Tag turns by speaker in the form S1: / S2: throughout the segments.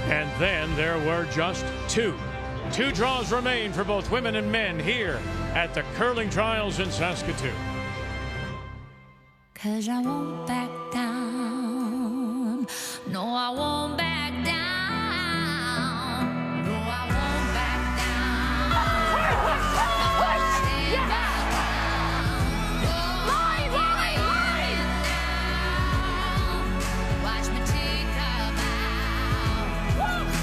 S1: And then there were just two. Two draws remain for both women and men here at the curling trials in Saskatoon.
S2: 'Cause I won't back down. No, I won't back down. No, I won't back down. Stand my ground. Watch me take a bow.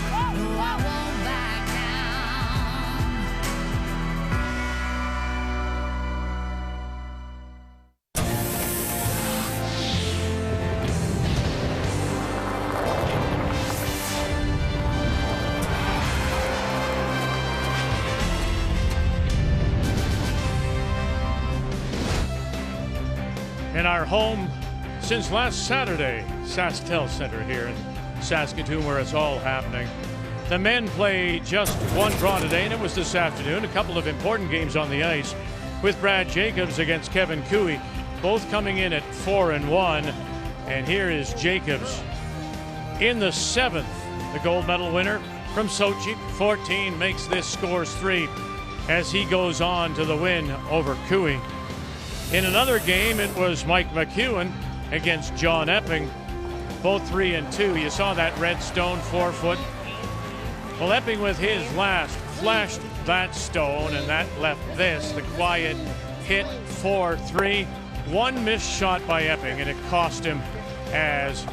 S2: No, I won't back
S1: In our home since last Saturday, SaskTel Center here in Saskatoon, where it's all happening. The men play just one draw today, and it was this afternoon. A couple of important games on the ice with Brad Jacobs against Kevin Cooey, both coming in at 4-1. And here is Jacobs in the 7th, the gold medal winner from Sochi. 14 makes this, scores 3 as he goes on to the win over Cooey. In another game, it was Mike McEwen against John Epping, both 3-2. You saw that red stone 4-foot. Well, Epping with his last flashed that stone, and that left this, the quiet hit 4-3. One missed shot by Epping, and it cost him as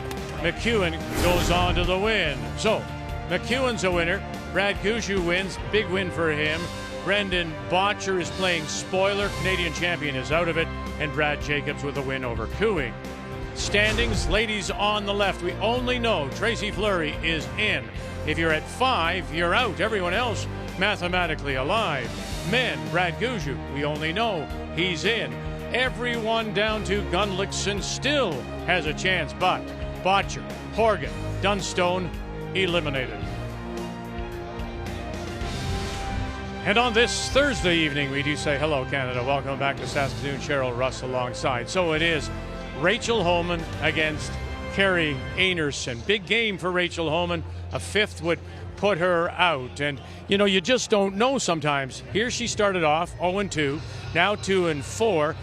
S1: McEwen goes on to the win. So McEwen's a winner. Brad Gushue wins, big win for him. Brendan Botcher is playing spoiler. Canadian champion is out of it. And Brad Jacobs with a win over Cooey. Standings, ladies on the left. We only know Tracy Fleury is in. If you're at 5, you're out. Everyone else mathematically alive. Men, Brad Gushue, we only know he's in. Everyone down to Gunlickson still has a chance, but Botcher, Horgan, Dunstone eliminated. And on this Thursday evening, we do say hello, Canada. Welcome back to Saskatoon. Cheryl Russ alongside. So it is Rachel Homan against Kerri Einarson. Big game for Rachel Homan. A 5th would put her out. And, you know, you just don't know sometimes. Here she started off 0-2, now 2-4.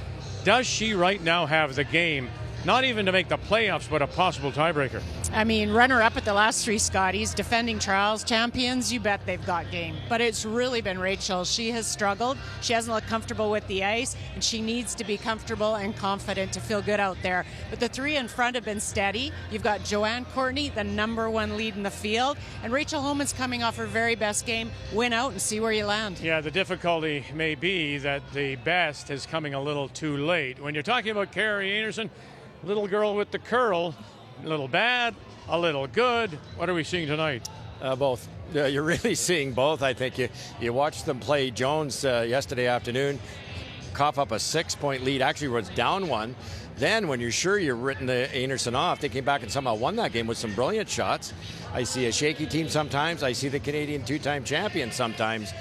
S1: Does she right now have the game? Not even to make the playoffs, but a possible tiebreaker.
S3: I mean, runner-up at the last 3 Scotties, defending trials champions, you bet they've got game. But it's really been Rachel. She has struggled. She hasn't looked comfortable with the ice, and she needs to be comfortable and confident to feel good out there. But the 3 in front have been steady. You've got Joanne Courtney, the #1 lead in the field, and Rachel Homan's coming off her very best game. Win out and see where you land.
S1: Yeah, the difficulty may be that the best is coming a little too late. When you're talking about Kerri Einarson, little girl with the curl, a little bad, a little good. What are we seeing tonight?
S4: Both. You're really seeing both. I think you watched them play Jones yesterday afternoon, cough up a 6-point lead, actually was down 1. Then when you're sure you're written the Einarson off, they came back and somehow won that game with some brilliant shots. I see a shaky team sometimes. I see the Canadian 2-time champion sometimes.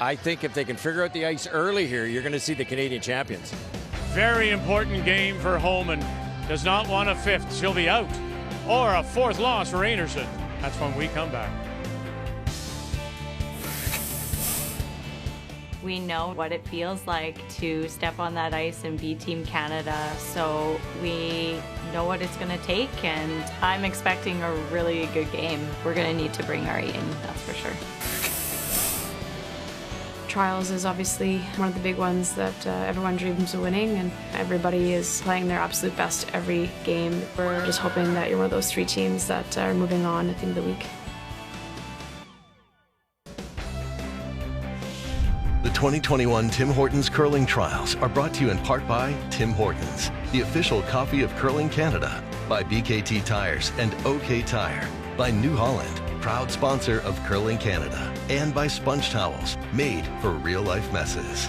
S4: I think if they can figure out the ice early here, you're going to see the Canadian champions.
S1: Very important game for Homan. Does not want a 5th. She'll be out. Or a 4th loss for Einarson. That's when we come back.
S5: We know what it feels like to step on that ice and be Team Canada, so we know what it's going to take, and I'm expecting a really good game. We're going to need to bring our A in, that's for sure.
S6: Trials is obviously one of the big ones that everyone dreams of winning, and everybody is playing their absolute best every game. We're just hoping that you're one of those 3 teams that are moving on at the end of the week.
S7: The 2021 Tim Hortons Curling Trials are brought to you in part by Tim Hortons, the official coffee of Curling Canada, by BKT Tires and OK Tire, by New Holland, proud sponsor of Curling Canada, and by Sponge Towels, made for real-life messes.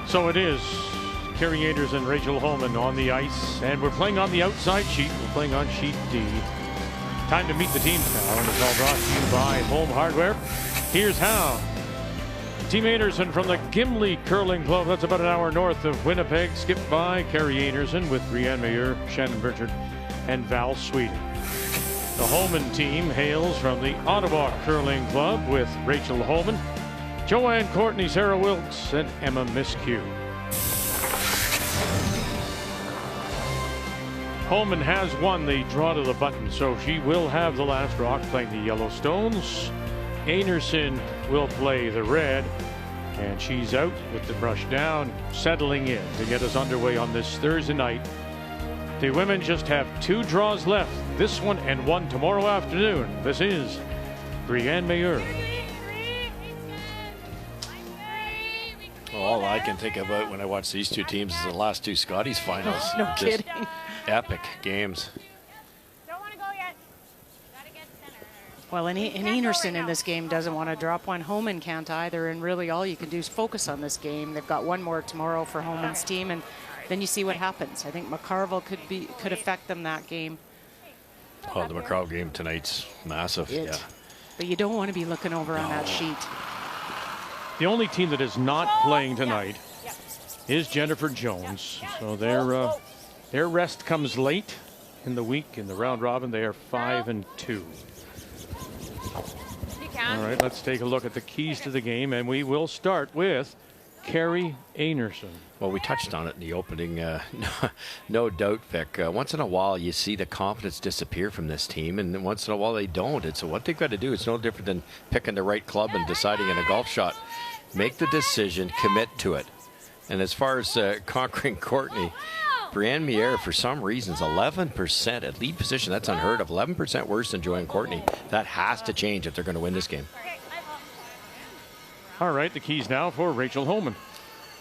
S1: So it is Kerri Einarson and Rachel Homan on the ice, and we're playing on the outside sheet. We're playing on sheet D. Time to meet the teams now, and it's all brought to you by Home Hardware. Here's how. Team Einarson from the Gimli Curling Club. That's about an hour north of Winnipeg. Skipped by Carrie Einarson with Brianne Mayer, Shannon Burchard, and Val Sweeting. The Homan team hails from the Ottawa Curling Club with Rachel Homan, Joanne Courtney, Sarah Wilkes, and Emma Miscue. Homan has won the draw to the button, so she will have the last rock playing the Yellowstones. Einarson will play the red, and she's out with the brush down, settling in to get us underway on this Thursday night. The women just have 2 draws left, this one and one tomorrow afternoon. This is Brianne Mayer.
S4: Well, all I can think about when I watch these two teams is the last 2 Scotties finals.
S3: No kidding.
S4: Epic games.
S8: Don't want to go yet. Gotta get center.
S3: Well, and Einarson in this game doesn't want to drop one. Homan can't either, and really all you can do is focus on this game. They've got one more tomorrow for Homan's team, and then you see what happens. I think McCarville could affect them that game.
S4: Oh, the McCarville game tonight's massive. Yeah.
S3: But you don't want to be looking over on that sheet.
S1: The only team that is not playing tonight is Jennifer Jones. So their rest comes late in the week in the round robin. They are 5-2. All right, let's take a look at the keys to the game, and we will start with Carrie Einarson.
S4: Well, we touched on it in the opening, no doubt, Vic. Once in a while, you see the confidence disappear from this team, and once in a while they don't. It's what they've got to do. It's no different than picking the right club and deciding in a golf shot. Make the decision, commit to it. And as far as conquering Courtney, Brianne Mayer, for some reasons, 11% at lead position. That's unheard of. 11% worse than Joanne Courtney. That has to change if they're going to win this game.
S1: All right, the keys now for Rachel Homan.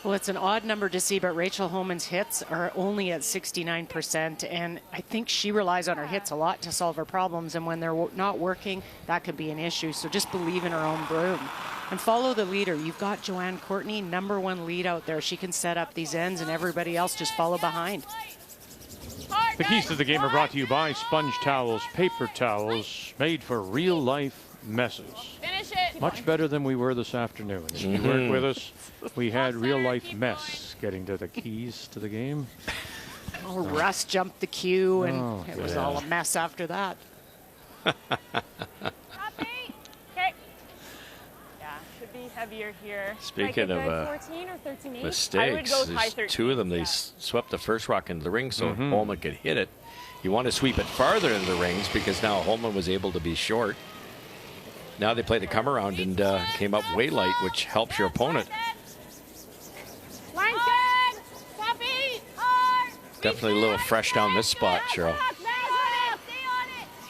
S3: Well, it's an odd number to see, but Rachel Homan's hits are only at 69%, and I think she relies on her hits a lot to solve her problems, and when they're not working, that could be an issue. So just believe in her own broom and follow the leader. You've got Joanne Courtney, #1 lead out there. She can set up these ends, and everybody else just follow behind.
S1: The keys to the game are brought to you by Sponge Towels, paper towels made for real-life messes.
S8: Finish it.
S1: Much better than we were this afternoon. If you weren't with us, we had real-life mess getting to the keys to the game.
S3: Oh, Russ jumped the cue, and it was all a mess after that.
S8: Okay. Yeah, should be heavier here.
S4: Speaking of
S8: 14 or 13
S4: mistakes, there's 2 of them. They swept the first rock into the ring so Holman could hit it. You want to sweep it farther into the rings because now Holman was able to be short. Now they played the come around and came up way light, which helps your opponent.
S8: Line's good. Puppy.
S4: Definitely a little fresh down this spot, Cheryl.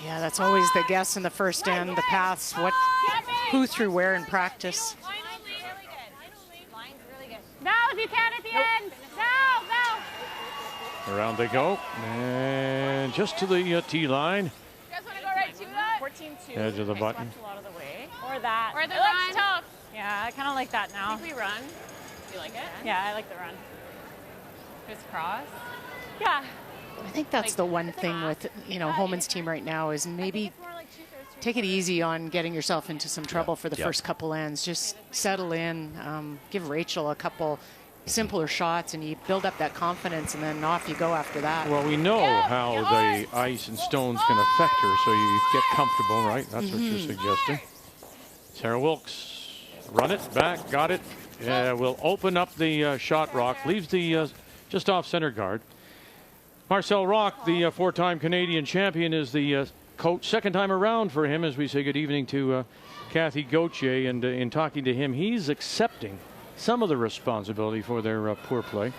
S3: Yeah, that's always the guess in the first end, the paths, who threw where in practice.
S8: Now, if you can at the end. Now.
S1: Around they go, and just to the tee line.
S8: You guys want to go right to that? 14-2.
S1: Edge of the button.
S8: A lot of the way. Or that. Or the
S9: It
S8: run.
S9: looks tough.
S8: Yeah, I kind of like that now.
S9: I think we run. You like it?
S8: Yeah, I like the run.
S9: Crisscross.
S8: Yeah.
S3: I think that's the one thing with, Homan's team right now is maybe take it easy on getting yourself into some trouble for the first couple ends. Just settle in, give Rachel a couple simpler shots, and you build up that confidence, and then off you go after that.
S1: Well, we know how the ice and stones can affect her, so you get comfortable, right? That's what you're suggesting. Sarah Wilkes, run it back, got it. Will open up the shot rock, leaves the just off center guard. Marcel Rock, the 4-time Canadian champion, is the coach. Second time around for him, as we say good evening to Kathy Gauthier. And in talking to him, he's accepting some of the responsibility for their poor play.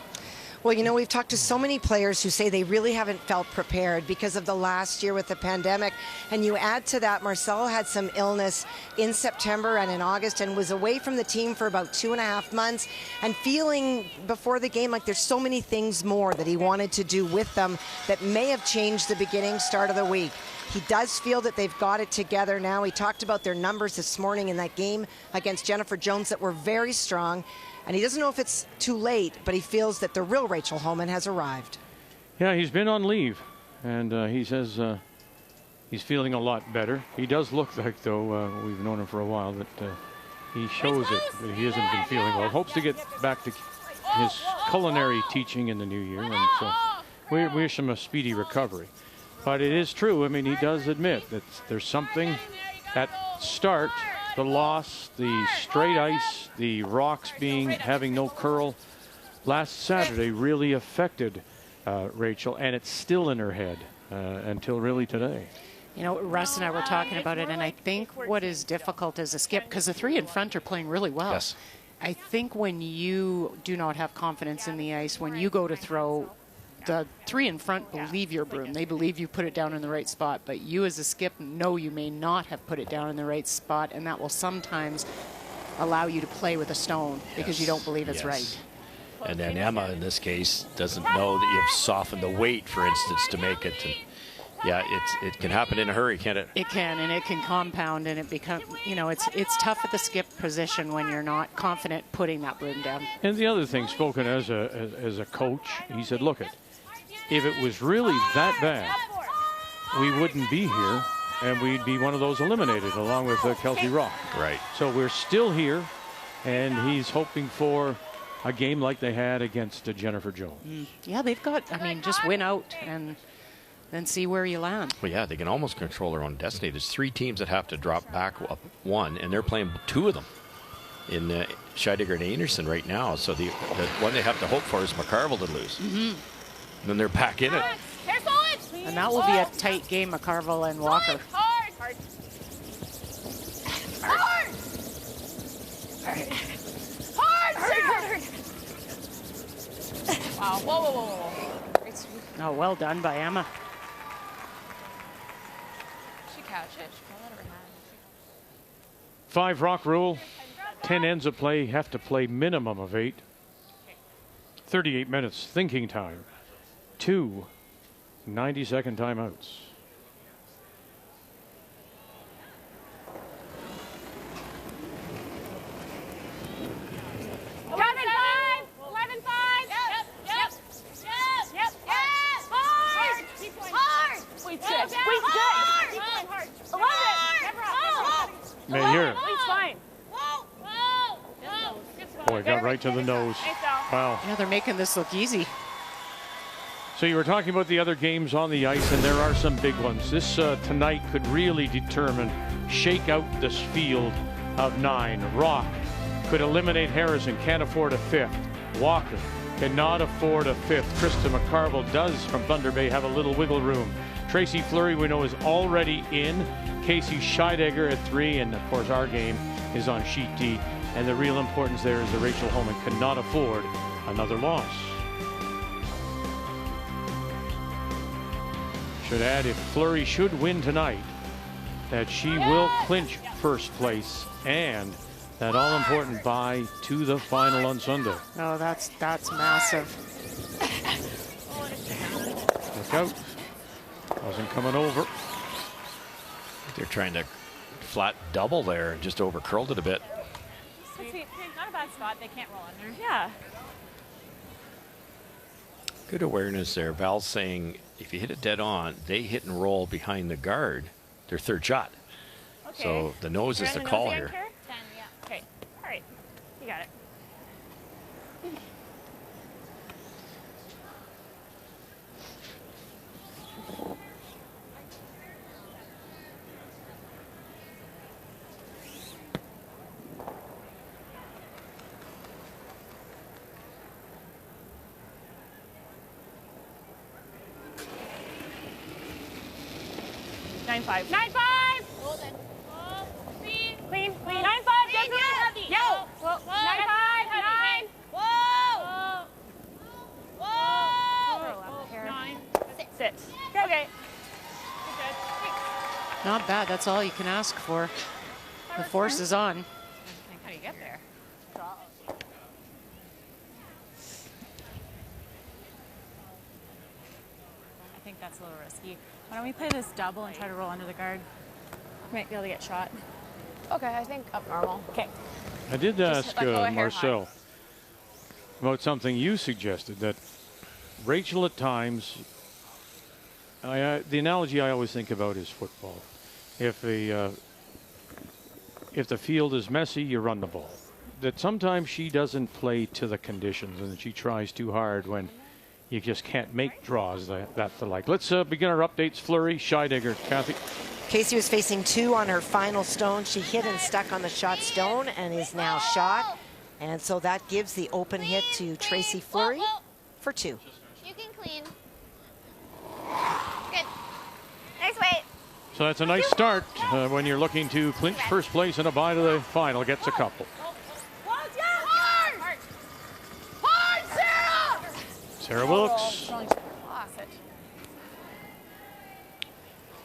S10: Well, we've talked to so many players who say they really haven't felt prepared because of the last year with the pandemic. And you add to that, Marcel had some illness in September and in August and was away from the team for about 2.5 months and feeling before the game like there's so many things more that he wanted to do with them that may have changed the start of the week. He does feel that they've got it together now. He talked about their numbers this morning in that game against Jennifer Jones that were very strong. And he doesn't know if it's too late, but he feels that the real Rachel Homan has arrived.
S1: Yeah, he's been on leave, and he says he's feeling a lot better. He does look like, though, we've known him for a while, that He shows it, but he hasn't been feeling well. Hopes to get back to his culinary teaching in the new year, and so we wish him a speedy recovery. But it is true. I mean, he does admit that there's something at start, the loss, the straight ice, the rocks having no curl last Saturday really affected Rachel, and it's still in her head until really today.
S3: You know, Russ and I were talking about it, and I think what is difficult is a skip, because the three in front are playing really well.
S4: Yes.
S3: I think when you do not have confidence in the ice, when you go to throw, the three in front believe your broom. They believe you put it down in the right spot, but you as a skip know you may not have put it down in the right spot, and that will sometimes allow you to play with a stone because you don't believe it's right.
S4: And then Emma, in this case, doesn't know that you've softened the weight, for instance, to make it. And yeah, it can happen in a hurry, can't it?
S3: It can, and it can compound, and it becomes, you know, it's tough at the skip position when you're not confident putting that broom down.
S1: And the other thing, spoken as a coach, he said, look, if it was really that bad, we wouldn't be here, and we'd be one of those eliminated along with Kelsey Rock.
S4: Right.
S1: So we're still here, and he's hoping for a game like they had against Jennifer Jones.
S3: Yeah, they've got, I mean, just win out and then see where you land.
S4: Well, yeah, they can almost control their own destiny. There's 3 teams that have to drop back up 1, and they're playing 2 of them in Scheidegger and Einarson right now. So the one they have to hope for is McCarville to lose. And then they're back in it.
S3: And that will be a tight game, McCarville and Walker.
S8: Hard. Wow. Whoa.
S3: Oh, well done by Emma.
S9: She catch it. She pulled out of her hand.
S1: 5 rock rule. 10 ends of play. Have to play minimum of 8. 38 minutes thinking time. 2 90-second timeouts. Mayer. Boy, got right to the nose. Wow.
S3: Yeah, they're making this look easy.
S1: So you were talking about the other games on the ice, and there are some big ones. This tonight could really determine, shake out this field of 9. Rock could eliminate Harrison, can't afford a 5th. Walker cannot afford a 5th. Krista McCarville does, from Thunder Bay, have a little wiggle room. Tracy Fleury, we know, is already in. Casey Scheidegger at 3, and of course our game is on sheet D. And the real importance there is that Rachel Homan cannot afford another loss. Should add, if Fleury should win tonight, that she will clinch first place and that all-important bye to the final on Sunday.
S3: Oh, that's massive.
S1: Look out. Wasn't coming over.
S4: They're trying to flat double there and just over curled it a bit.
S8: Not a bad spot. They can't roll under. Yeah.
S4: Good awareness there. Val's saying if you hit it dead on, they hit and roll behind the guard, their 3rd shot.
S8: Okay.
S4: So the nose is the call here.
S8: 10, yeah. Okay. All right. You got it. Nine five. Hold it. Clean. 9-5. Get heavy. Yo. 9-5. 9. Whoa. 9. Sit. Okay.
S3: Not bad. That's all you can ask for. The force is on.
S9: How do you get there? I think that's a little risky. Why don't we play this double and try to roll under the guard? Might be able to get shot.
S6: Okay, I think up normal.
S9: Okay.
S1: I did ask
S9: let go a hair
S1: Marcel about something you suggested, that Rachel at times, the analogy I always think about is football. If if the field is messy, you run the ball. That sometimes she doesn't play to the conditions, and she tries too hard when you just can't make draws that the like. Let's begin our updates. Fleury, Scheidegger, Kathy.
S10: Casey was facing 2 on her final stone. She hit and stuck on the shot stone and is now shot. And so that gives the open hit to Tracy Fleury for 2.
S11: You can clean. Good. Nice weight.
S1: So that's a nice start when you're looking to clinch first place and a bye to the final. Gets a couple. Sarah Wilkes.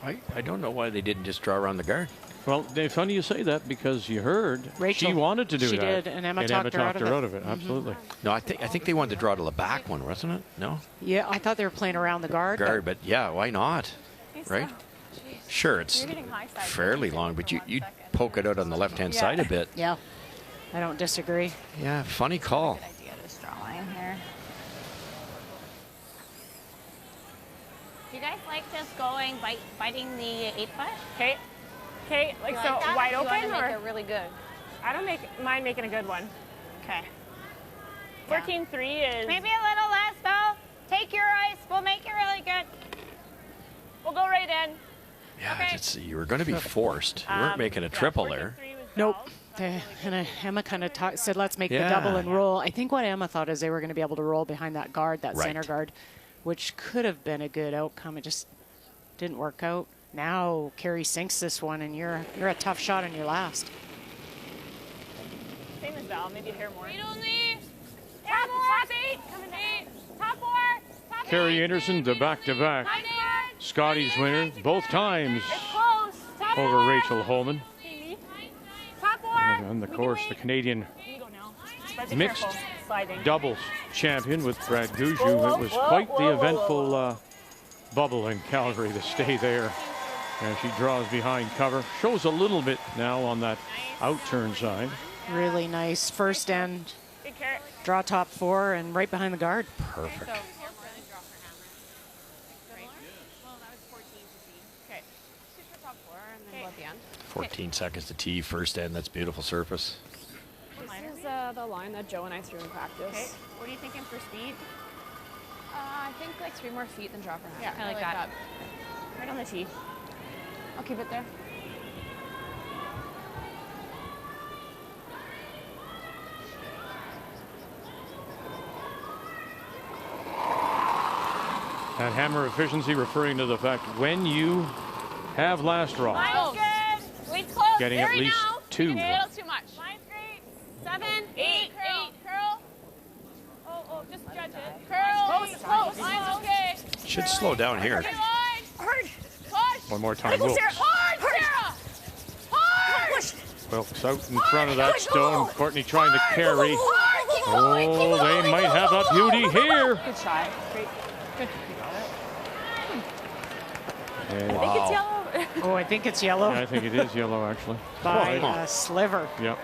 S4: I don't know why they didn't just draw around the guard.
S1: Well, Dave, funny you say that because you heard
S3: Rachel,
S1: she wanted to do
S3: she
S1: that.
S3: She did, and Emma talked her out of it.
S1: Absolutely.
S4: No, I think they wanted to draw to the back one, wasn't it? No?
S3: Yeah, I thought they were playing around the guard.
S4: But yeah, why not? Right? Sure, it's fairly long, but you poke it out on the left-hand side a bit.
S3: Yeah, I don't disagree.
S4: Yeah, funny call.
S11: Good idea to draw line here. Do you guys like just going, biting the 8-putt?
S8: Okay. Okay, like so
S11: that?
S8: wide
S11: You
S8: open
S11: want to
S8: or?
S11: make it really good?
S8: I don't mind making a good one.
S11: Okay.
S8: 14-3 is...
S11: Maybe a little less, though. Take your ice. We'll make it really good.
S8: We'll go right in.
S4: Yeah,
S11: Okay.
S4: you were going to be forced. You weren't making a triple there.
S3: Nope. Emma kind of said, let's make the double and roll. I think what Emma thought is they were going to be able to roll behind that guard, that center guard, which could have been a good outcome. It just didn't work out. Now Carrie sinks this one, and you're a tough shot on your last.
S8: Same as Val, maybe a hair more.
S11: Top 8. Top 4. Top
S1: Carrie Einarson, the back-to-back Scotties winner, both times over Rachel Homan.
S11: Top 4.
S1: And of course, the Canadian mixed doubles champion with Brad Gujou. It was quite the eventful bubble in Calgary to stay there. And she draws behind cover. Shows a little bit now on that out-turn side.
S3: Really nice first end. Draw top 4 and right behind the guard.
S4: Perfect. 14 seconds to tee, first end. That's beautiful surface.
S6: This is the line that Joe and I threw in practice.
S11: Okay. What are you thinking for speed?
S6: I think like 3 more feet than drop her hand.
S11: Yeah, I like that. Right on the tee.
S6: I'll keep it there.
S1: That hammer efficiency referring to the fact when you have last draw, getting at least 2.
S11: Too much. Mine's great. 7, 8, curl. Oh, just judge it. Curl. Close. Mine's okay.
S4: Should slow down here.
S11: Hard. Push.
S1: One more time, Wilkes.
S11: Hard, Sarah. Hard.
S1: Wilkes out in front of that stone. Courtney trying to carry. Oh, they might have a beauty here.
S8: Good shot. Great. Good.
S1: And
S8: I think it's yellow.
S3: Oh, I think it's yellow.
S1: yeah, I think it is yellow, actually.
S3: By a sliver.
S1: Yep.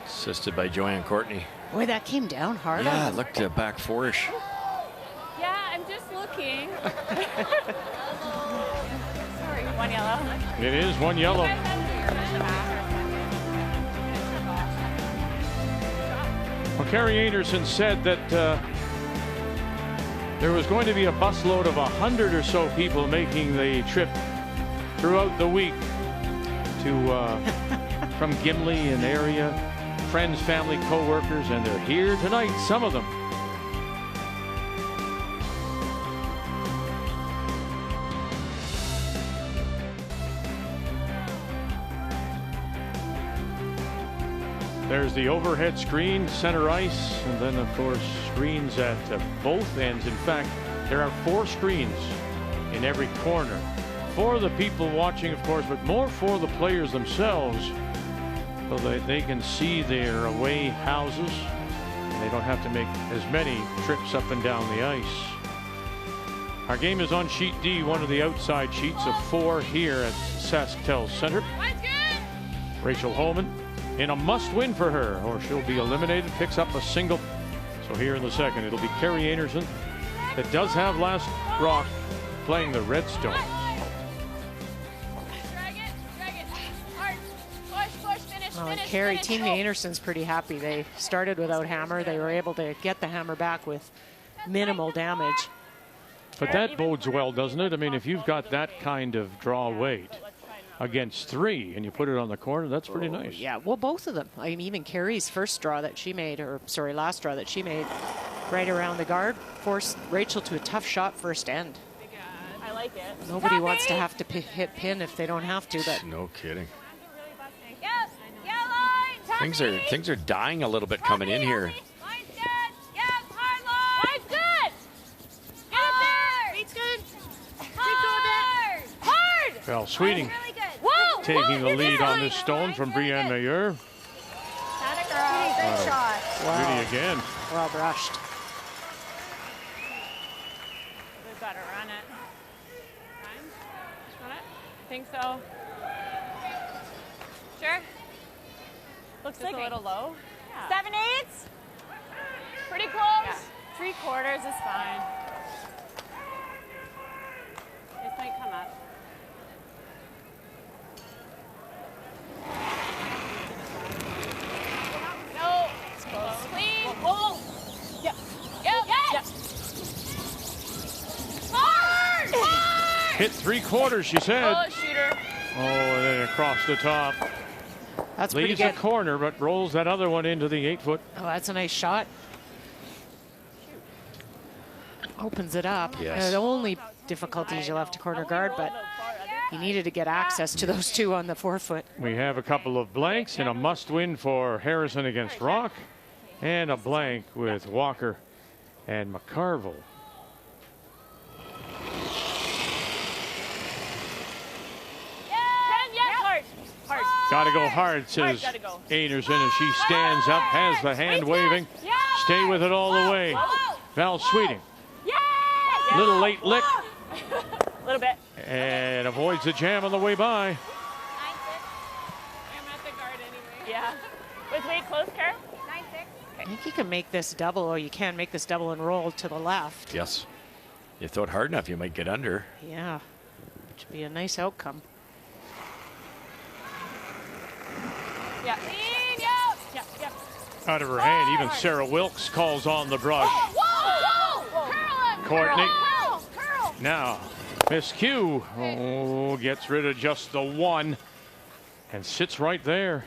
S4: Assisted by Joanne Courtney.
S3: Boy, that came down hard.
S4: Yeah, it looked back 4-ish.
S11: Yeah, I'm just looking. Sorry, 1 yellow.
S1: It is 1 yellow. Well, Carrie Einarson said that there was going to be a busload of 100 or so people making the trip throughout the week to from Gimli and area, friends, family, co-workers, and they're here tonight, some of them. There's the overhead screen, center ice, and then, of course, screens at both ends. In fact, there are 4 screens in every corner for the people watching, of course, but more for the players themselves so that they can see their away houses and they don't have to make as many trips up and down the ice. Our game is on sheet D, one of the outside sheets of 4 here at SaskTel Center. Rachel Homan in a must-win for her, or she'll be eliminated, picks up a single. So here in the second, it'll be Carrie Einarson that does have last rock playing the Redstone.
S11: Drag it. Hard. Push, finish.
S3: Carey, Team Einarson's pretty happy. They started without hammer. They were able to get the hammer back with minimal damage.
S1: But that bodes well, doesn't it? I mean, if you've got that kind of draw weight against 3 and you put it on the corner, that's pretty nice.
S3: Yeah, well, both of them. I mean, even Carey's first draw that she made, or sorry, last draw that she made right around the guard, forced Rachel to a tough shot first end.
S11: I like it.
S3: Nobody wants to have to hit pin if they don't have to. But
S4: No kidding.
S11: Yes. Yellow.
S4: Things are dying a little bit coming in here.
S11: Line's good. Yes. Hard line. Line's good. Get it there. Feet's good. Hard. Hard.
S1: Val Sweeting
S11: Really good. Whoa.
S1: taking the lead on this stone from Brienne Mayer.
S11: Great shot.
S1: Wow. Beauty again.
S3: Well brushed.
S11: We've got to run it. Run it? I think so. Sure. Looks like a little low. Yeah. 7/8. Pretty close. Yeah. 3/4 is fine. This might come up. No. It's close. Clean. Whoa. Yep. Yep. Hard. Hard.
S1: Hit 3/4, she said.
S11: Oh, shooter.
S1: Oh, and then across the top.
S3: That's pretty
S1: Leaves
S3: good.
S1: a corner, but rolls that other one into the 8-foot.
S3: Oh, that's a nice shot. Opens it up.
S4: Yes.
S3: The only difficulty is you'll have to corner guard, but he needed to get access to those 2 on the 4-foot.
S1: We have a couple of blanks and a must-win for Harrison against Rock, and a blank with Walker and McCarville. Got to go hard, says Einarson as she stands up, has the hand waving. Stay with it all the way. Val Sweeting. Little late lick.
S11: A little bit.
S1: And avoids the jam on the way by.
S11: I'm at the guard anyway. Yeah. Was weight close, Carol? 9-6.
S3: I think you can make this double, or you can make this double and roll to the left.
S4: Yes. You throw it hard enough, you might get under.
S3: Yeah. Which would be a nice outcome.
S11: Yeah. Lean, yep.
S1: Out of her hand, even Sarah Wilkes calls on the brush.
S11: Whoa.
S1: Courtney.
S11: Curl.
S1: Now, Miss Q gets rid of just the 1 and sits right there.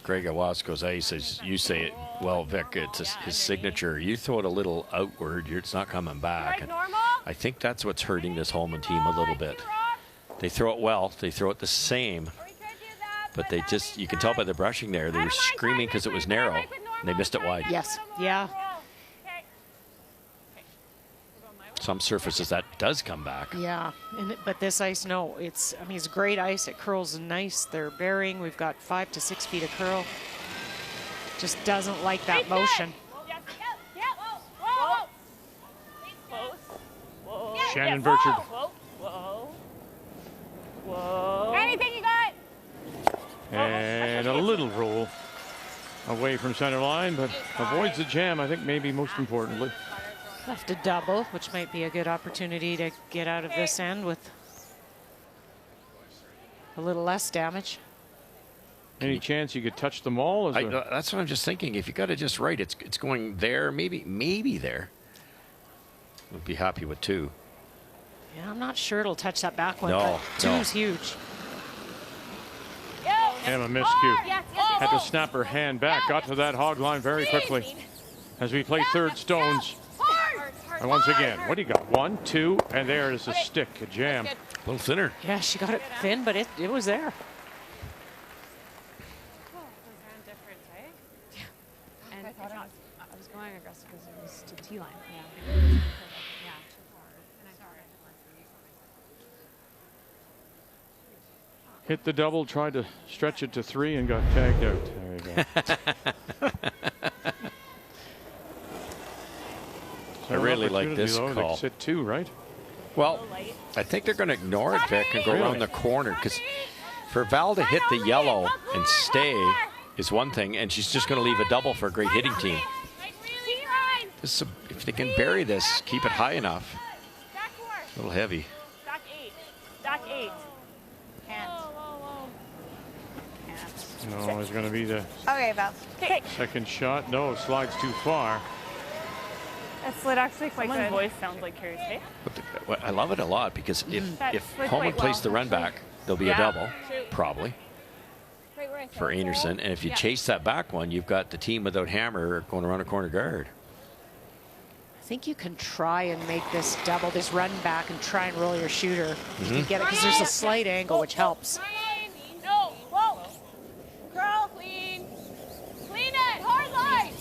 S4: Greg Owasco's ace, as you say it, well, Vic, it's his signature. You throw it a little outward, it's not coming back. And I think that's what's hurting this Homan team a little bit. They throw it well, they throw it the same, but they just, you can tell by the brushing there, they were screaming because it was narrow, and they missed it wide.
S3: Yes. Yeah.
S4: Some surfaces that does come back.
S3: Yeah, but this ice, no, it's a great ice. It curls nice. They're bearing. We've got 5 to 6 feet of curl. Just doesn't like that motion.
S1: Shannon Burchard.
S11: Whoa. Anything you got?
S1: And a little roll away from center line, but avoids the jam, I think, maybe most importantly.
S3: Left a double, which might be a good opportunity to get out of this end with a little less damage.
S1: Any chance you could touch them all?
S4: That's what I'm just thinking. If you got it just right, it's going there, maybe there. Would be happy with 2.
S3: Yeah, I'm not sure it'll touch that back one,
S4: No,
S3: but 2 is huge.
S1: Emma Miscue had to snap her hand back, got to that hog line very quickly as we play third stones. And once again, what do you got? 1, 2, and there is a stick, a jam.
S4: A little thinner.
S3: Yeah, she got it thin, but it was there.
S6: And I was going aggressive because it was to the T line. Yeah.
S1: Hit the double, tried to stretch it to 3 and got tagged out. There you go.
S4: I really like this call.
S1: They sit 2, right?
S4: Well, I think they're going to ignore it, Vic, and go around the corner, because for Val to hit the yellow and stay is one thing, and she's just going to leave a double for a great hitting team. If they can bury this, keep it high enough. A little heavy.
S11: Stack 8.
S1: No, it's going to be the
S11: Okay, Val. Okay.
S1: second shot. No, slides too far.
S8: That slid actually quite
S11: Someone's
S8: good.
S11: voice sounds like Carrie's. Hey?
S12: But I love it a lot because
S11: That
S12: if
S11: slid
S12: Homan
S11: quite
S12: plays
S11: well,
S12: the run
S11: actually.
S12: back, there'll be a double, probably,
S11: Right where I
S12: for
S11: said,
S12: Einarson. And if you chase that back one, you've got the team without Hammer going around a corner guard.
S3: I think you can try and make this double, this run back, and try and roll your shooter. You can get it because there's a slight angle, which helps.
S11: No, whoa. Curl, clean. Clean it. Hard line.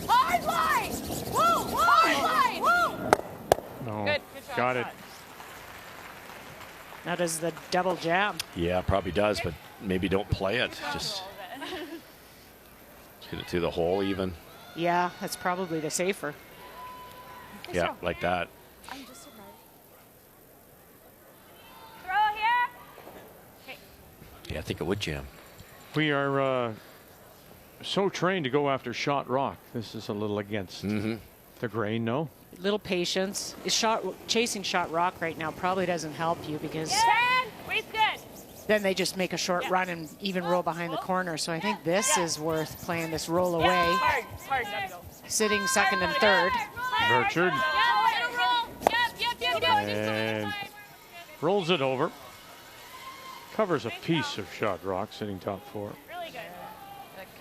S11: Hard line. Whoa, hard line. Whoa.
S1: No,
S11: Good shot.
S1: got it.
S3: Now does the double jam.
S12: Yeah, probably does, but maybe don't play it. Just hit it through the hole even.
S3: Yeah, that's probably the safer.
S12: Yeah, like that.
S11: I'm just surprised. Throw here. Okay.
S12: Yeah, I think it would jam.
S1: We are so trained to go after shot rock. This is a little against the grain, no?
S3: Little patience. Chasing shot rock right now probably doesn't help you because
S11: Waist good.
S3: then they just make a short run and even roll behind the corner. So I think this is worth playing this roll away.
S11: Hard. Hard. Gotta go.
S3: Sitting second and third.
S1: Burchard.
S11: Yep.
S1: And rolls it over. Covers a piece of shot rock, sitting top four.
S11: Really good.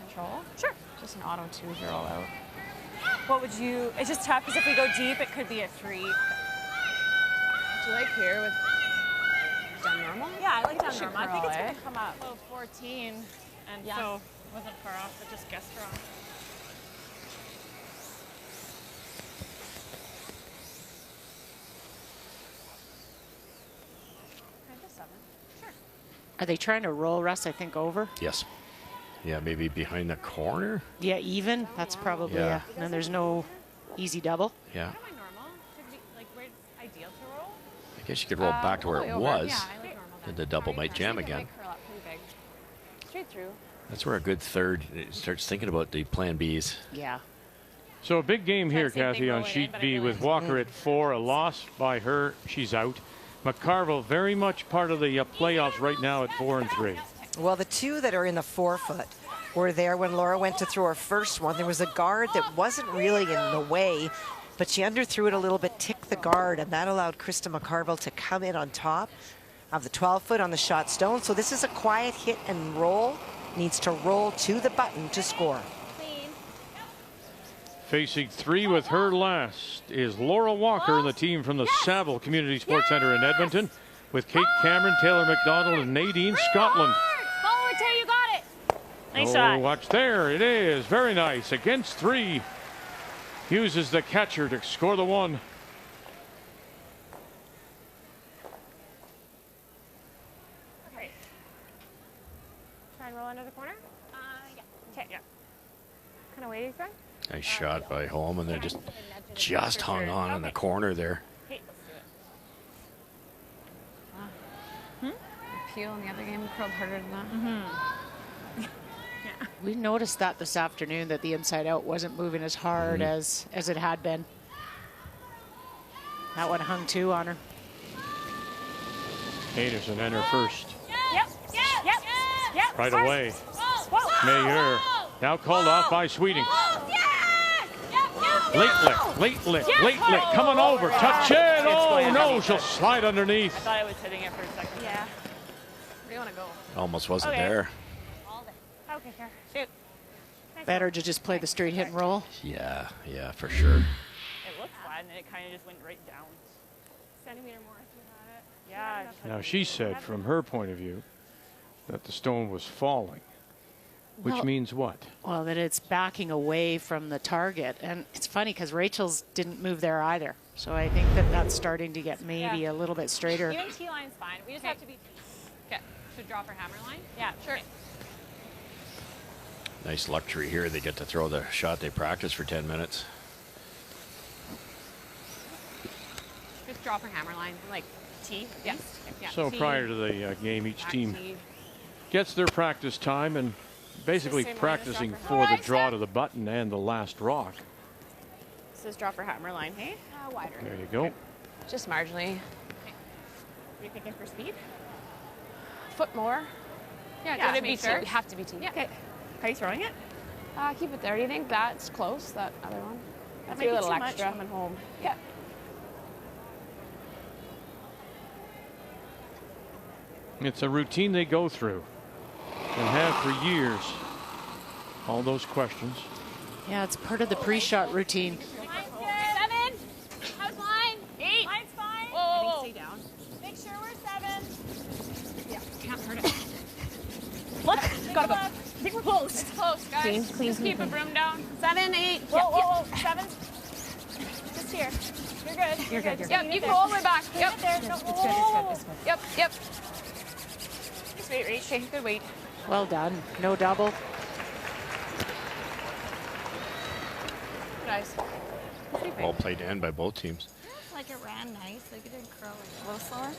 S6: Control?
S11: Sure.
S6: Just an auto 2 if you're all out.
S8: What would you? It's just tough because if we go deep, it could be a 3.
S6: Do you like here with done normal?
S8: Yeah, I like down
S6: Should
S8: normal. I think it's
S6: curl,
S8: going to come up.
S11: Oh, 14. And
S6: Yeah.
S11: so wasn't far off, but just guessed wrong.
S3: Are they trying to roll Russ, I think, over?
S12: Yes. Yeah, maybe behind the corner.
S3: Yeah, even. That's probably
S12: Yeah.
S3: and then there's no easy double.
S12: Yeah.
S11: Am I normal? Could be, like, where it's ideal to roll?
S12: I guess you could roll back to where it was.
S6: Yeah, I like normal.
S12: And the double might jam again.
S6: Curl up pretty big. Straight through.
S12: That's where a good third starts thinking about the plan Bs.
S3: Yeah.
S1: So a big game here,
S11: Same thing
S1: Kathy, on
S11: rolling in,
S1: sheet
S11: but I
S1: B
S11: realized-
S1: with Walker at 4. A loss by her. She's out. McCarville very much part of the playoffs right now at 4 and 3.
S10: Well, the two that are in the 4-foot were there when Laura went to throw her first one. There was a guard that wasn't really in the way, but she underthrew it a little bit, ticked the guard, and that allowed Krista McCarville to come in on top of the 12-foot on the shot stone. So this is a quiet hit and roll. Needs to roll to the button to score.
S1: Facing 3 with her last is Laura Walker and the team from the Saville Community Sports Centre in Edmonton with Kate Cameron, Taylor McDonald, and Nadine Scotland.
S11: Follow it, Tay, you got it. Nice
S1: Oh,
S11: shot.
S1: watch there. It is. Very nice. Against 3. Uses the catcher to score the 1.
S11: Okay. Try and roll under the corner? Yeah. Okay, yeah. What kind of weight are you throwing?
S12: Nice shot by Homan. They're just hung on in the corner there.
S11: Okay, let's do it.
S6: Peel in the other game curled harder than that.
S3: We noticed that this afternoon, that the inside out wasn't moving as hard as it had been. That one hung 2 on her.
S1: Einarson and her first.
S11: Yep.
S1: Right away.
S11: Whoa.
S1: Mayer now called off by Sweeting. Late lick, coming over, touch it. Oh no, she'll slide underneath.
S11: I thought I was hitting it for a second. Yeah.
S6: Where do you want to go?
S12: Almost wasn't
S11: Okay.
S12: there.
S11: Okay, here. Shoot.
S3: Better to just play the straight hit and roll.
S12: Yeah, for sure.
S11: It looked flat and then it kind of just went right down. Centimeter more if you had it. Yeah.
S1: Now she said from her point of view that the stone was falling, which
S3: Well-
S1: means what?
S3: Well, that it's backing away from the target. And it's funny because Rachel's didn't move there either. So I think that that's starting to get maybe a little bit straighter.
S11: Even T line's fine. We just have to be. Okay. Should drop our hammer line? Yeah, sure.
S12: Nice luxury here. They get to throw the shot they practiced for 10 minutes.
S11: Just drop our hammer line. Like T? Yeah.
S1: So
S11: T,
S1: prior to the game, each
S11: back
S1: team
S11: T.
S1: gets their practice time and basically
S11: Same line as
S1: practicing
S11: dropper.
S1: for the draw to the button and the last rock.
S11: This is drop our hammer line, hey? Wider.
S1: There you go.
S6: Just marginally.
S11: What are you thinking for speed?
S6: Foot more.
S8: Yeah,
S11: Would it be two?
S8: sure.
S11: It would have to be two.
S8: Yeah.
S11: Okay.
S8: How are you throwing it?
S6: Keep it there. Do you think that's close, that other one?
S8: That
S6: Let's
S8: might
S6: do a
S8: be
S6: little
S8: too
S6: extra.
S8: much coming home.
S6: Yeah.
S1: It's a routine they go through and have for years. All those questions.
S3: Yeah, it's part of the pre-shot routine.
S11: Line's good. 7. How's line? 8. Line's fine. Whoa.
S8: Stay down.
S11: Make sure we're 7.
S8: Yeah, can't hurt it. Look, gotta go. I think we're close.
S11: It's close, guys.
S6: Clean,
S11: Just
S6: clean,
S11: keep
S6: clean.
S11: a broom down. 7, 8.
S8: Yeah,
S11: Whoa. 7. Just here. You're good.
S8: You're good.
S11: Yep, you can go all the way back. Yep.
S8: It's good. It's good.
S11: Yep. Just wait, Rach. Okay, good wait.
S3: Well done. No double.
S11: Guys.
S12: Well played in by both teams.
S5: Like it ran nice, like it didn't curl like a little slower.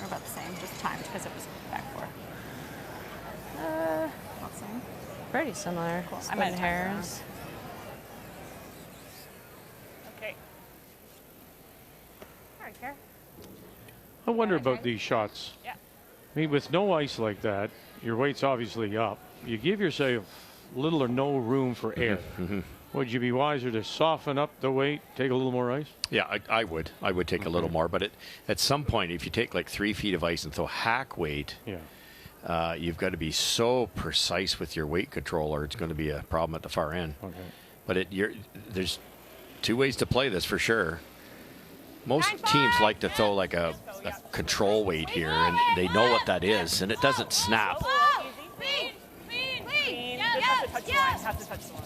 S5: Or about the same, just timed because it was back 4. Not the same.
S6: Pretty similar.
S5: Cool. I
S6: Split
S5: might have
S6: hairs.
S11: Okay. All right, Kara.
S1: I wonder about these shots.
S11: Yeah.
S1: I mean, with no ice like that, your weight's obviously up. You give yourself little or no room for air. Would you be wiser to soften up the weight, take a little more ice?
S12: Yeah, I would. I would take a little more, but at some point, if you take like 3 feet of ice and throw hack weight, you've got to be so precise with your weight control, or it's going to be a problem at the far end.
S1: Okay.
S12: But there's 2 ways to play this for sure. Most teams like to throw like a control weight here, and they know what that is, and it doesn't snap.
S8: Have to touch the line.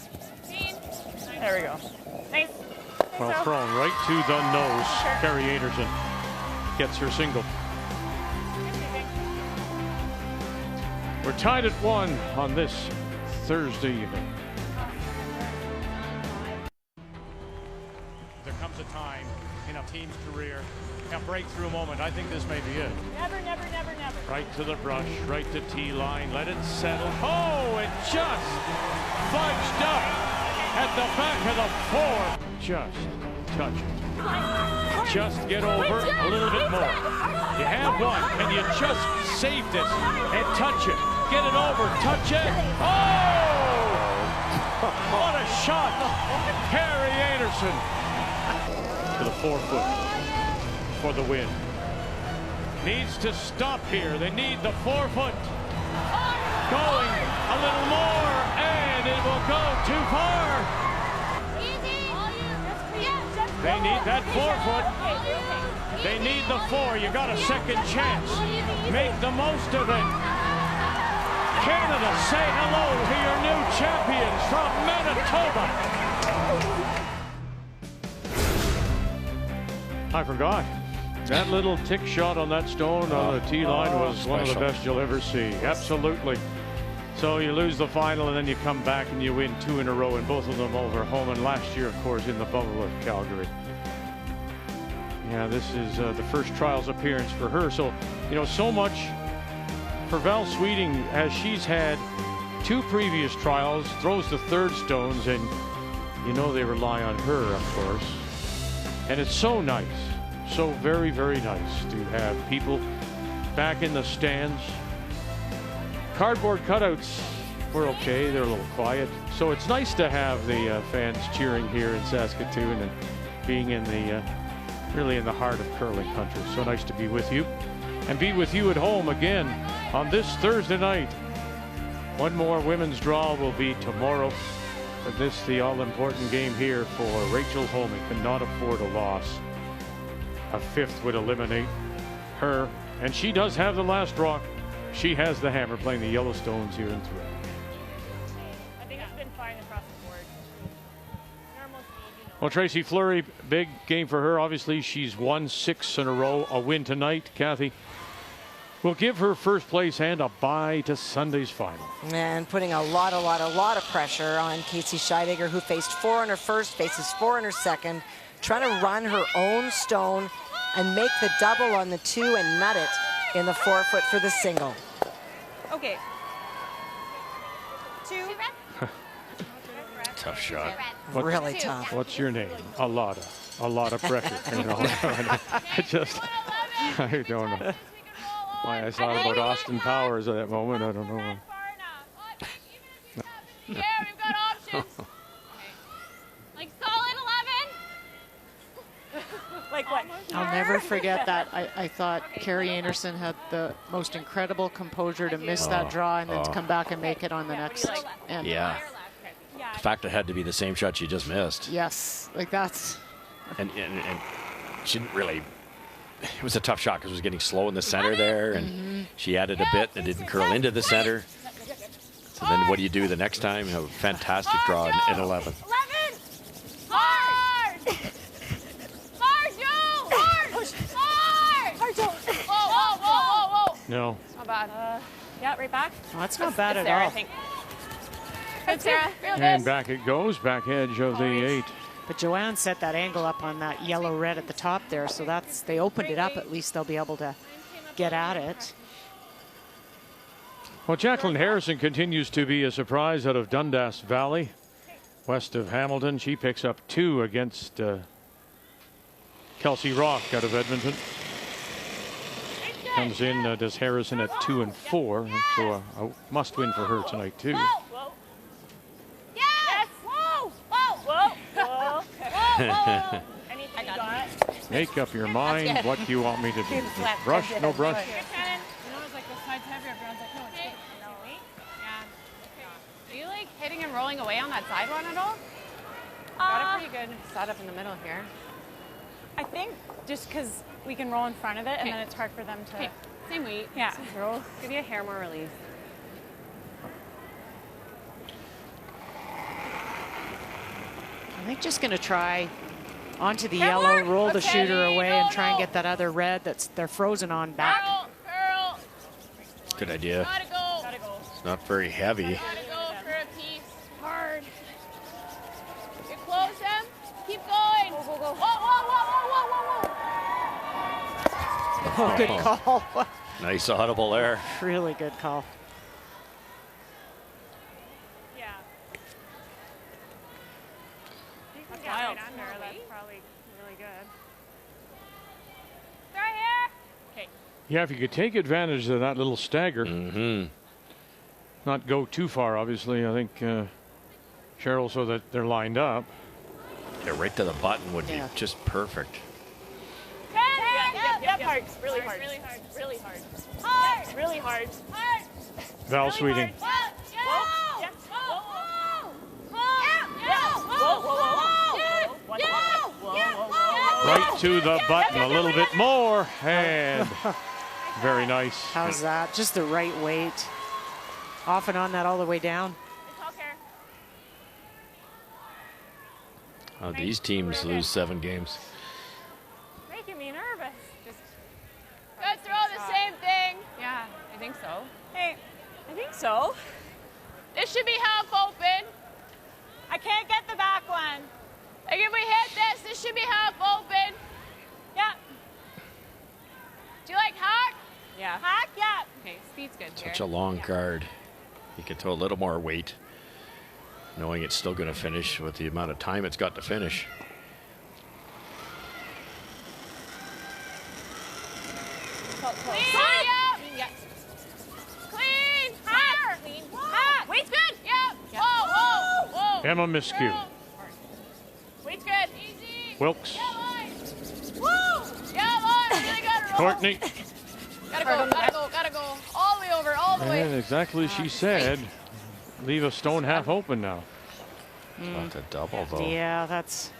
S8: There we go. Nice.
S1: Well thrown right to the nose. Carrie Einarson gets her single. We're tied at 1 on this Thursday evening. There comes a time in a team's career, a breakthrough moment. I think this may be it.
S8: Never.
S1: Right to the brush, right to T-line, let it settle. Oh, it just fudged up at the back of the 4. Just touch it. Just get over a little bit more. You have one, and you just save this and touch it. Get it over, touch it. Oh! What a shot. Carrie Einarson to the 4-foot for the win. Needs to stop here. They need the 4-foot. Going a little more, and it will go too far. They need that 4-foot. They need the 4. You got a second chance. Make the most of it. Canada, say hello to your new champions from Manitoba. I forgot. That little tick shot on that stone on the tee line was one of the best you'll ever see. Absolutely. So you lose the final, and then you come back and you win 2 in a row, and both of them over Homan last year, of course, in the bubble of Calgary. Yeah, this is the first trials appearance for her. So, you know, so much for Val Sweeting, as she's had 2 previous trials, throws the 3rd stones, and you know they rely on her, of course. And it's so nice. So very, very nice to have people back in the stands. Cardboard cutouts were okay. They're a little quiet. So it's nice to have the fans cheering here in Saskatoon and being in the really in the heart of curling country. So nice to be with you and be with you at home again on this Thursday night. One more women's draw will be tomorrow. But this the all-important game here for Rachel Homan. Cannot afford a loss. A 5th would eliminate her, and she does have the last rock. She has the hammer, playing the Yellowstones here in 3.
S8: I think it's been fine across the board. Normal speed,
S1: Well, Tracy Fleury, big game for her. Obviously, she's won 6 in a row. A win tonight, Kathy, will give her first place and a bye to Sunday's final.
S10: And putting a lot of pressure on Casey Scheidegger, who faced 4 on her first, faces 4 on her second, trying to run her own stone and make the double on the 2 and nut it in the 4-foot for the single.
S8: Okay. 2.
S12: Tough shot.
S10: Really tough.
S1: What's your name? A lot of pressure. You know, I don't know. Why I thought about Austin Powers at that moment, I don't know.
S11: Yeah, we've got options. Like solid 11.
S8: Like what?
S3: I'll never forget that. I thought Carrie Einarson had the most incredible composure to miss that draw and then to come back and make it on the next end.
S12: Yeah. The fact it had to be the same shot she just missed.
S3: Yes, like that's.
S12: And she didn't really. It was a tough shot because it was getting slow in the center there, and she added a bit and it didn't curl into the center. So then what do you do the next time? You have a fantastic draw in 11.
S11: 11. Hard. Hard, Joe. Hard. Hard. Hard, Joe. Whoa.
S1: No.
S11: Not bad.
S8: Yeah, right back.
S3: Well, that's not bad at
S8: Sarah,
S3: all.
S8: I think.
S11: Good, Sarah. Real good.
S1: And back it goes, back edge of the 8.
S3: But Joanne set that angle up on that yellow-red at the top there, so that's, they opened it up. At least they'll be able to get at it.
S1: Well, Jacqueline Harrison continues to be a surprise out of Dundas Valley, west of Hamilton. She picks up 2 against Kelsey Rock out of Edmonton. Comes in, does Harrison at 2 and 4, so a must win for her tonight too.
S11: Whoa. Yes. Whoa. Whoa. Whoa. Whoa.
S8: Anything you got?
S1: Make up your mind. What do you want me to do? Brush? No brush?
S8: You know, it's like the side's heavy. Everyone's like, no, it's good. No. Yeah. Are you like hitting and rolling away on that side one at all? Got a pretty good setup in the middle here. I think just because we can roll in front of it, and then it's hard for them to. Same weight. Yeah. Roll. Give you a hair more release.
S3: I think just going to try onto the yellow, roll the shooter away, and try and get that other red they're frozen on back.
S11: Girl.
S12: Good idea.
S11: Gotta go.
S12: It's not very heavy.
S11: Gotta go for a piece. Hard. Get close, Em. Keep going. Go. Whoa.
S3: Oh, good call.
S12: Nice audible there.
S3: Really good call.
S8: Yeah. You can get right under. That's probably really good.
S11: Right here.
S8: Okay.
S1: Yeah, if you could take advantage of that little stagger, not go too far, obviously. I think Cheryl, so that they're lined up.
S12: Yeah, right to the button would be just perfect.
S8: Yep, hard. Really hard. Really hard.
S1: Val Sweeting. Right to the button, a little bit more, and very nice.
S3: How's that? Just the right weight. Off and on that all the way down.
S12: How these teams lose 7 games.
S8: Making me nervous. Just
S11: Good throw, the same thing.
S8: yeah, I think so. Hey, I think so.
S11: This should be half open.
S8: I can't get the back one.
S11: Like if we hit this should be half open.
S8: Yeah.
S11: Do you like hack?
S8: Yeah. Hack, yeah. Okay, speed's good here.
S12: Such a long card. You can throw a little more weight, knowing it's still going to finish with the amount of time it's got to finish.
S11: Clean.
S8: Yeah.
S11: Clean. Hack.
S8: Clean.
S11: Hack. Weight's good. Yep. Whoa.
S1: Emma Miskew.
S11: Weight's good. Easy.
S1: Wilkes.
S11: Woo. Yeah, boy. Really good.
S1: Courtney.
S11: Gotta go. All the way over, all the way.
S1: And exactly as she said, leave a stone half open now.
S12: Not a double, though.
S3: Yeah, that's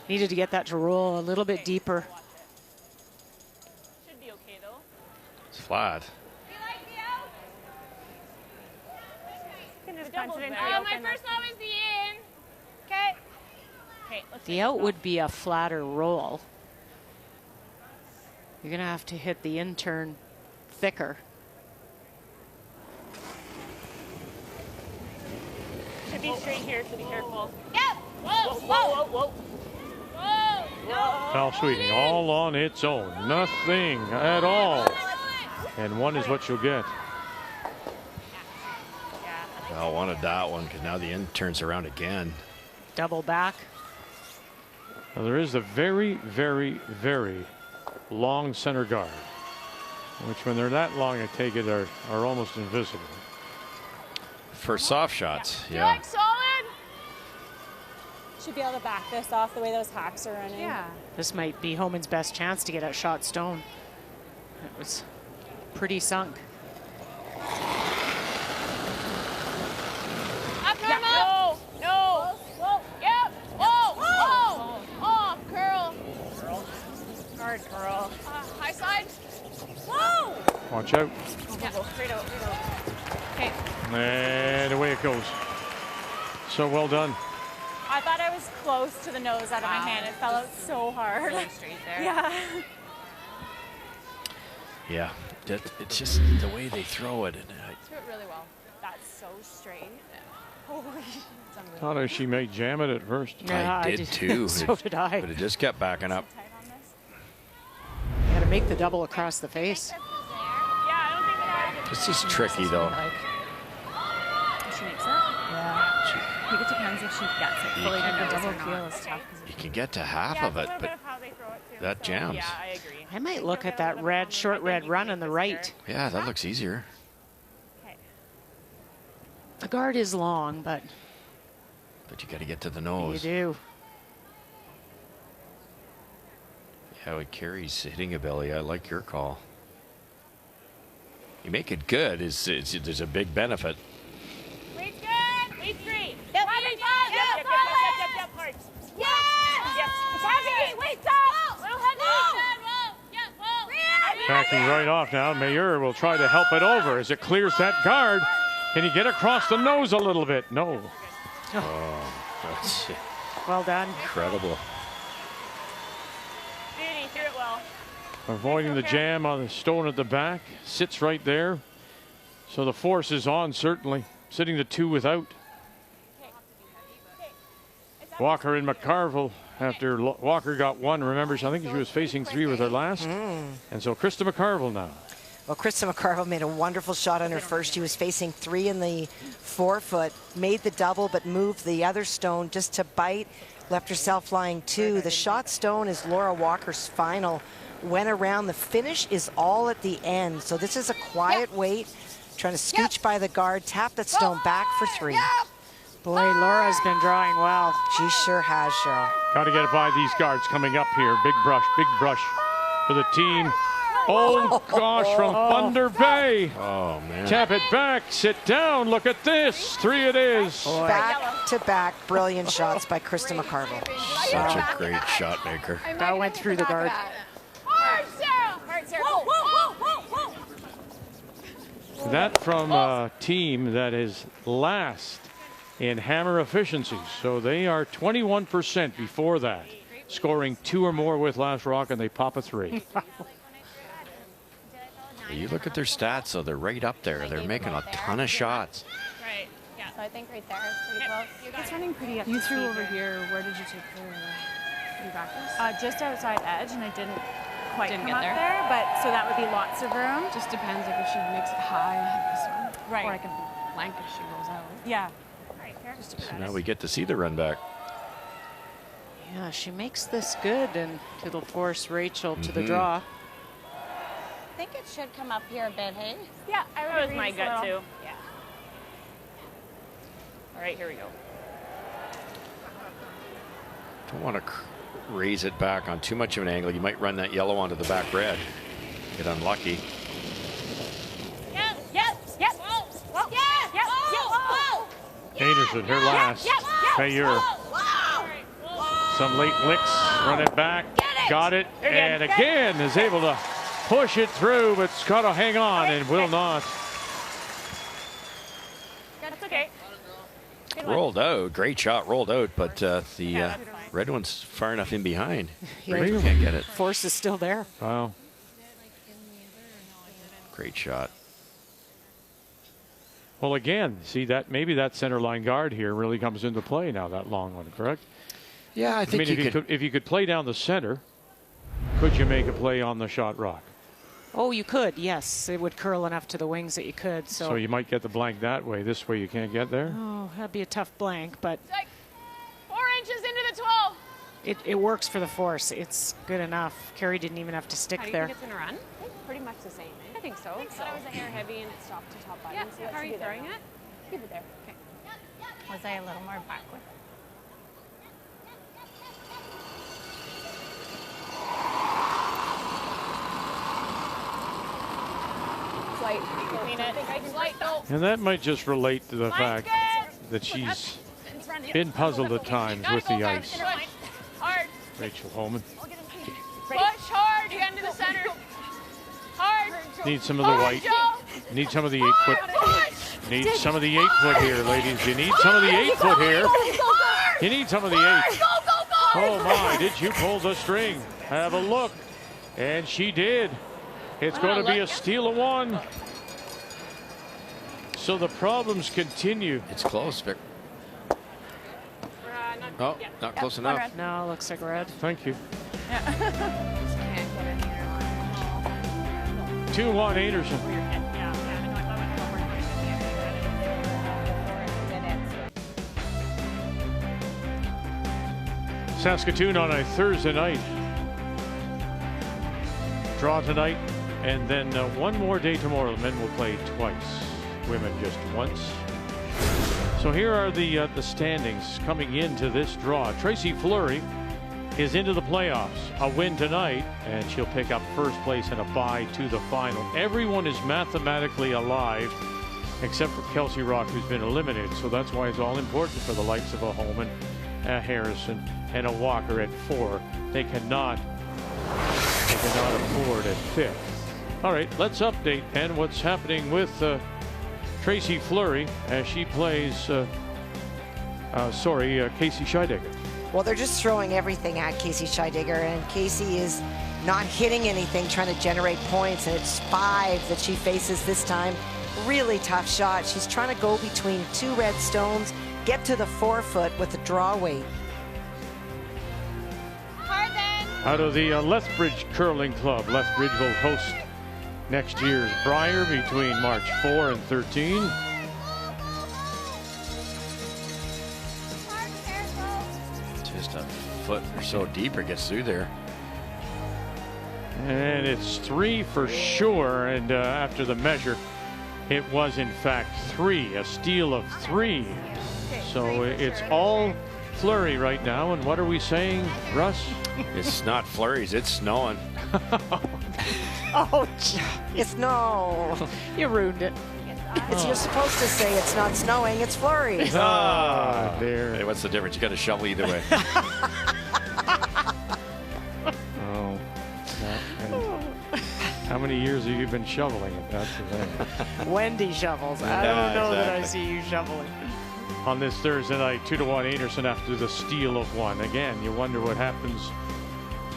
S3: needed to get that to roll a little bit deeper.
S8: Should be okay though.
S12: It's flat.
S8: You can just punch it into the
S11: My
S8: open.
S11: first love is the in. Okay.
S8: Okay, let's
S3: The out would be a flatter roll. You're going to have to hit the in turn thicker.
S8: should be straight here, so be careful.
S11: Yep. Whoa.
S1: Val Sweeting all on its own. Nothing at all. And 1 is what you'll get.
S12: I wanted that one because now the end turns around again.
S3: Double back.
S1: Now there is a very, very, very long center guard. which when they're that long, I take it, are almost invisible.
S12: For soft shots,
S11: You
S12: yeah.
S11: like solid?
S9: Should be able to back this off the way those hacks are running.
S8: Yeah.
S3: This might be Homan's best chance to get at shot stone. It was pretty sunk.
S11: Up, Norma. No. Whoa. Yep. Whoa. Off, curl.
S8: Hard curl.
S11: High side. Whoa.
S1: Watch out.
S8: Straight out. Okay.
S1: And away it goes. So well done.
S9: I thought I was close to the nose out of my hand. It fell out so hard.
S8: Really straight there.
S9: Yeah.
S12: Yeah, it's just the way they throw it.
S8: Threw it really well.
S9: That's so straight. Holy.
S1: Thought she may jam it at first.
S3: Yeah,
S12: I did too.
S3: So did I.
S12: But it just kept backing up.
S3: Got to make the double across the face.
S12: This is tricky though.
S9: She makes it? Yeah. I think it depends if she gets it fully. The double keel is tough.
S12: You can get to half of it, but that jams.
S9: Yeah, I agree.
S3: I might look at that red, short red run on the right.
S12: Yeah, that looks easier.
S3: The guard is long, but
S12: you got to get to the
S3: you
S12: nose.
S3: do.
S12: Yeah, with Carrie's hitting ability, I like your call. You make it good, there's a big benefit.
S11: Weight's good. Weight's great.
S9: Yep.
S11: Yep.
S9: Hard.
S11: Yes. It's heavy. Weight's up. Little heavy.
S1: Backing right off now. Mayer will try to help it over as it clears that guard. Can he get across the nose a little bit? No.
S12: Oh, that's
S3: Well done.
S12: incredible.
S11: Beauty. Threw it well.
S1: Avoiding the jam on the stone at the back. Sits right there. So the force is on, certainly. Sitting the 2 without. Walker and McCarville, after Walker got 1, remember, I think she was facing 3 with her last. And so Krista McCarville now.
S10: Well, Krista McCarville made a wonderful shot on her first. She was facing 3 in the 4-foot, made the double, but moved the other stone just to bite, left herself lying 2. The shot stone is Laura Walker's final. Went around. The finish is all at the end. So this is a quiet weight, trying to scooch by the guard, tap that stone back for 3.
S3: Boy, Laura's been drawing well.
S10: She sure has, Cheryl.
S1: Got to get it by these guards coming up here. Big brush for the team. Oh, gosh, from Thunder Bay.
S12: Oh, man.
S1: Tap it back, sit down, look at this. 3 it is.
S10: Back-to-back brilliant shots by Krista McCarville.
S12: Such a great shot maker.
S3: That went through the guard.
S11: Hard, Sarah. Hard, Sarah. Whoa.
S1: That from a team that is last in hammer efficiency. So they are 21% before that, scoring 2 or more with last rock, and they pop a 3.
S12: You look at their stats, so they're right up there. They're making a ton of shots.
S11: Right. Yeah.
S8: So I think right there is pretty close.
S9: It's running pretty up.
S6: You threw over here. Where did you take the backers?
S9: Just outside edge, and I didn't quite
S8: Didn't
S9: come
S8: get
S9: up
S8: there.
S9: there, but so that would be lots of room.
S6: Just depends if she makes it high, I have this one.
S9: Right.
S6: Or I can blank if she rolls out.
S9: Yeah.
S12: So now we get to see the run back.
S3: Yeah, she makes this good, and it'll force Rachel to the draw.
S8: I think it should come up here a bit, hey?
S9: Yeah, I
S11: That was my gut too.
S8: Yeah.
S11: All right, here we go.
S12: Don't want to raise it back on too much of an angle. You might run that yellow onto the back red. Get unlucky.
S1: Einarson, her last. Mayer. Some late licks, run it back. Got it, and again is able to push it through, but it's got to hang on and will not.
S11: That's okay.
S12: Rolled out. Great shot, rolled out, but the red one's far enough in behind. Rachel can't get it.
S3: Force is still there.
S1: Wow.
S12: Great shot.
S1: Well, again, see that maybe that center line guard here really comes into play now, that long one, correct?
S12: Yeah, I think
S1: if you could play down the center, could you make a play on the shot rock?
S3: Oh, you could, yes. It would curl enough to the wings that you could.
S1: So you might get the blank that way. This way you can't get there?
S3: Oh, that'd be a tough blank, but
S11: It's like 4 inches into the 12.
S3: it works for the force. It's good enough. Carrie didn't even have to stick
S8: How do you
S3: there.
S8: think it's going to run? Pretty much the same, eh? think so. I thought it was a hair heavy and it stopped to top button.
S5: Yeah.
S8: So how are you throwing it? Keep it there. Okay.
S5: Was I a little more backward?
S8: Slight. Clean it. Slight. No.
S1: And that might just relate to the fact that she's been puzzled at times with the ice.
S8: Hard.
S1: Rachel Homan.
S8: Push hard. You get into the center. Hard.
S1: Need some of the white. Need some of the 8-foot. Need some of the 8-foot here, ladies. You need some of the 8-foot here. You need some of the 8. Oh my, did you pull the string? Have a look. And she did. It's going to be a steal of 1. So the problems continue.
S12: It's close, Vic. Oh, not close enough.
S3: No, looks like red.
S1: Thank you.
S8: Just can't get in here.
S1: 2-1 Einarson. Saskatoon on a Thursday night. Draw tonight, and then one more day tomorrow. The men will play twice, women just once. So here are the standings coming into this draw. Tracy Fleury is into the playoffs. A win tonight, and she'll pick up first place and a bye to the final. Everyone is mathematically alive, except for Kelsey Rock, who's been eliminated. So that's why it's all important for the likes of a Homan, a Harrison, and a Walker at 4. They cannot afford at 5th. All right, let's update and what's happening with Tracy Fleury as she plays, Casey Scheidegger.
S10: Well, they're just throwing everything at Casey Scheidegger, and Casey is not hitting anything, trying to generate points, and it's 5 that she faces this time. Really tough shot. She's trying to go between 2 red stones, get to the 4-foot with a draw weight.
S1: Out of the Lethbridge Curling Club, Lethbridge will host next year's Brier between March 4 and 13.
S12: Just a foot or so deeper gets through there.
S1: And it's 3 for sure, and after the measure, it was in fact 3, a steal of 3. So it's all Fleury right now, and what are we saying, Russ?
S12: It's not flurries, it's snowing.
S10: Oh, it's no.
S3: You ruined it.
S10: You're supposed to say it's not snowing, it's flurries.
S1: Ah, there.
S12: Hey, what's the difference? You got to shovel either way.
S1: Oh. How many years have you been shoveling it? That's the thing.
S3: Wendy shovels. I don't know that I see you shoveling.
S1: On this Thursday night, 2-1 Einarson after the steal of 1. Again, you wonder what happens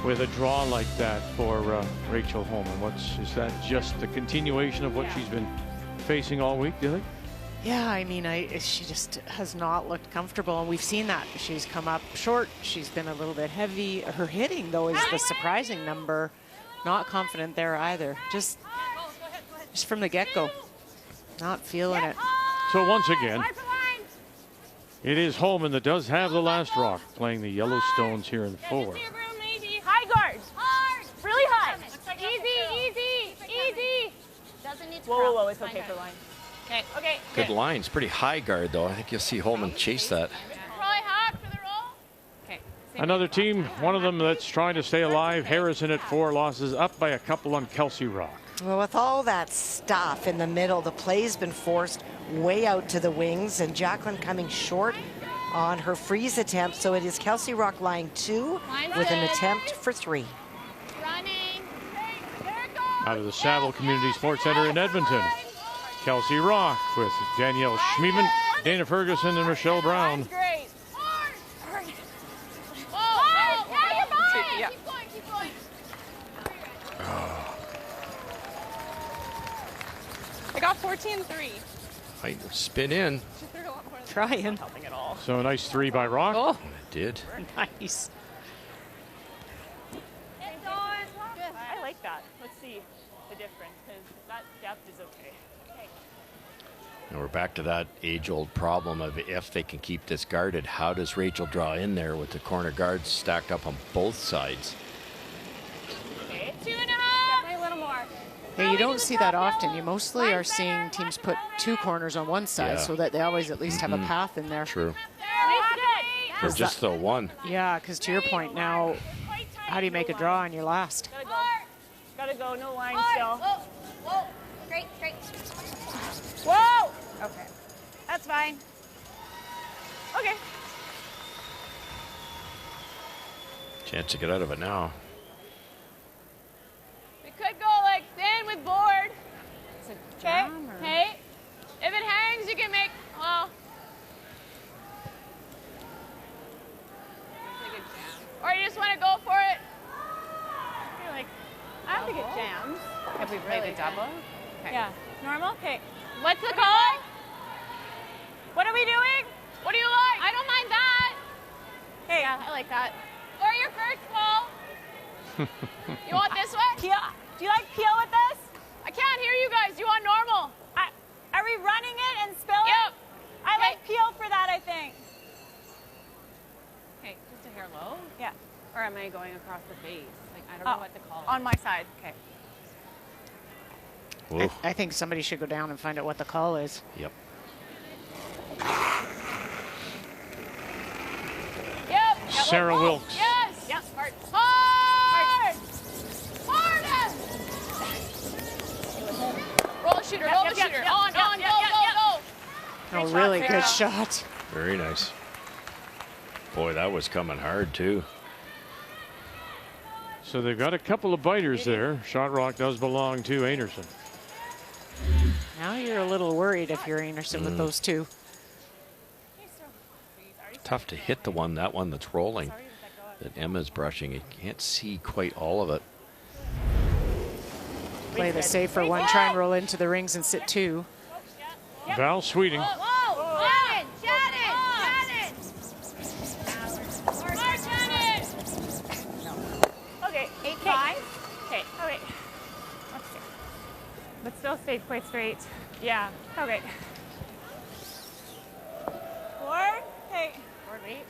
S1: with a draw like that for Rachel Homan. Is that just the continuation of what she's been facing all week, do you think?
S3: Yeah, I mean, she just has not looked comfortable, and we've seen that. She's come up short. She's been a little bit heavy. Her hitting, though, is the surprising number. Not confident there either. Just from the get-go, not feeling it.
S1: So once again, it is Homan that does have the last rock, playing the Yellowstones here in 4.
S11: High guard. Hard. Really high. Easy. Doesn't need to
S9: Whoa, it's okay for line.
S11: Okay.
S12: Good lines. Pretty high guard, though. I think you'll see Homan chase that.
S11: Probably hard for the roll.
S8: Okay.
S1: Another team, one of them that's trying to stay alive, Harrison at 4 losses, up by a couple on Kelsey Rock.
S10: Well, with all that stuff in the middle, the play's been forced way out to the wings, and Jacqueline coming short on her freeze attempt. So it is Kelsey Rock lying 2 with an attempt for 3.
S1: Out of the Saville Community Sports Center in Edmonton, Kelsey Rock with Danielle Schmiemann, Dana Ferguson, and Michelle Brown.
S11: Great. Keep going.
S8: I got 14-3.
S12: Might spin in.
S3: Trying.
S8: Helping at all.
S1: So a nice 3 by Rock.
S3: Oh,
S12: It did.
S3: nice.
S9: I like that. Let's see the difference, because that depth is okay.
S12: And we're back to that age-old problem of if they can keep this guarded, how does Rachel draw in there with the corner guards stacked up on both sides?
S11: Okay. 2.5.
S9: Definitely a little more.
S3: Yeah, you don't see that often. You mostly are seeing teams put 2 corners on one side so that they always at least have a path in there.
S12: True. Or just the one.
S3: Yeah, because to your point now, how do you make a draw on your last?
S11: Gotta go, no line still.
S13: Whoa, whoa, straight.
S11: Whoa! Okay, that's fine. Okay.
S12: Chance to get out of it now.
S11: We could go like thin with board. Okay, hey. If it hangs, you can make, well. Or you just want to go for it?
S8: I don't think it jams. Have we played the double? Okay.
S11: Yeah.
S8: Normal? Okay.
S11: What's the call? What are we doing? What do you like? I don't mind that.
S8: Hey, yeah, I like that.
S11: Or your first call. You want this way?
S8: Peel. Do you like peel with this?
S11: I can't hear you guys. You want normal?
S8: Are we running it and spilling?
S11: Yep.
S8: I like peel for that, I think.
S11: Okay, just a hair low?
S8: Yeah.
S11: Or am I going across the face? Like, I don't know what to call it.
S8: On my side. Okay.
S3: I think somebody should go down and find out what the call is.
S12: Yep.
S11: Yep.
S1: Sarah Wilkes.
S11: Yes.
S8: Yep.
S11: Hard. Roll shooter, roll the shooter. On, go.
S3: Oh, really good shot.
S12: Very nice. Boy, that was coming hard too.
S1: So they've got a couple of biters there. Shot rock does belong to Einarson.
S3: Now you're a little worried if you're Einarson with those 2.
S12: Tough to hit that one that's rolling. That Emma's brushing. You can't see quite all of it.
S3: Play the safer one. Try and roll into the rings and sit 2.
S1: Val Sweeting.
S8: Okay, 8-5. Okay. But still stayed quite straight.
S11: Yeah.
S8: Okay. 4. Okay.
S11: Board weight.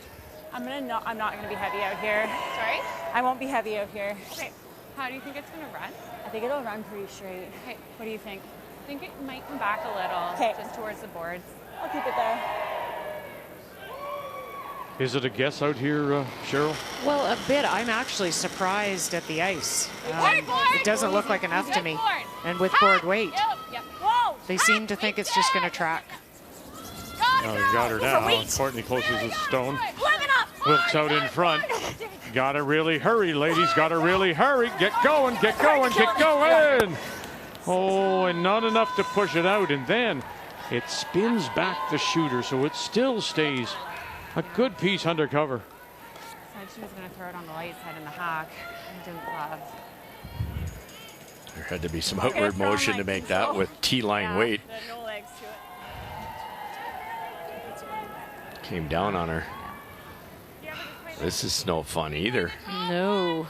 S8: I'm not gonna be heavy out here.
S11: Sorry?
S8: I won't be heavy out here.
S11: Okay. How do you think it's going to run?
S8: I think it'll run pretty straight.
S11: Okay.
S8: What do you think?
S11: I think it might come back a little.
S8: Okay.
S11: Just towards the boards.
S8: I'll keep it there.
S1: Is it a guess out here, Cheryl?
S3: Well, a bit. I'm actually surprised at the ice. It doesn't look like enough to me. And with board weight,
S11: Whoa!
S3: they seem to think it's just going to track.
S1: Oh, he got her down. Courtney closes the stone. Wilkes out in front. Gotta really hurry, ladies. Gotta really hurry. Get going, get going, get going. Oh, and not enough to push it out. And then it spins back the shooter, so it still stays a good piece undercover.
S11: Said she was going to throw it on the light side in the hack. I didn't love.
S12: There had to be some outward motion to make that with T-line weight.
S8: No legs to it.
S12: Came down on her. This is no fun either.
S3: No.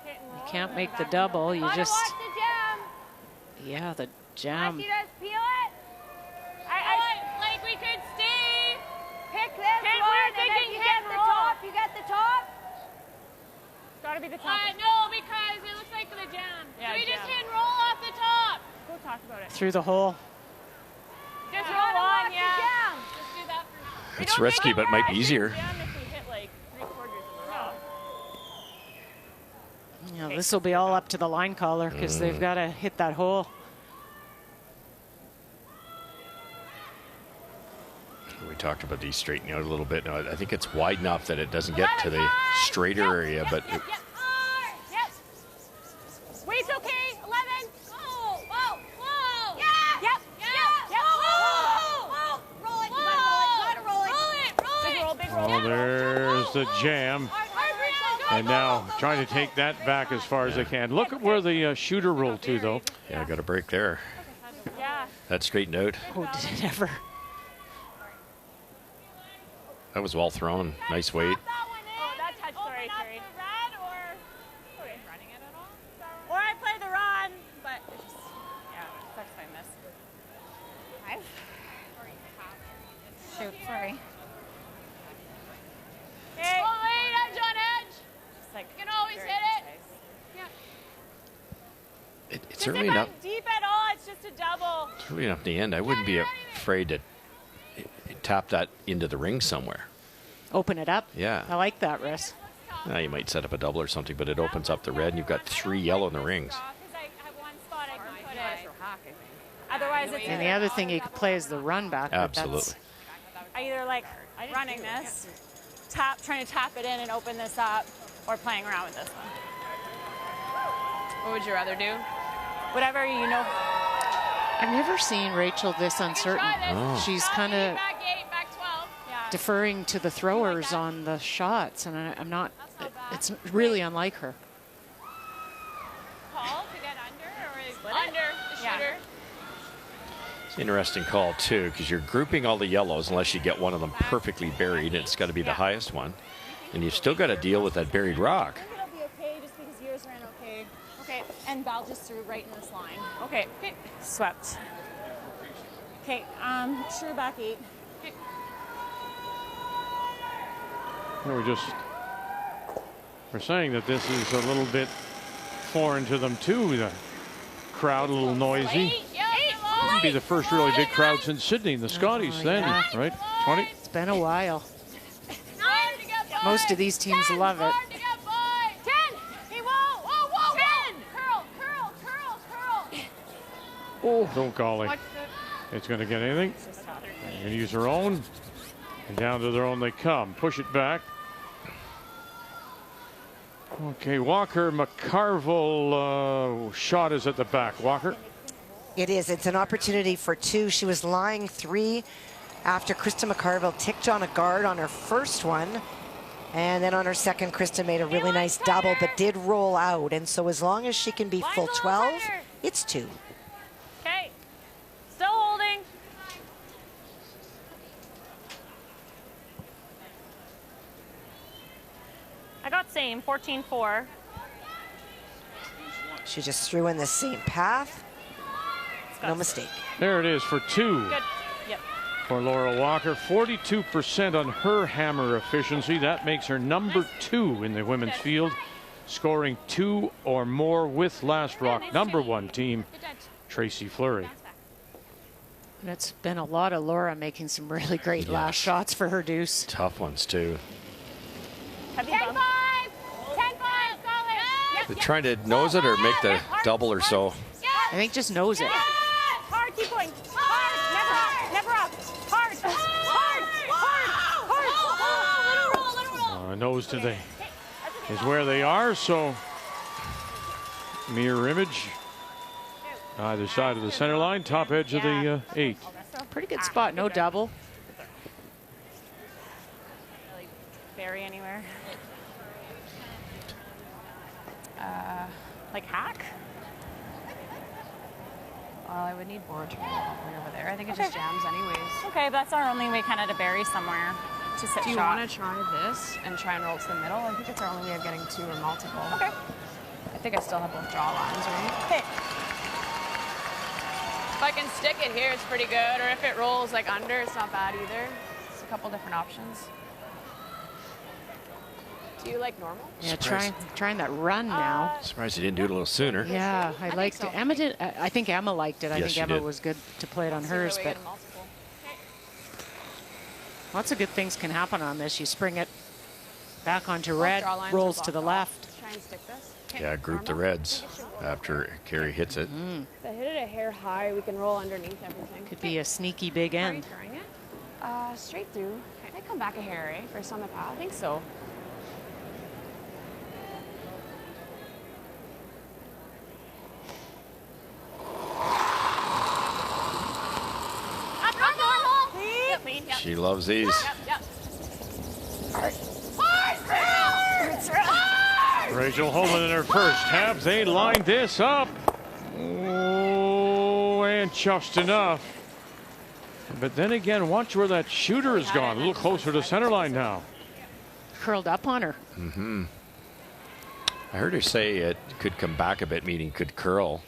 S3: You can't make the double. You just... Yeah, the jam.
S11: Peel it. Like we could stay.
S13: Pick this one, and then you get the top. You get the top.
S8: Gotta be the top.
S11: No, because it looks like the jam.
S8: Yeah,
S11: So we just
S8: jam.
S11: hit and roll off the top.
S8: We'll talk about it.
S3: Through the hole.
S11: Just
S13: You
S11: roll
S13: gotta
S11: on,
S13: watch the
S11: yeah.
S13: jam.
S11: Just do that for now.
S12: It's risky, but might be easier.
S8: Jam if we hit like 3/4 in a row.
S3: You know, this will be all up to the line caller because they've got to hit that hole.
S12: We talked about these straightening out a little bit. Now, I think it's wide enough that it doesn't get to the straighter area, but it,
S11: Weight's okay. 11. Whoa, whoa, whoa.
S13: Yeah.
S11: Yep.
S13: Whoa. Roll it. You gotta roll it.
S11: Roll it.
S8: Big roll.
S1: Oh, there's the jam. And now trying to take that back as far as they can. Look at where the shooter rolled to, though.
S12: yeah, got a break there.
S8: Yeah.
S12: That straightened out.
S3: Oh, did it ever?
S12: That was well thrown. Nice weight.
S8: Oh, that touch, sorry, Terry. Running it at all? Or I play the run, but it's just, yeah, sucks if I miss. 5? Shoot, sorry.
S11: Hey. Oh, wait, edge on edge.
S8: Just like
S11: You can always hit it. Yeah.
S12: It's early enough.
S13: Deep at all, it's just a double.
S12: It's early enough in the end. I wouldn't be afraid to tap that into the ring somewhere.
S3: Open it up.
S12: Yeah.
S3: I like that, Riss.
S12: Now you might set up a double or something, but it opens up the red, and you've got 3 yellow in the rings.
S13: Otherwise, it's
S3: And the other thing you could play is the run back. but
S12: Absolutely.
S13: I either like running this, trying to tap it in and open this up, or playing around with this one.
S8: What would you rather do?
S13: Whatever you know.
S3: I've never seen Rachel this uncertain.
S12: Oh.
S3: She's kind of
S13: Back 8, back 12. Yeah.
S3: deferring to the throwers on the shots, and I'm not. It's really unlike her.
S13: Call to get under, or under the shooter.
S12: It's an interesting call, too, because you're grouping all the yellows unless you get one of them perfectly buried. It's got to be the highest one. And you've still got to deal with that buried rock.
S13: I think it'll be okay just because yours ran okay. Okay, and Val just threw right in this line. Okay, swept. Okay, sure back 8. Okay.
S1: We're saying that this is a little bit foreign to them too. The crowd a little noisy. It'll be the first really big crowd since Sydney, the Scotties then, right? 20?
S3: It's been a while. Most of these teams love it.
S13: 10. Hey, whoa. 10. Curl.
S1: Oh, don't golly. It's going to get anything. They're going to use their own. And down to their own they come. Push it back. Okay, Walker McCarville shot is at the back. Walker.
S10: It is. It's an opportunity for 2. She was lying 3 after Krista McCarville ticked on a guard on her first one. And then on her second, Krista made a really nice double, but did roll out. And so as long as she can be full 12, it's 2.
S13: Okay, still holding. I got same, 14-4.
S10: She just threw in the same path. No mistake.
S1: There it is for 2.
S13: Good. Yep.
S1: For Laura Walker. 42% on her hammer efficiency. That makes her number 2 in the women's field, scoring 2 or more with last rock. Number 1 team, Tracy Fleury.
S3: And it's been a lot of Laura making some really great last shots for her deuce.
S12: Tough ones, too.
S13: 10-5. 10-5.
S12: They're trying to nose it or make the double or so.
S3: I think just nose it.
S13: Hard, keep going. Hard, never up. Hard.
S1: Nose to the is where they are, so mirror image. Either side of the center line, top edge of the 8.
S3: Pretty good spot, no double.
S13: Really bury anywhere. Like hack?
S8: Well, I would need board to roll all the way over there. I think it just jams anyways.
S13: Okay, but that's our only way kind of to bury somewhere to sit
S8: Do you
S13: shot.
S8: want to try this and try and roll to the middle? I think it's our only way of getting 2 or multiple.
S13: Okay.
S8: I think I still have both draw lines, right?
S13: Okay.
S8: If I can stick it here, it's pretty good. Or if it rolls like under, it's not bad either. It's a couple different options. Do you like normal?
S3: Yeah, trying that run now.
S12: Surprised he didn't do it a little sooner.
S3: Yeah, I liked it. Emma did. I think Emma liked it. I
S12: Yes,
S3: think Emma
S12: did.
S3: was good to play it on hers, but lots of good things can happen on this. You spring it back onto red, rolls to the left.
S8: Try and stick this.
S12: Yeah, group the reds after Carey hits it.
S8: If I hit it a hair high, we can roll underneath everything.
S3: Could be a sneaky big end.
S8: Trying it? Straight through. Can I come back a hair, eh? First on the path? I think so.
S12: She loves these.
S1: Rachel Homan in her first. Have they lined this up? Oh, and just enough. But then again, watch where that shooter has gone. A little closer to center line now.
S3: Curled up on her.
S12: Mm-hmm. I heard her say it could come back a bit, meaning could curl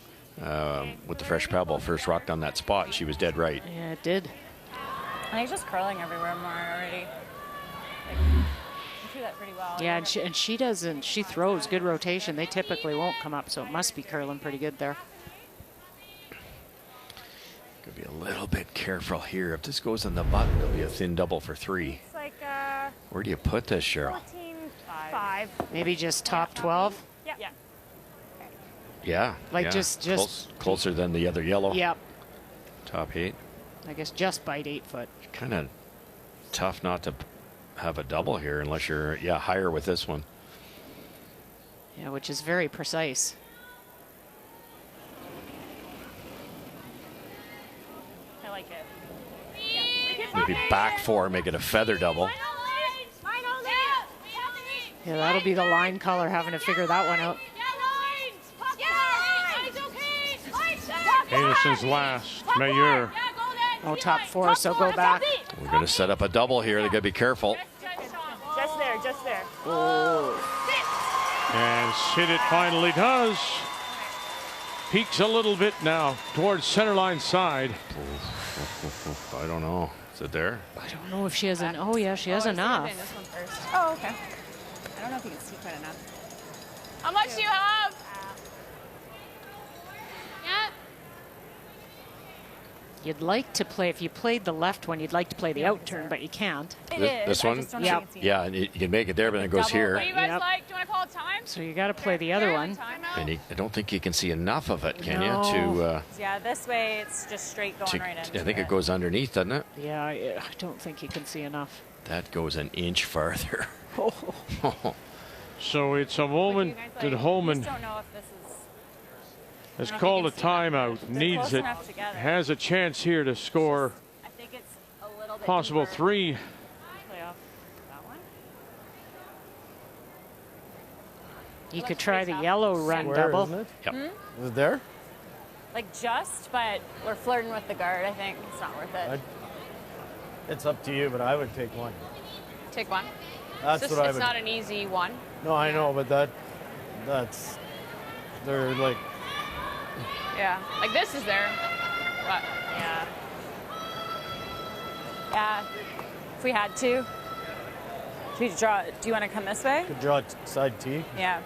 S12: with the fresh pebble. First rocked on that spot, and she was dead right.
S3: Yeah, it did.
S13: I think just curling everywhere more already. You do that pretty well.
S3: Yeah, and she doesn't. She throws good rotation. They typically won't come up, so it must be curling pretty good there.
S12: little bit careful here. If this goes on the button, it'll be a thin double for 3.
S13: It's like
S12: Where do you put this, Cheryl?
S13: 14-5.
S3: Maybe just top 12.
S13: Yeah.
S12: Yeah.
S3: Like
S12: yeah.
S3: just
S12: closer than the other yellow.
S3: Yep.
S12: Top 8.
S3: I guess just bite 8 foot.
S12: Kind of tough not to have a double here unless you're higher with this one.
S3: Yeah, which is very precise.
S13: I like it.
S12: Maybe back 4, make it a feather double.
S3: Yeah, that'll be the line color, having to figure that one out.
S1: Einarson's last. Mayer.
S3: Oh, top 4, so go back.
S12: We're going to set up a double here. They got to be careful.
S13: Just there, just there.
S1: And hit it finally does. Peaks a little bit now towards center line side.
S12: I don't know. Is it there?
S3: I don't know if she has an. Oh yeah, she has enough.
S13: This one first. Oh, okay. I don't know if you can see quite enough.
S11: How much do you have? Yeah.
S3: You'd like to play, if you played the left one, you'd like to play the out turn, but you can't.
S12: This one? Yeah, and you can make it there, but then it goes here.
S11: What do you guys like? Do you want to call it time?
S3: So you got to play the other one.
S12: And I don't think you can see enough of it, can
S3: No.
S12: you? To
S13: Yeah, this way it's just straight going right in.
S12: I think it goes underneath, doesn't it?
S3: Yeah, I don't think you can see enough.
S12: That goes an inch farther.
S1: So it's a moment that Homan
S13: don't know if this is.
S1: has called a timeout, needs it, has a chance here to score
S13: I think it's a little bit
S1: possible
S13: deeper.
S1: 3.
S13: Play off that one.
S3: You could try the yellow run double.
S14: Isn't it?
S12: Yep.
S14: Is it there?
S13: Like just, but we're flirting with the guard. I think it's not worth it.
S14: It's up to you, but I would take one.
S11: Take one.
S14: That's
S11: It's
S14: what I
S11: it's
S14: would.
S11: not an easy one.
S14: No, I know, but that's they're like.
S11: Yeah. Like this is there. But
S13: Yeah. Yeah. If we had to. Should we draw? Do you want to come this way?
S14: Could draw side T.
S13: Yeah.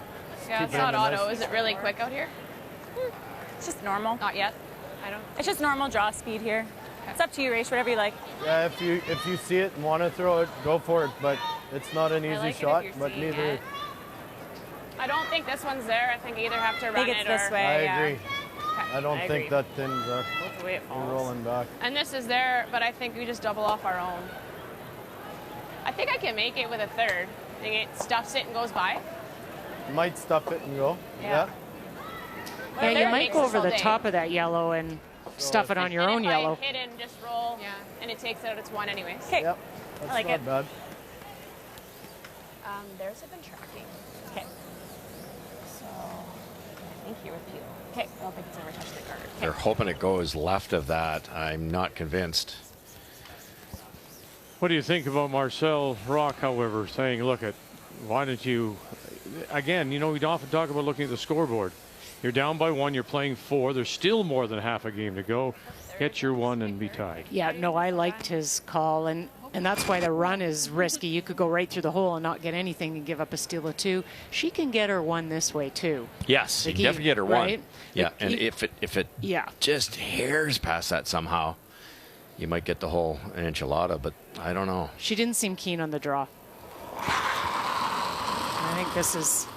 S11: yeah,
S14: Keep
S11: it's
S14: it
S11: not
S14: in the
S11: auto.
S14: nice-
S11: Is it really quick out here?
S13: It's just normal.
S11: Not yet. I don't.
S13: It's just normal draw speed here. It's up to you, Rach, whatever you like.
S14: Yeah, if you see it and want to throw it, go for it. But it's not an easy
S11: like it if
S14: shot.
S11: you're
S14: But
S11: seeing
S14: neither.
S11: it. I don't think this one's there. I think you either have to run
S13: it's
S11: it
S13: this
S11: or.
S13: way.
S14: I
S13: yeah.
S14: agree. I don't
S11: I
S14: think
S11: agree.
S14: that thins are.
S11: That's the way it
S14: You're
S11: falls.
S14: rolling back.
S11: And this is there, but I think we just double off our own. I think I can make it with a third. I think it stuffs it and goes by.
S14: Might stuff it and go.
S11: Yeah.
S3: Yeah, you
S11: Third
S3: might
S11: makes
S3: go
S11: us
S3: over
S11: all
S3: the
S11: day.
S3: top of that yellow and stuff it on your own
S11: And if
S3: yellow.
S11: I hit and just roll, and it takes it out, it's one anyways.
S13: Okay.
S14: Yep. That's
S13: I like
S14: not
S13: it.
S14: bad.
S11: Theirs have been tracking.
S13: Okay.
S11: So I think you're with you.
S13: Okay.
S11: I don't think it's ever touched the guard.
S12: They're hoping it goes left of that. I'm not convinced.
S1: What do you think about Marcel Rock, however, saying, look, why don't you, again, you know, we'd often talk about looking at the scoreboard. You're down by 1, you're playing 4, there's still more than half a game to go. Get your 1 and be tied.
S3: Yeah, no, I liked his call, and that's why the run is risky. You could go right through the hole and not get anything and give up a steal of 2. She can get her 1 this way too.
S12: Yes, you
S3: Like
S12: can definitely get her 1.
S3: right?
S12: Yeah,
S3: Like
S12: and if it
S3: Yeah.
S12: just hairs past that somehow, you might get the whole enchilada, but I don't know.
S3: She didn't seem keen on the draw. I think this is.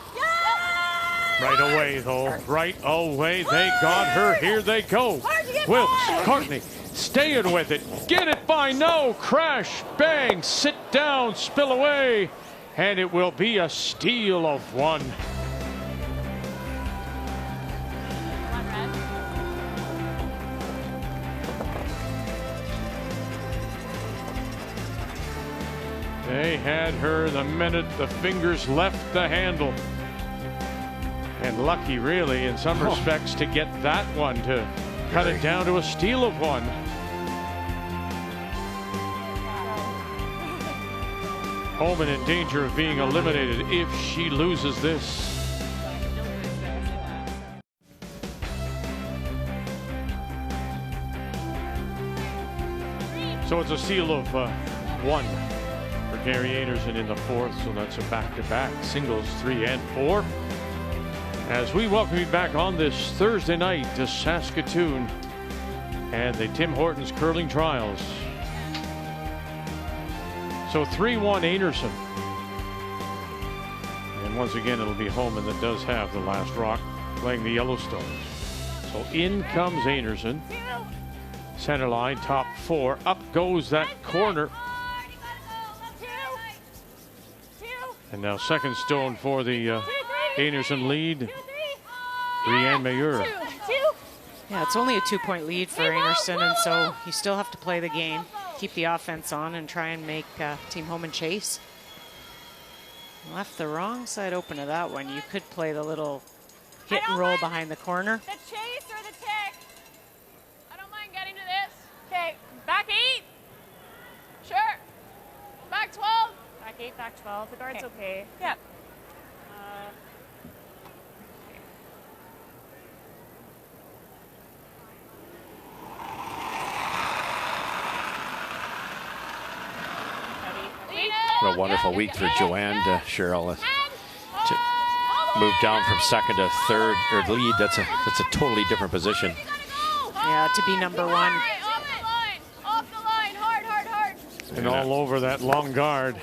S1: Right away, though. Right away. They got her. Here they go. Wilkes, Courtney, staying with it. Get it by no. Crash, bang, sit down, spill away. And it will be a steal of 1. They had her the minute the fingers left the handle. And lucky, really, in some respects, to get that one to cut it down to a steal of 1. Homan in danger of being eliminated if she loses this. So it's a steal of 1 for Gary Einarson in the 4th. So that's a back-to-back singles 3 and 4. As we welcome you back on this Thursday night to Saskatoon and the Tim Hortons curling trials. So 3-1 Einarson. And once again, it'll be Homan that does have the last rock, playing the Yellowstones. So in comes Einarson. Center line, top 4. Up goes that corner. And now second stone for the Einarson lead. Brianne Mayer.
S3: Yeah, it's only a 2-point lead for Einarson, and so you still have to play the game, keep the offense on, and try and make Team Homan chase. Left the wrong side open to that one. You could play the little hit and roll behind the corner.
S11: The chase or the tick? I don't mind getting to this. Okay, back 8. Sure. Back 12.
S8: Back 8, back 12. The guard's okay.
S11: Yep.
S12: What a wonderful week for Joanne Cheryl. To move down from second to third or lead, that's a totally different position.
S3: Yeah, to be number 1.
S11: Off the line, hard.
S1: And all over that long guard.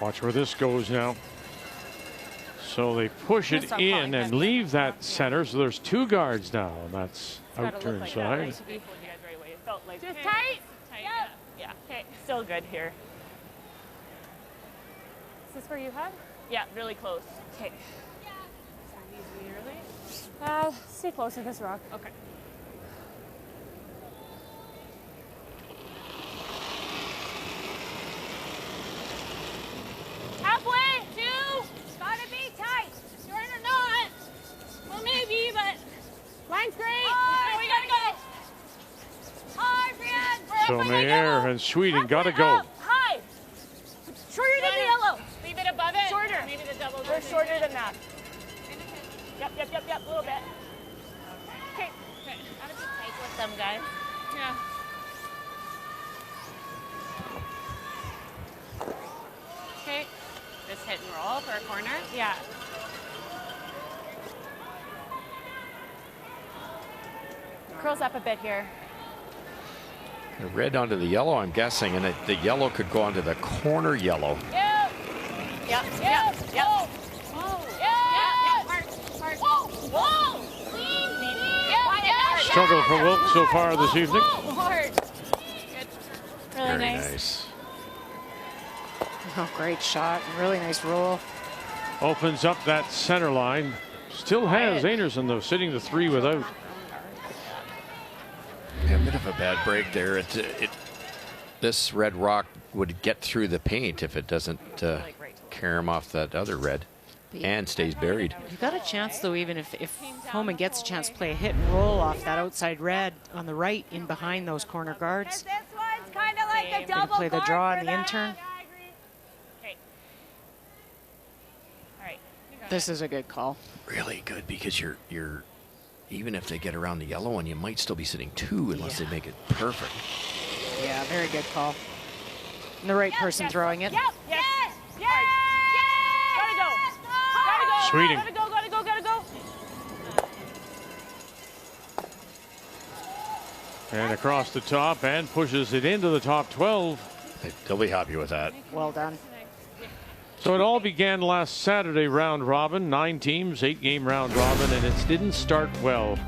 S1: Watch where this goes now. So they push it in and leave that center. So there's 2 guards now, and that's out turn side.
S8: Just
S11: tight.
S8: Yeah. Okay. Still good here. Is this where you had? Yeah, really close. Okay. Stay close to this rock. Okay.
S11: Halfway, 2. Gotta be tight. Sure or not. Well, maybe, but line's great. We gotta go. Hard, Brianne.
S1: So Mayer and Sweden gotta go.
S11: High. Shorter than the yellow.
S8: Leave it above it.
S11: Shorter.
S8: Maybe the double.
S11: We're shorter than that.
S8: Yep. A little bit. Okay.
S11: Gotta be tight with them, guys.
S8: Yeah. Okay. Just hit and roll for a corner.
S11: Yeah. Curls up a bit here.
S12: The red onto the yellow, I'm guessing, and the yellow could go onto the corner yellow.
S11: Yep. Whoa.
S1: Struggle for Wilk so far this evening.
S11: Hard. Good. Really
S12: Very
S11: nice.
S12: nice.
S3: Oh, great shot. Really nice roll.
S1: Opens up that center line. Still has Einarson, though, sitting the 3 without.
S12: Yeah, a bit of a bad break there. This red rock would get through the paint if it doesn't carry him off that other red and stays buried.
S3: You got a chance, though, even if Homan gets a chance to play a hit and roll off that outside red on the right in behind those corner guards.
S11: This one's kind of like a
S3: They
S11: double
S3: can play the
S11: guard
S3: draw
S11: for
S3: and the
S11: that.
S3: intern.
S8: Okay. All right.
S3: This is a good call.
S12: Really good, because you're even if they get around the yellow one, you might still be sitting 2 unless they make it perfect.
S3: Yeah, very good call. And the right person throwing it.
S11: Yes. Gotta go.
S1: Sweeting.
S11: Gotta go.
S1: And across the top and pushes it into the top 12.
S12: They'll be happy with that.
S3: Well done.
S1: So it all began last Saturday round robin. 9 teams, 8-game round robin, and it didn't start well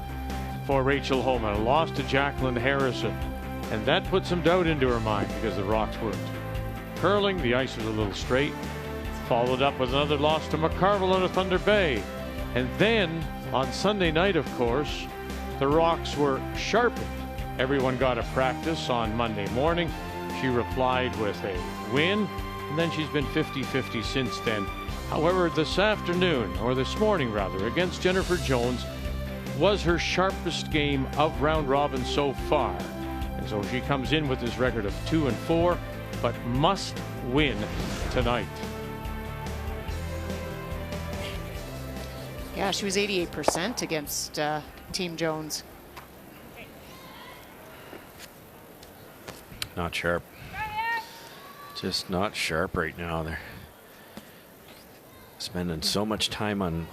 S1: for Rachel Homan. A loss to Jacqueline Harrison. And that put some doubt into her mind because the rocks weren't curling. The ice was a little straight. Followed up with another loss to McCarville out of Thunder Bay. And then on Sunday night, of course, the rocks were sharpened. Everyone got a practice on Monday morning. She replied with a win, and then she's been 50-50 since then. However, this afternoon, or this morning rather, against Jennifer Jones was her sharpest game of round robin so far. And so she comes in with this record of 2-4, but must win tonight.
S3: Yeah, she was 88% against Team Jones.
S12: Not sharp. Just not sharp right now. They're spending so much time on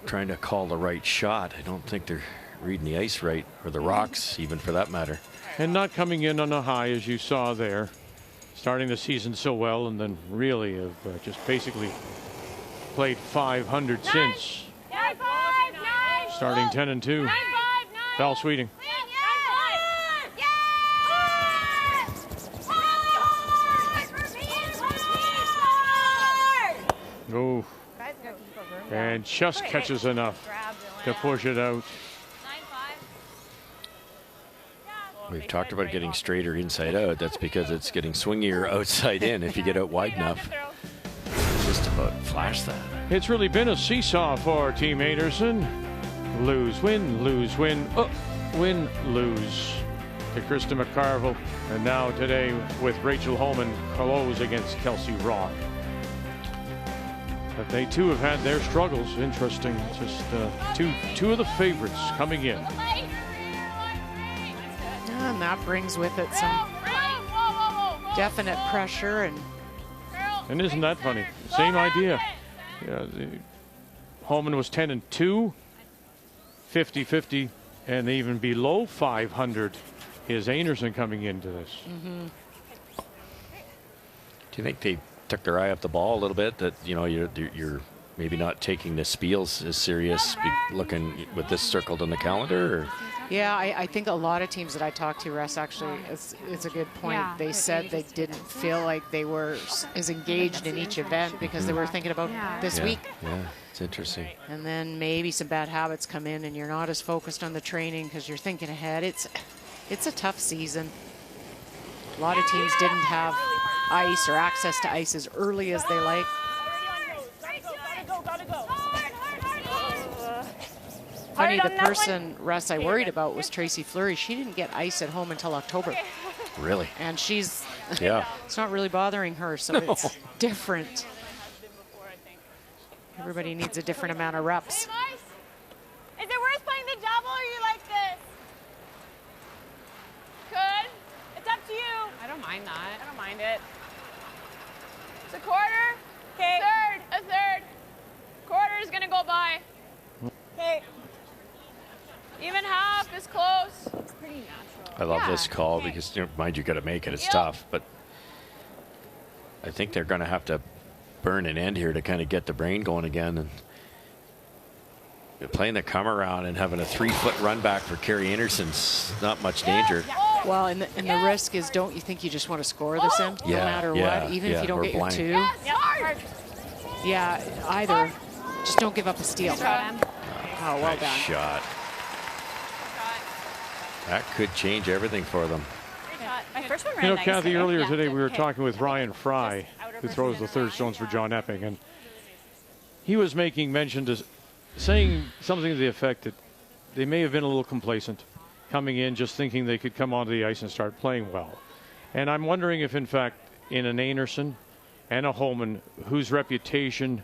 S12: trying to call the right shot. I don't think they're reading the ice right, or the rocks, even for that matter.
S1: And not coming in on a high, as you saw there. Starting the season so well, and then really have just basically played 500 since. Starting 10-2. Val Sweeting. Oh, and just catches enough to push it out.
S12: We've talked about getting straighter inside out. That's because it's getting swingier outside in if you get out wide enough. Just about flash that.
S1: It's really been a seesaw for Team Einarson. Lose, win, win, lose. To Krista McCarville. And now today with Rachel Homan, close against Kelsey Rock. But they too have had their struggles. Interesting. Just two of the favorites coming in.
S3: And that brings with it some definite pressure.
S1: And isn't that funny? Same idea. Yeah, Homan was 10-2, 50-50, and even below 500 is Einarson coming into this.
S12: Do you think they took their eye off the ball a little bit? That you're maybe not taking the Spiels as serious, looking with this circled on the calendar? Or?
S3: Yeah, I think a lot of teams that I talked to, Russ, actually, it's a good point.
S6: Yeah,
S3: they said they didn't feel like they were as engaged in each event because they were thinking about this week.
S12: Yeah, it's interesting.
S3: And then maybe some bad habits come in and you're not as focused on the training because you're thinking ahead. It's a tough season. A lot of teams didn't have ice or access to ice as early as they like. Funny, the person, Russ, I worried about was Tracy Fleury. She didn't get ice at home until October.
S12: Really?
S3: And she's,
S12: yeah,
S3: it's not really bothering her, so it's different. Everybody needs a different amount of reps.
S11: Is it worth playing the double or you like this? Good. It's up to you.
S8: I don't mind that.
S11: I don't mind it. It's a quarter. Okay. A third. Quarter is going to go by. Okay. Even half is close.
S8: It's pretty natural.
S12: I love this call because, mind you, got to make it. It's tough, but I think they're going to have to burn an end here to kind of get the brain going again. And playing the come around and having a 3-foot run back for Carrie Einarson's not much danger.
S3: Well, and the risk is, don't you think you just want to score this in, no matter what, even if you don't get your two? Yeah, either. Just don't give up a steal. Oh, well
S12: nice
S3: done.
S12: Shot. That could change everything for them.
S9: My first one ran nice
S1: Kathy,
S9: today.
S1: earlier today we were talking with Ryan Fry, who throws the third stones for John Epping, and he was making mention to saying something to the effect that they may have been a little complacent coming in, just thinking they could come onto the ice and start playing well. And I'm wondering if, in fact, in an Einarson and a Homan, whose reputation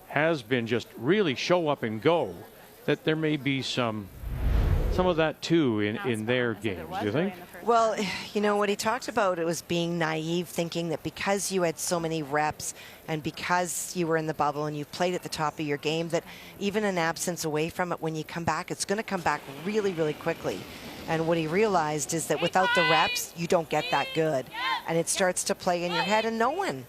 S1: has been just really show up and go, that there may be some of that too in their games, do you think?
S10: Well, what he talked about, it was being naive, thinking that because you had so many reps and because you were in the bubble and you played at the top of your game, that even an absence away from it, when you come back, it's going to come back really, really quickly. And what he realized is that without the reps, you don't get that good. And it starts to play in your head, and no one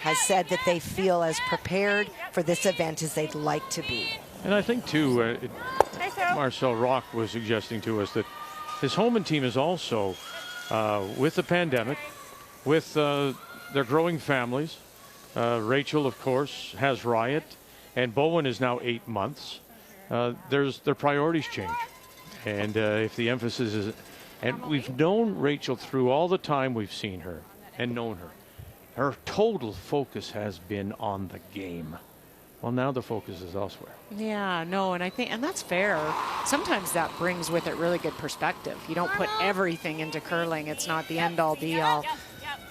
S10: has said that they feel as prepared for this event as they'd like to be.
S1: And I think, too, Marcel Rock was suggesting to us that his Homan team is also, with the pandemic, with their growing families. Rachel, of course, has Riot, and Bowen is now 8 months. Their priorities change. And if the emphasis is, and we've known Rachel through all the time we've seen her and known her, her total focus has been on the game. Well, now the focus is elsewhere.
S3: Yeah, no, and I think, and that's fair. Sometimes that brings with it really good perspective. You don't put everything into curling. It's not the end all be all.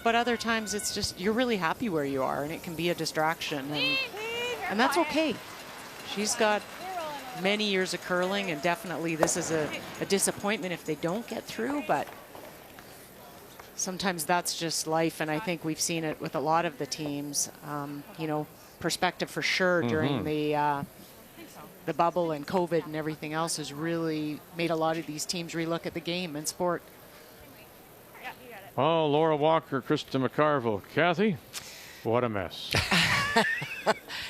S3: But other times it's just, you're really happy where you are, and it can be a distraction, and that's okay. She's got many years of curling, and definitely this is a disappointment if they don't get through, but sometimes that's just life, and I think we've seen it with a lot of the teams. Perspective for sure during the the bubble and COVID and everything else has really made a lot of these teams relook at the game and sport.
S1: Oh, Laura Walker, Krista McCarville. Kathy, what a mess.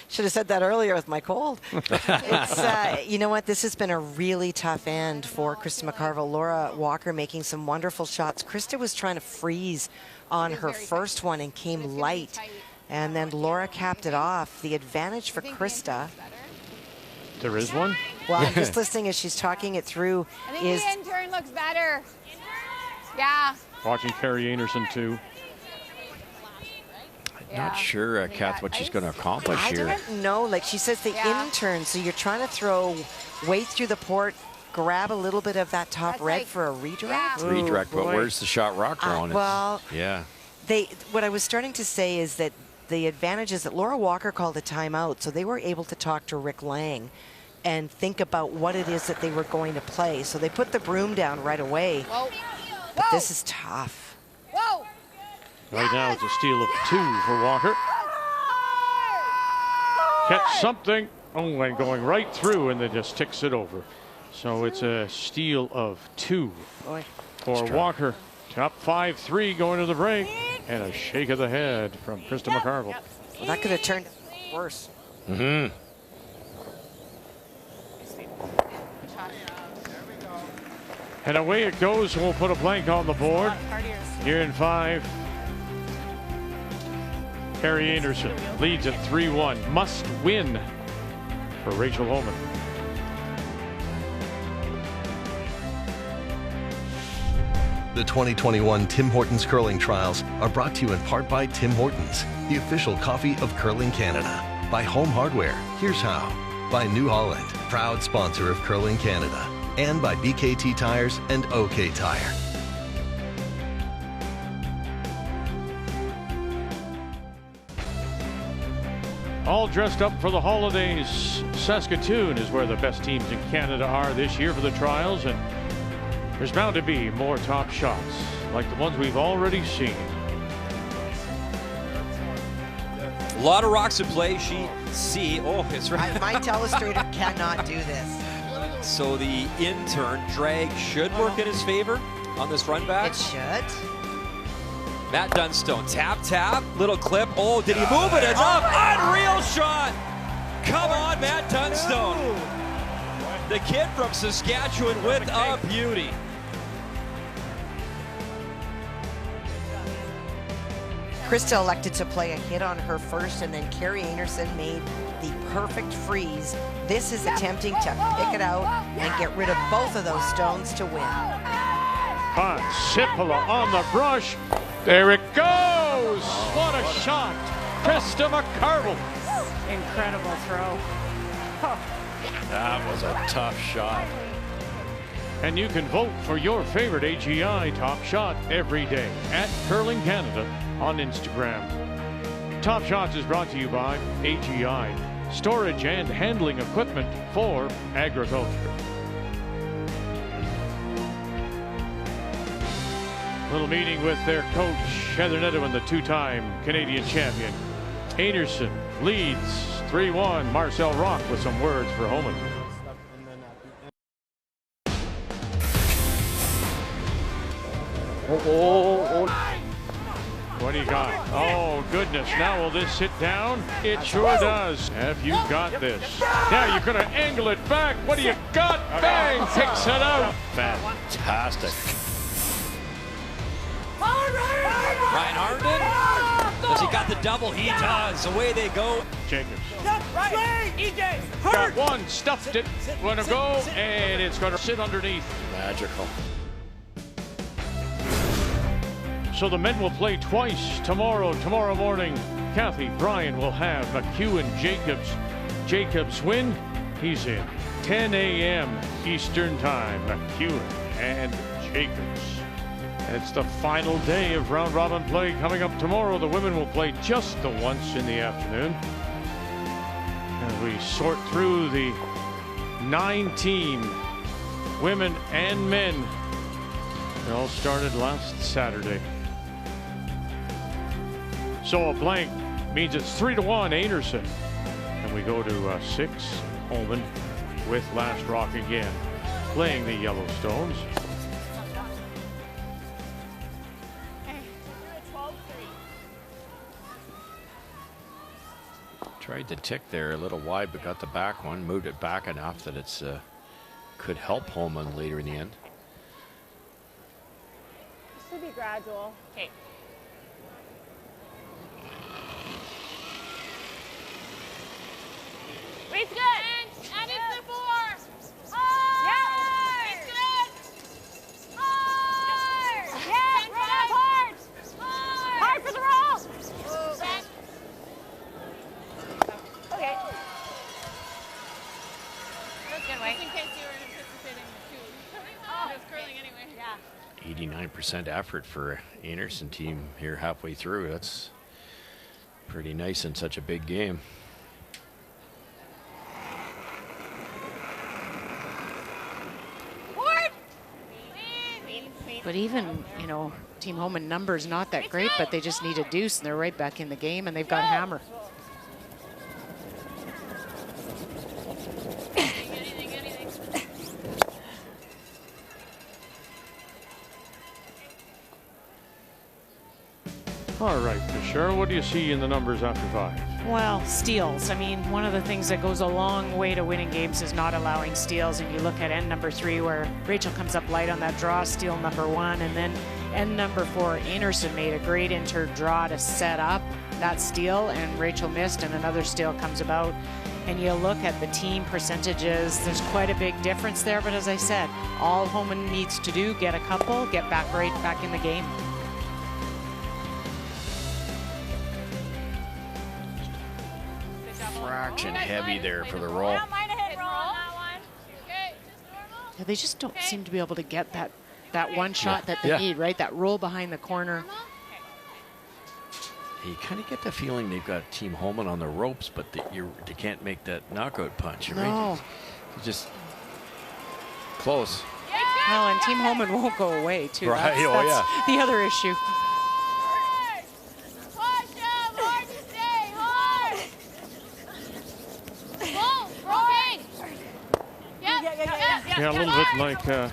S10: Should have said that earlier with my cold. It's, you know what? This has been a really tough end for Krista McCarville. Laura Walker making some wonderful shots. Krista was trying to freeze on her first one and came light. And then Laura capped it off. The advantage for Krista.
S1: There is one?
S10: Well, I'm just listening as she's talking it through.
S11: I think the intern looks better. Yeah.
S1: Watching Carrie Einarson, too.
S12: Not sure, Kath, what she's going to accomplish here.
S10: I don't know. Like she says, the intern. So you're trying to throw way through the port, grab a little bit of that top red for a redirect.
S12: Redirect, but where's the shot rock going?
S10: Well,
S12: yeah.
S10: What I was starting to say is that the advantage is that Laura Walker called a timeout, so they were able to talk to Rick Lang and think about what it is that they were going to play. So they put the broom down right away.
S11: Whoa.
S10: But this is tough.
S11: Whoa.
S1: Right now it's a steal of 2 for Walker. Catch something. Oh, and going right through, and then just ticks it over. So it's a steal of 2 for Walker. Top 5-3 going to the break. And a shake of the head from Krista McCarville.
S10: Well, that could have turned worse.
S1: Mm-hmm. And away it goes. We'll put a blank on the board. Here in 5. Carrie Einarson leads at 3-1. Must win for Rachel Homan.
S7: The 2021 Tim Hortons Curling Trials are brought to you in part by Tim Hortons, the official coffee of Curling Canada. By Home Hardware, here's how. By New Holland, proud sponsor of Curling Canada. And by BKT Tires and OK Tire.
S1: All dressed up for the holidays. Saskatoon is where the best teams in Canada are this year for the trials, and there's bound to be more top shots like the ones we've already seen.
S15: A lot of rocks in play. Oh, it's right.
S10: My telestrator cannot do this.
S15: So the intern drag should work in his favor on this run back.
S10: It should.
S15: Matt Dunstone, tap, little clip. Oh, did he move it enough? Unreal shot. Come on, Matt Dunstone. The kid from Saskatchewan with a beauty.
S10: Krista elected to play a hit on her first, and then Carrie Einarson made the perfect freeze. This is attempting to pick it out and get rid of both of those stones to win.
S1: Sipala on the brush. There it goes. What a shot. Krista McCarville.
S3: Incredible throw.
S12: That was a tough shot.
S1: And you can vote for your favorite AGI top shot every day at Curling Canada on Instagram. Top Shots is brought to you by AGI, storage and handling equipment for agriculture. Little meeting with their coach, Heather Nedowan, the 2-time Canadian champion. Einarson leads 3-1. Marcel Rock with some words for Homan. What do you got? Oh, goodness. Now will this hit down? It sure does. Have you got this? Now you're going to angle it back. What do you got? Bang! Picks it out.
S12: Fantastic.
S15: Ryan Arden. Does he got the double? He does. Away they go.
S1: Jacobs.
S13: Right. EJ.
S1: Got one, stuffed it. Going to go, and it's going to sit underneath.
S12: Magical.
S1: So the men will play twice tomorrow morning. Kathy, Brian will have McEwen, Jacobs. Jacobs win. He's in. 10 a.m. Eastern Time. McEwen and Jacobs. It's the final day of round robin play coming up tomorrow. The women will play just the once in the afternoon. As we sort through the 9-team women and men. It all started last Saturday. So a blank means it's 3-1 Einarson. And we go to 6, Homan with Last Rock again, playing the Yellowstones.
S12: Tried the tick there a little wide, but got the back one, moved it back enough that it's could help Homan later in the end.
S13: Should be gradual. Okay. Weight's good. And it's the 4. Hard. Yeah. It's good. Hard. Yeah. Hard. Hard. Hard for the roll. Back. Okay. That's good weight. Just in case you were anticipating the 2. It's curling anyway. Yeah.
S12: 89% effort for Einarson team here halfway through. That's pretty nice in such a big game.
S3: But even, you know, Team Homan numbers not that great, but they just need a deuce and they're right back in the game and they've got hammer.
S1: All right, Cheryl, what do you see in the numbers after 5?
S3: Well, steals. I mean, one of the things that goes a long way to winning games is not allowing steals. And you look at end number 3 where Rachel comes up light on that draw, steal number 1. And then end number 4, Einarson made a great inter draw to set up that steal. And Rachel missed and another steal comes about. And you look at the team percentages, there's quite a big difference there. But as I said, all Homan needs to do, get a couple, get right back in the game.
S12: Fraction heavy there for the roll.
S3: Yeah, they just don't seem to be able to get that one shot that they need, right? That roll behind the corner.
S12: You kind of get the feeling they've got Team Homan on the ropes, but they can't make that knockout punch, right?
S3: No.
S12: It's just close.
S3: Well, and Team Homan won't go away, too.
S12: Right,
S3: That's the other issue.
S1: Yeah, a little bit like a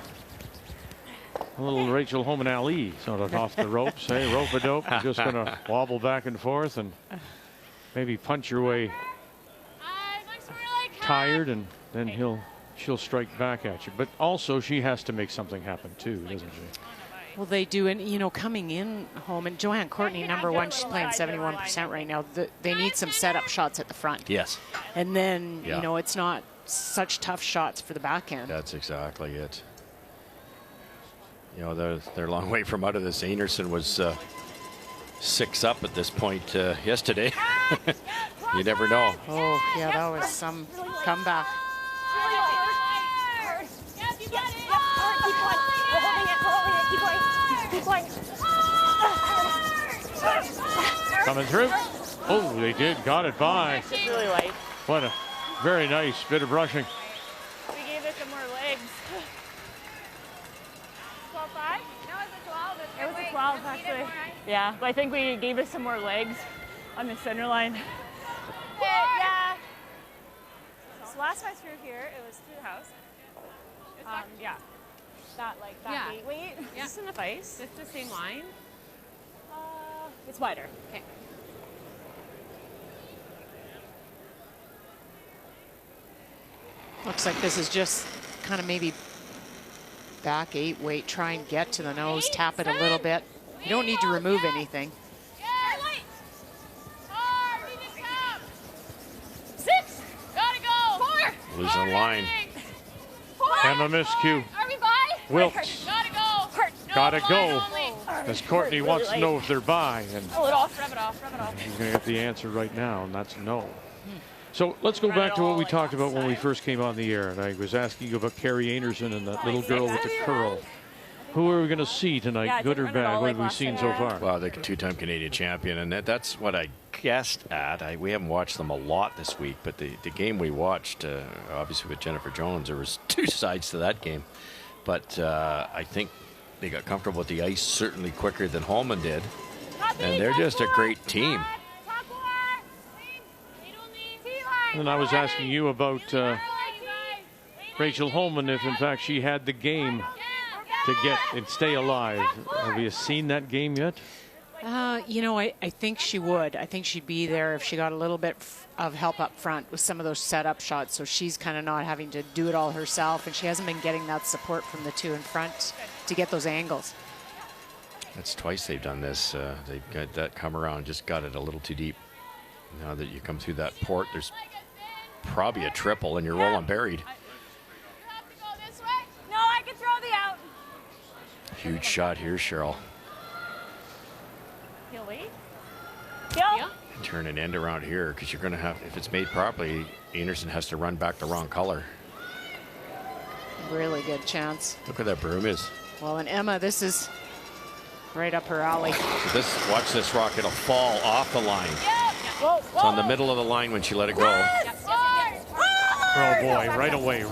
S1: little Rachel Homan Ali, sort of off the ropes. Hey, rope-a-dope, you're just going to wobble back and forth and maybe punch your way tired, and then she'll strike back at you. But also, she has to make something happen too, doesn't she?
S3: Well, they do, and you know, coming in home, and Joanne Courtney, number 1, she's playing 71% right now. They need some setup shots at the front.
S12: Yes.
S3: And then, you know, it's not such tough shots for the back end.
S12: That's exactly it. You know, they're a long way from out of this. Einarson was 6 up at this point yesterday. You never know.
S3: Oh, yeah, that was some comeback.
S1: Coming through. Oh, they did. Got it by.
S13: It's really light.
S1: What a very nice bit of brushing.
S13: We gave it some more legs. 12.5? No, it was a 12. It was a 12, actually. Yeah, but I think we gave it some more legs on the center line. Yeah. So last time through here, it was through the house. Yeah. That gate. Wait, is this enough ice? It's the same line? It's wider. Okay.
S3: Looks like this is just kind of maybe back 8 weight, try and get to the nose, tap it a little bit. You don't need to remove anything.
S11: 6, gotta go. 4,
S12: losing line.
S1: Emma miscue.
S11: Are we by?
S1: Wilkes.
S11: Gotta go.
S1: Gotta go. As Courtney wants to know if they're by, and
S11: Pull it off, rev it off, rev it off.
S1: she's going to get the answer right now, and that's no. So let's go back to what we talked about when we first came on the air, and I was asking you about Carrie Einarson and that little girl with the curl. Who are we going to see tonight, good or bad? What have we seen so far?
S12: Well, the 2-time Canadian champion, and that's what I guessed at. We haven't watched them a lot this week, but the game we watched, obviously with Jennifer Jones, there was 2 sides to that game. But I think they got comfortable with the ice certainly quicker than Homan did. And they're just a great team.
S1: And I was asking you about Rachel Homan, if in fact she had the game to get and stay alive. Have you seen that game yet?
S3: You know, I think she would. I think she'd be there if she got a little bit of help up front with some of those set-up shots. So she's kind of not having to do it all herself, and she hasn't been getting that support from the two in front to get those angles.
S12: That's twice they've done this. They've got that come around, just got it a little too deep. Now that you come through that port, there's probably a triple, and you're rolling buried.
S11: No, I can throw the out.
S12: Huge shot here, Cheryl.
S13: He'll wait.
S12: Turn an end around here, because you're going to have, if it's made properly, Einarson has to run back the wrong color.
S3: Really good chance.
S12: Look where that broom is.
S3: Well, and Emma, this is right up her alley.
S12: So watch this rock, it'll fall off the line. It's on the middle of the line when she let it go.
S1: Oh boy, right away,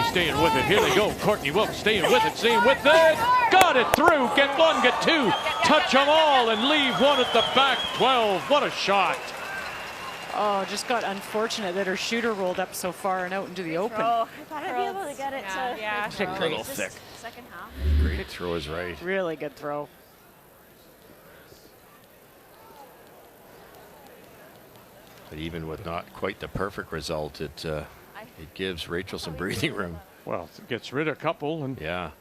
S1: staying with it. Here they go. Courtney Wilkes staying with it. Got it through. Get one, get two. Touch them all and leave one at the back 12. What a shot.
S3: Oh, just got unfortunate that her shooter rolled up so far and out into the open.
S13: Oh, I thought I'd be able to get it.
S11: Yeah,
S12: a little thick.
S13: Second half.
S12: Great throw is right.
S3: Really good throw.
S12: But even with not quite the perfect result, it gives Rachel some breathing room.
S1: Well, it gets rid of a couple. And
S12: yeah.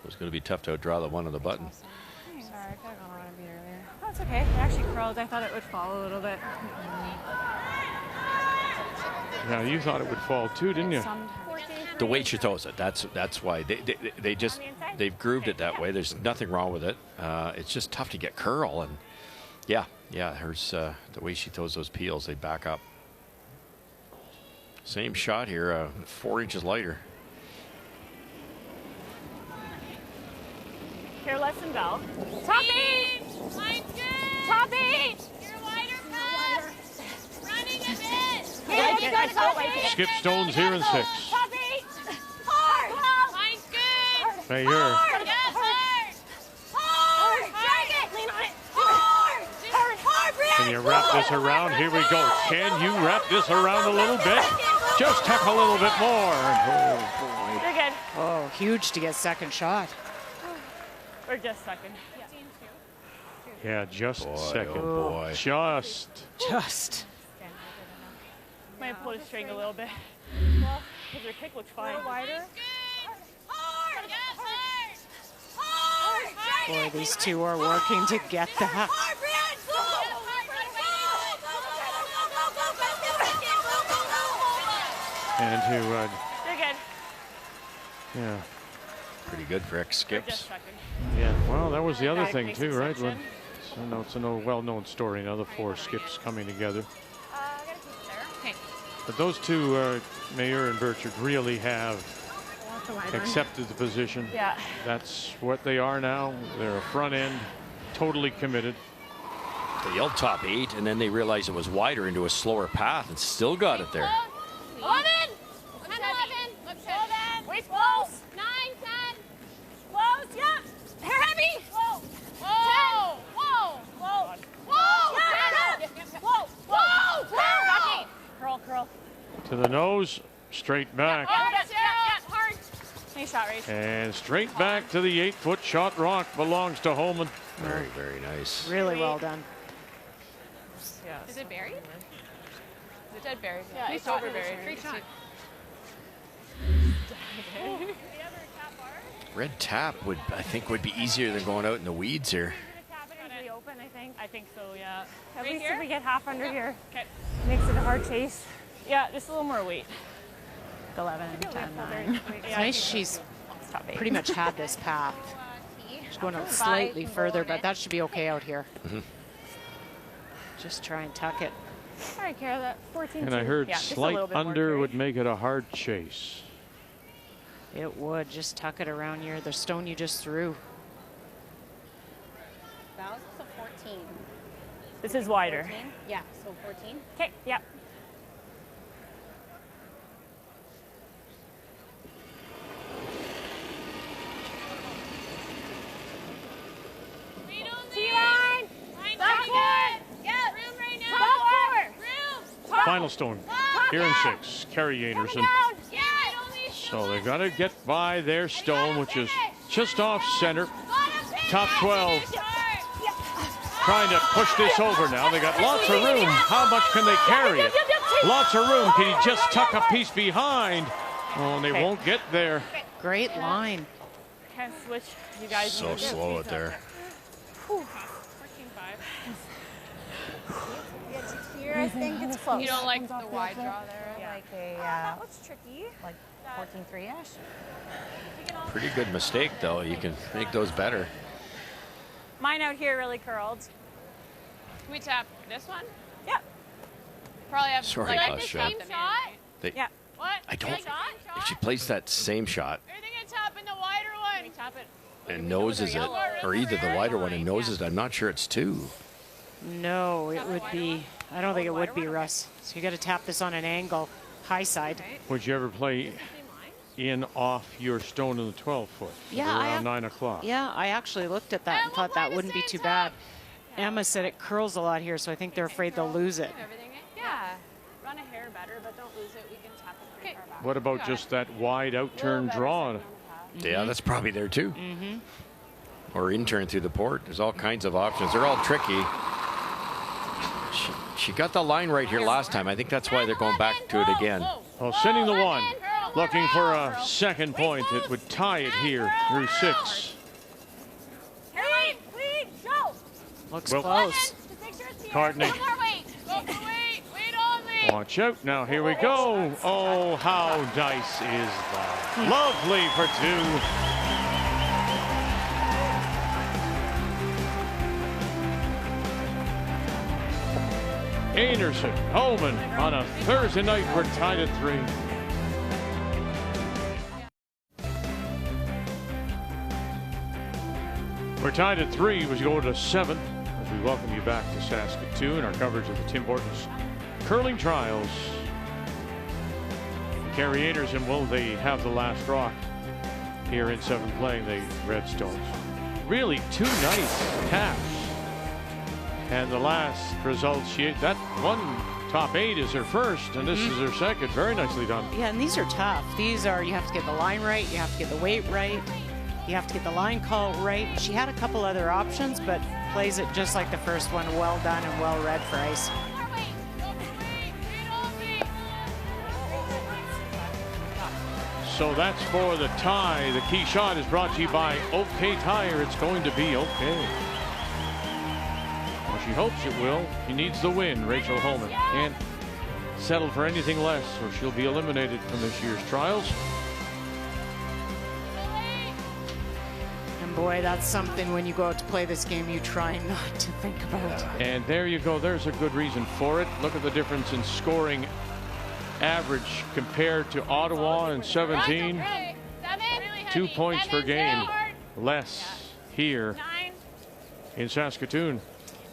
S12: It was going to be tough to outdraw the one on the button.
S8: Sorry, I could have gone on a beat earlier. Oh, it's okay. It actually curled. I thought it would fall a little bit.
S1: yeah, you thought it would fall too, didn't you?
S12: The way she throws it, that's why they've grooved it that way. There's nothing wrong with it. It's just tough to get curl, and yeah, hers the way she throws those peels, they back up. Same shot here, 4 inches lighter.
S13: Here, let's them go.
S11: Top 8! Mine's good!
S13: Top 8!
S11: You're wider pass! Running a bit!
S1: Skip Stone's here in 6.
S11: Top 8! Hard! Mine's good!
S1: Mayer.
S11: Yes, hard! Hard! Drag it! Lean on it! Hard! Hard, Brianna!
S1: Can you wrap this around? Here we go. Can you wrap this around a little bit? Just tuck a little bit more. Oh, boy.
S13: You're good.
S3: Oh, huge to get second shot.
S13: Or just second.
S1: Yeah, just second.
S12: Oh boy.
S3: Just.
S13: Might pull the string a little bit. Well, because her kick looks fine.
S11: Wider. Hard! Yes, hard! Hard!
S3: Boy, these two are working to get that.
S11: Hard, Brianna!
S1: And to,
S13: You're good.
S1: yeah.
S12: Pretty good for X skips.
S1: Yeah, well, that was the other thing too, right? So no, it's a well-known story now, the 4 skips coming together. But those two, Mayer and Burchard, really have accepted the position.
S13: Yeah.
S1: That's what they are now. They're a front end, totally committed.
S12: They yelled top 8, and then they realized it was wider into a slower path, and still got it there.
S11: 11! 10, 11! Looks heavy. Waist close! 9, 10! Close, yep! Hair heavy! Whoa! Whoa! Whoa! Whoa! Whoa! Whoa! Whoa! Whoa!
S13: Curl.
S1: To the nose, straight back.
S11: Hard.
S13: Nice shot, Rach.
S1: And straight back to the 8-foot shot rock. Belongs to Homan.
S12: Very, very nice.
S3: Really well done.
S8: Yeah. Is it buried? Is it dead buried?
S11: Yeah,
S8: It's over buried.
S11: Great shot.
S12: Red tap I think would be easier than going out in the weeds here.
S13: Open, I think so, yeah. At
S8: Right
S13: least
S8: here?
S13: if we get half under here.
S8: Okay.
S13: Makes it a hard chase. Yeah, just a little more weight.
S3: 11, 10, 9. It's nice she's pretty much had this path. She's going out slightly further, but that should be okay out here. Just try and tuck it.
S13: All right, Kara, that 14.
S1: And I heard
S13: yeah, just a
S1: slight
S13: little bit more
S1: under
S13: carry.
S1: would make it a hard chase.
S3: It would. Just tuck it around the stone you just threw.
S9: That was also 14.
S13: This is wider.
S9: 14? Yeah, so 14.
S13: Okay, yeah.
S11: T-line! Back forward! Yeah, room right now! Back forward! Room!
S1: Final stone. here in 6. Carrie Einarson. So they've got to get by their stone, which is just off center. Top 12. Trying to push this over now. They got lots of room. How much can they carry it? Lots of room. Can he just tuck a piece behind? Oh, and they won't get there.
S3: Great line.
S13: Can't switch, you guys.
S12: So slow out there.
S8: 14-5.
S9: Here, I think it's close.
S8: You don't like the wide draw there?
S9: Like a, that looks tricky. Like 14-3-ish.
S12: Pretty good mistake, though. You can make those better.
S13: Mine out here really curled.
S8: Can we tap this one?
S13: Yeah.
S8: Probably have
S12: Sorry,
S8: like
S12: boss,
S8: the
S12: shot.
S8: same shot.
S13: Yeah.
S8: What?
S12: I don't.
S8: Same shot?
S12: If she plays that same shot
S8: Are they gonna tap in the wider one? Can we tap it?
S12: and noses it, or either the wider one and noses it, I'm not sure it's 2.
S3: No, it would be. I don't think it would be, Russ. So you got to tap this on an angle, high side.
S1: Would you ever play in off your stone in the 12-foot?
S3: Yeah,
S1: around 9 o'clock.
S3: Yeah, I actually looked at that and thought that wouldn't be too bad. Emma said it curls a lot here, so I think they're afraid they'll lose it.
S8: Yeah. Run a hair better, but don't lose it. We can tap it pretty far back.
S1: What about just that wide out-turn draw?
S12: Yeah, that's probably there too. Or in-turn through the port. There's all kinds of options. They're all tricky. She got the line right here last time. I think that's why they're going back to it again.
S1: Well, sending the 1. Looking for a second point. It would tie it here through 6.
S3: Looks
S1: Well,
S3: close.
S1: Cardney. Watch out. Now here we go. Oh, how nice is that? Lovely for 2. Einarson, Homan on a Thursday night. We're tied at 3. We're tied at 3. We go to 7 as we welcome you back to Saskatoon. Our coverage of the Tim Hortons curling trials. Carrie Einarson, will they have the last rock here in 7 playing the Redstones? Really 2 nice taps. And the last result, that one top 8 is her first, and this is her second. Very nicely done.
S3: Yeah, and these are tough. These are, you have to get the line right, you have to get the weight right, you have to get the line call right. She had a couple other options, but plays it just like the first one. Well done and well read for ice.
S1: So that's for the tie. The key shot is brought to you by OK Tire. It's going to be okay. Well, she hopes it will. She needs the win, Rachel Homan. Can't settle for anything less, or she'll be eliminated from this year's trials.
S3: And boy, that's something when you go out to play this game you try not to think about.
S1: And there you go. There's a good reason for it. Look at the difference in scoring average compared to Ottawa in 17. 2 points per game less here in Saskatoon.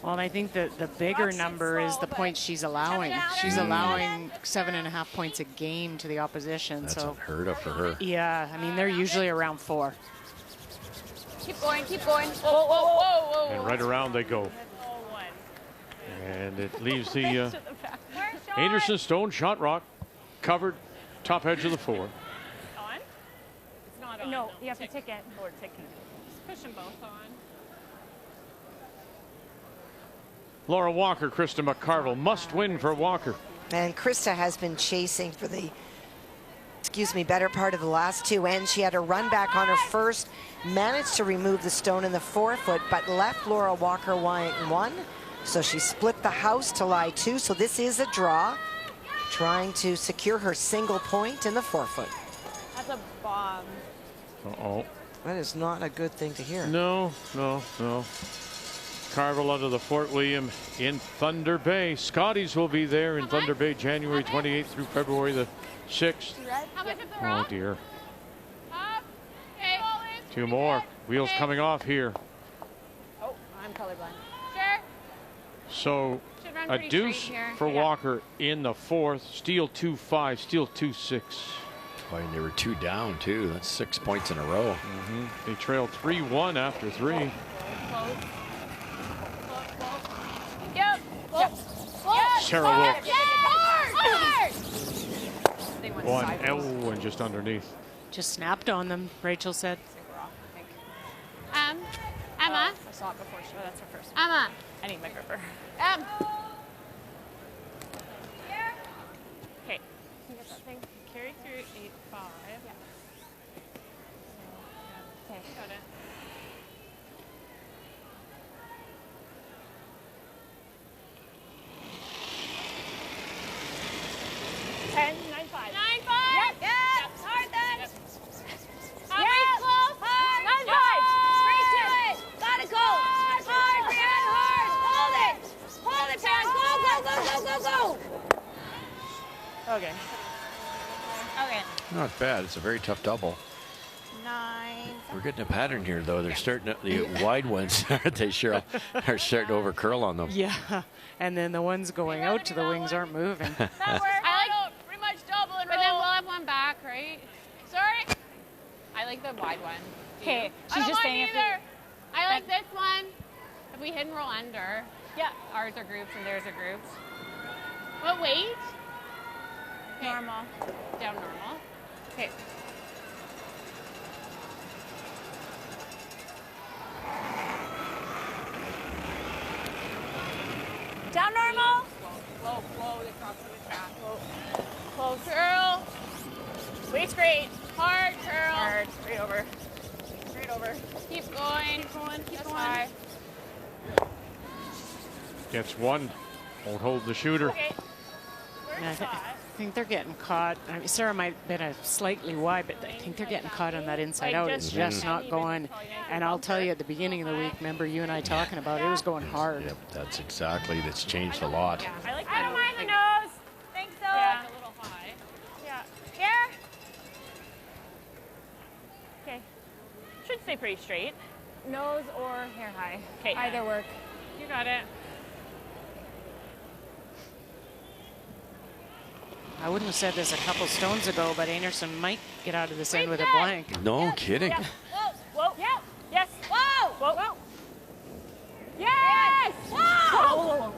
S3: Well, and I think that the bigger number is the points she's allowing. She's allowing 7.5 points a game to the opposition.
S12: That's
S3: so
S12: unheard of for her.
S3: Yeah, I mean, they're usually around 4.
S8: Keep going, keep going. Whoa, whoa, whoa, whoa.
S1: And right around they go. And it leaves the Einarson Stone shot rock covered top edge of the 4.
S13: On? It's not on. No, you have to tick it. Or ticking. Just push them both on.
S1: Laura Walker, Krista McCarville, must win for Walker.
S10: And Krista has been chasing for the, better part of the last 2 ends. She had a run back on her first, managed to remove the stone in the 4-foot, but left Laura Walker 1. So she split the house to lie 2. So this is a draw, trying to secure her single point in the 4-foot.
S8: That's a bomb.
S1: Uh-oh.
S10: That is not a good thing to hear.
S1: No, no, no. Carville under the Fort William in Thunder Bay. Scotties will be there in Thunder Bay January 28th through February the 6th. Oh dear. 2 more. Wheels coming off here.
S8: Oh, I'm colorblind. Sure.
S1: So a deuce for Walker in the 4th. Steal 2-5, steal 2-6.
S12: Boy, and they were 2 down too. That's 6 points in a row.
S1: They trailed 3-1 after 3.
S8: Yep.
S1: Sarah Wilkes. One, oh, and just underneath.
S3: Just snapped on them, Rachel said.
S8: Emma.
S13: I saw it before. Oh, that's her first.
S8: Emma.
S13: I need my gripper. Okay. You get that thing? Carry through 8-5. Yeah. Okay. Got it. Ten, 9-5.
S11: 9-5. Yes. Hard then.
S13: Yep.
S11: Close. Hard.
S13: 9-5.
S11: Straight to it. Gotta go. Hard, Brianna, hard. Hold it. Hold it, Pat. Go.
S13: Okay.
S11: Okay.
S12: Not bad. It's a very tough double.
S11: 9.
S12: We're getting a pattern here, though. They're starting to, the wide ones, aren't they, Cheryl? Are starting to over curl on them.
S3: Yeah, and then the ones going out to the wings aren't moving.
S11: That works. I like pretty much double and roll.
S8: But then we'll have one back, right?
S11: Sorry?
S8: I like the wide one.
S13: Okay.
S8: I
S13: She's
S8: don't
S13: just
S8: mind
S13: saying
S8: either. I like this one. If we hit and roll under.
S13: Yeah.
S8: Ours are groups and theirs are groups. What weight? Okay.
S13: Normal.
S8: Down normal. Okay.
S13: Down normal.
S8: Whoa, they crossed the track.
S13: Close.
S8: Curl.
S13: Weight's great.
S8: Hard curl.
S13: Hard. Straight over. Straight over.
S8: Keep going.
S13: Keep going. Keep
S8: That's
S13: going.
S8: high.
S1: Gets one. Won't hold the shooter.
S13: Okay.
S3: I think they're getting caught. I mean, Sarah might have been a slightly wide, but I think they're getting caught on that inside out. It's just not going. And I'll tell you, at the beginning of the week, remember you and I talking about it, it was going hard.
S12: Yep, that's exactly. That's changed a lot.
S13: Yeah, I like
S11: I don't mind the
S13: like,
S11: nose. Think so?
S13: Yeah.
S8: A little high.
S13: Yeah.
S11: Here.
S13: Okay. Should stay pretty straight. Nose or hair high. Okay. Either work.
S8: You got it.
S3: I wouldn't have said this a couple stones ago, but Einarson might get out of this end with a blank.
S12: No kidding.
S13: Yeah.
S11: Whoa.
S13: Whoa.
S11: Yeah.
S13: Yes.
S11: Whoa.
S13: Whoa. Whoa.
S11: Yes. Whoa.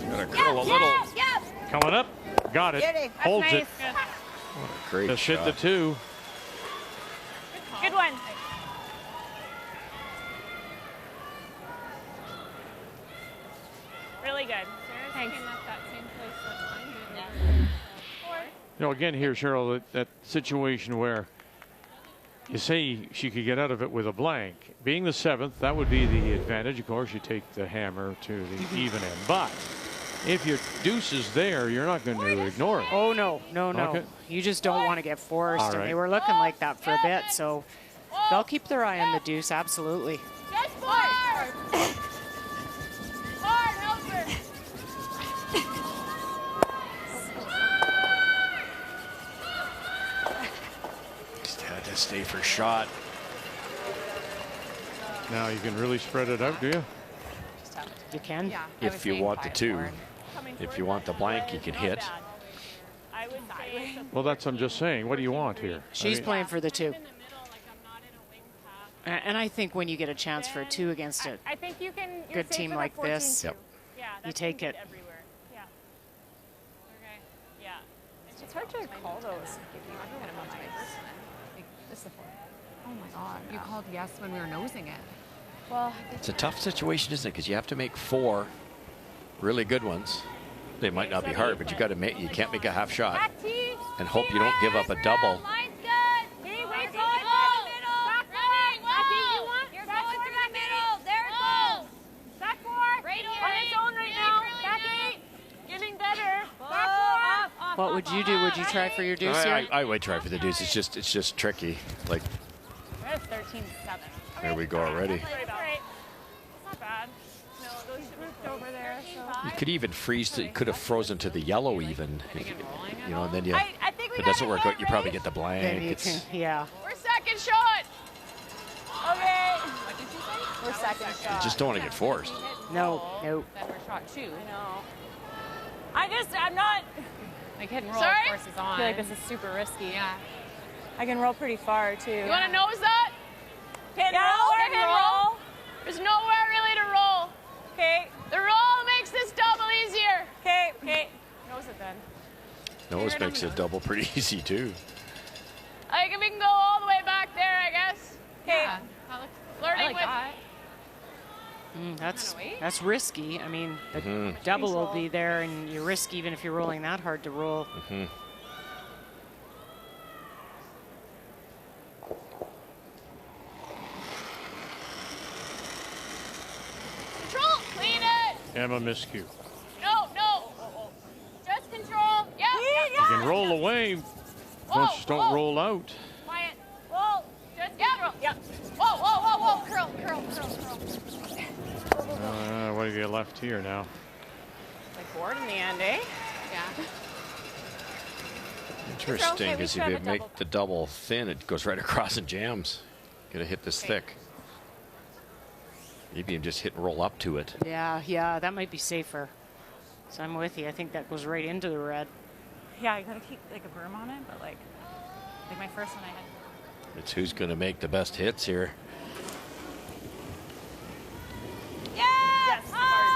S12: Got to curl a little.
S11: Yes.
S1: Coming up. Got it.
S11: Beauty.
S1: Holds it.
S12: What a great
S1: Just hit
S12: shot.
S1: the 2.
S13: Good one. Really good. Thanks.
S8: Came up that same place that mine did.
S1: You know, again here, Cheryl, that situation where you say she could get out of it with a blank. Being the 7th, that would be the advantage. Of course, you take the hammer to the even end. But if your deuce is there, you're not going to ignore it.
S3: Oh, no.
S1: Okay.
S3: You just don't want to get forced.
S1: All
S3: And
S1: right.
S3: they were looking like that for a bit, so they'll keep their eye on the deuce, absolutely.
S11: Just hard. Hard, helper.
S12: Just had to stay for shot.
S1: Now you can really spread it out, do you?
S3: You can?
S8: Yeah.
S12: If you want the 2. If you want the blank, you can hit.
S13: I would say
S1: Well, that's I'm just saying. What do you want here?
S3: She's
S1: I mean,
S3: playing for the 2.
S8: In the middle, like I'm not in a wing path.
S3: And I think when you get a chance for a 2 against a
S13: I think you can. You're
S3: good
S13: safe
S3: team
S13: with a
S3: like this,
S13: 14-2.
S12: Yep.
S13: Yeah,
S3: you
S13: that's
S3: take
S13: been
S3: it.
S13: good everywhere. Yeah.
S8: Okay.
S13: Yeah.
S8: It's
S13: hard to call those.
S8: This is the 4. Oh my God. You called yes when we were nosing it.
S13: Well,
S12: It's a tough situation, isn't it? Because you have to make 4 really good ones. They might not be hard, but you got to make. You can't make a half shot
S11: Back T.
S12: and hope you don't give up a double.
S11: Mine's good.
S8: Hey,
S11: We're
S8: wait,
S11: going through the middle. Back running. Whoa. You're going through the middle. There it goes.
S13: back 4.
S11: Right here.
S13: On its own right now. Back 8. Getting better.
S11: Back 4.
S3: What would you do? Would you try for your deuce here?
S12: I would try for the deuce. It's just tricky. Like
S13: That's 13-7.
S12: there we go already.
S13: That's right. It's not bad. No, those should moved over there. So.
S12: You could even freeze. You could have frozen to the yellow even. You know, and then you.
S11: I think we
S12: If it
S11: got
S12: doesn't
S11: a
S12: work
S11: hit,
S12: out, you probably
S11: right?
S12: get the blank.
S3: Then you
S12: It's,
S3: can, yeah.
S11: We're second shot. Okay.
S8: What did you say?
S13: We're second
S12: you
S13: shot.
S12: just don't want to get forced.
S3: No.
S8: Then we're shot 2.
S13: I know. I'm not.
S8: Like hit and roll,
S11: Sorry?
S8: of course, is on.
S13: I feel like this is super risky.
S8: Yeah.
S13: I can roll pretty far too.
S11: You want to nose that?
S13: Hit and
S11: Yeah,
S13: roll.
S11: hit
S13: Hit and
S11: and
S13: roll.
S11: There's nowhere really to roll.
S13: Okay.
S11: The roll makes this double easier.
S13: Okay. Okay. Nose it then.
S12: Nose makes a double pretty easy too.
S11: Like if we can go all the way back there, I guess. Okay.
S8: Yeah.
S11: Flirting with.
S3: That's risky. I mean, the double will be there, and you risk even if you're rolling that hard to roll.
S11: Control. Clean it.
S1: Emma miscue.
S11: No. Just control. Yeah.
S1: You can roll away. Just don't roll out.
S11: Quiet. Whoa. Just control. Yeah. Whoa. Curl.
S1: What do you left here now?
S3: Like board in the end, eh?
S11: Yeah.
S12: Interesting, because if you make the double thin, it goes right across and jams. Gonna hit this thick. Maybe you just hit and roll up to it.
S3: Yeah, that might be safer. So I'm with you. I think that goes right into the red.
S9: Yeah, you gotta keep like a berm on it, but like my first one I had.
S12: It's who's gonna make the best hits here.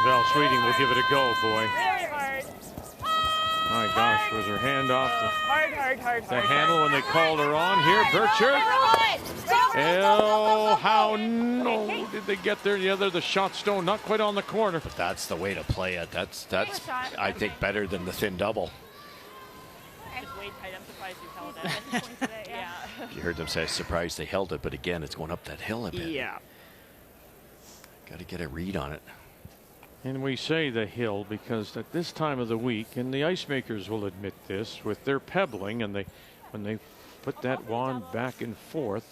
S1: Val Sweeting will give it a go, boy.
S9: Very hard.
S1: My gosh, was her hand off
S9: Hard.
S1: the handle when they called her on? Here, Burchard. Oh, how no did they get there? The shot stone, not quite on the corner.
S12: But that's the way to play it. That's I think better than the thin double.
S13: It's way tight. I'm surprised you held it. Yeah.
S12: You heard them say, surprised they held it, but again, it's going up that hill a bit.
S3: Yeah.
S12: Got to get a read on it.
S1: And we say the hill because at this time of the week, and the ice makers will admit this, with their pebbling, and when they put that wand back and forth,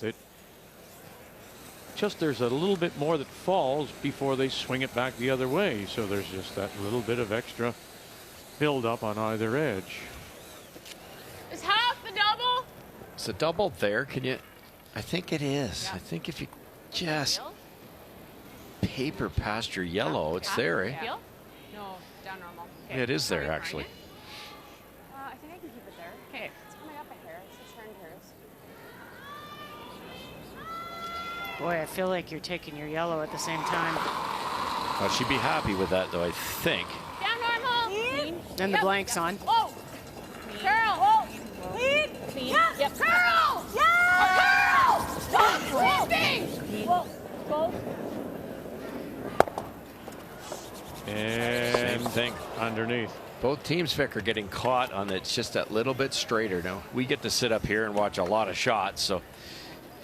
S1: there's a little bit more that falls before they swing it back the other way. So there's just that little bit of extra build up on either edge.
S11: Is half the double?
S12: Is a double there? Can you? I think it is. Yeah. I think if you just paper past your yellow, it's there, eh?
S11: No, down normal.
S12: Yeah, it is there, actually.
S8: I think I can keep it there.
S11: Okay.
S8: It's coming up a hair. It's just turned hers.
S3: Boy, I feel like you're taking your yellow at the same time.
S12: Well, she'd be happy with that, though, I think.
S11: Down normal.
S3: And the blank's on.
S11: Whoa. Curl. Whoa. Clean. Yes. Yep. Curl. Yeah. Curl. Stop sleeping. Whoa. Go.
S1: And
S12: same thing
S1: underneath.
S12: Both teams, Vic, are getting caught on it's just that little bit straighter. Now, we get to sit up here and watch a lot of shots, so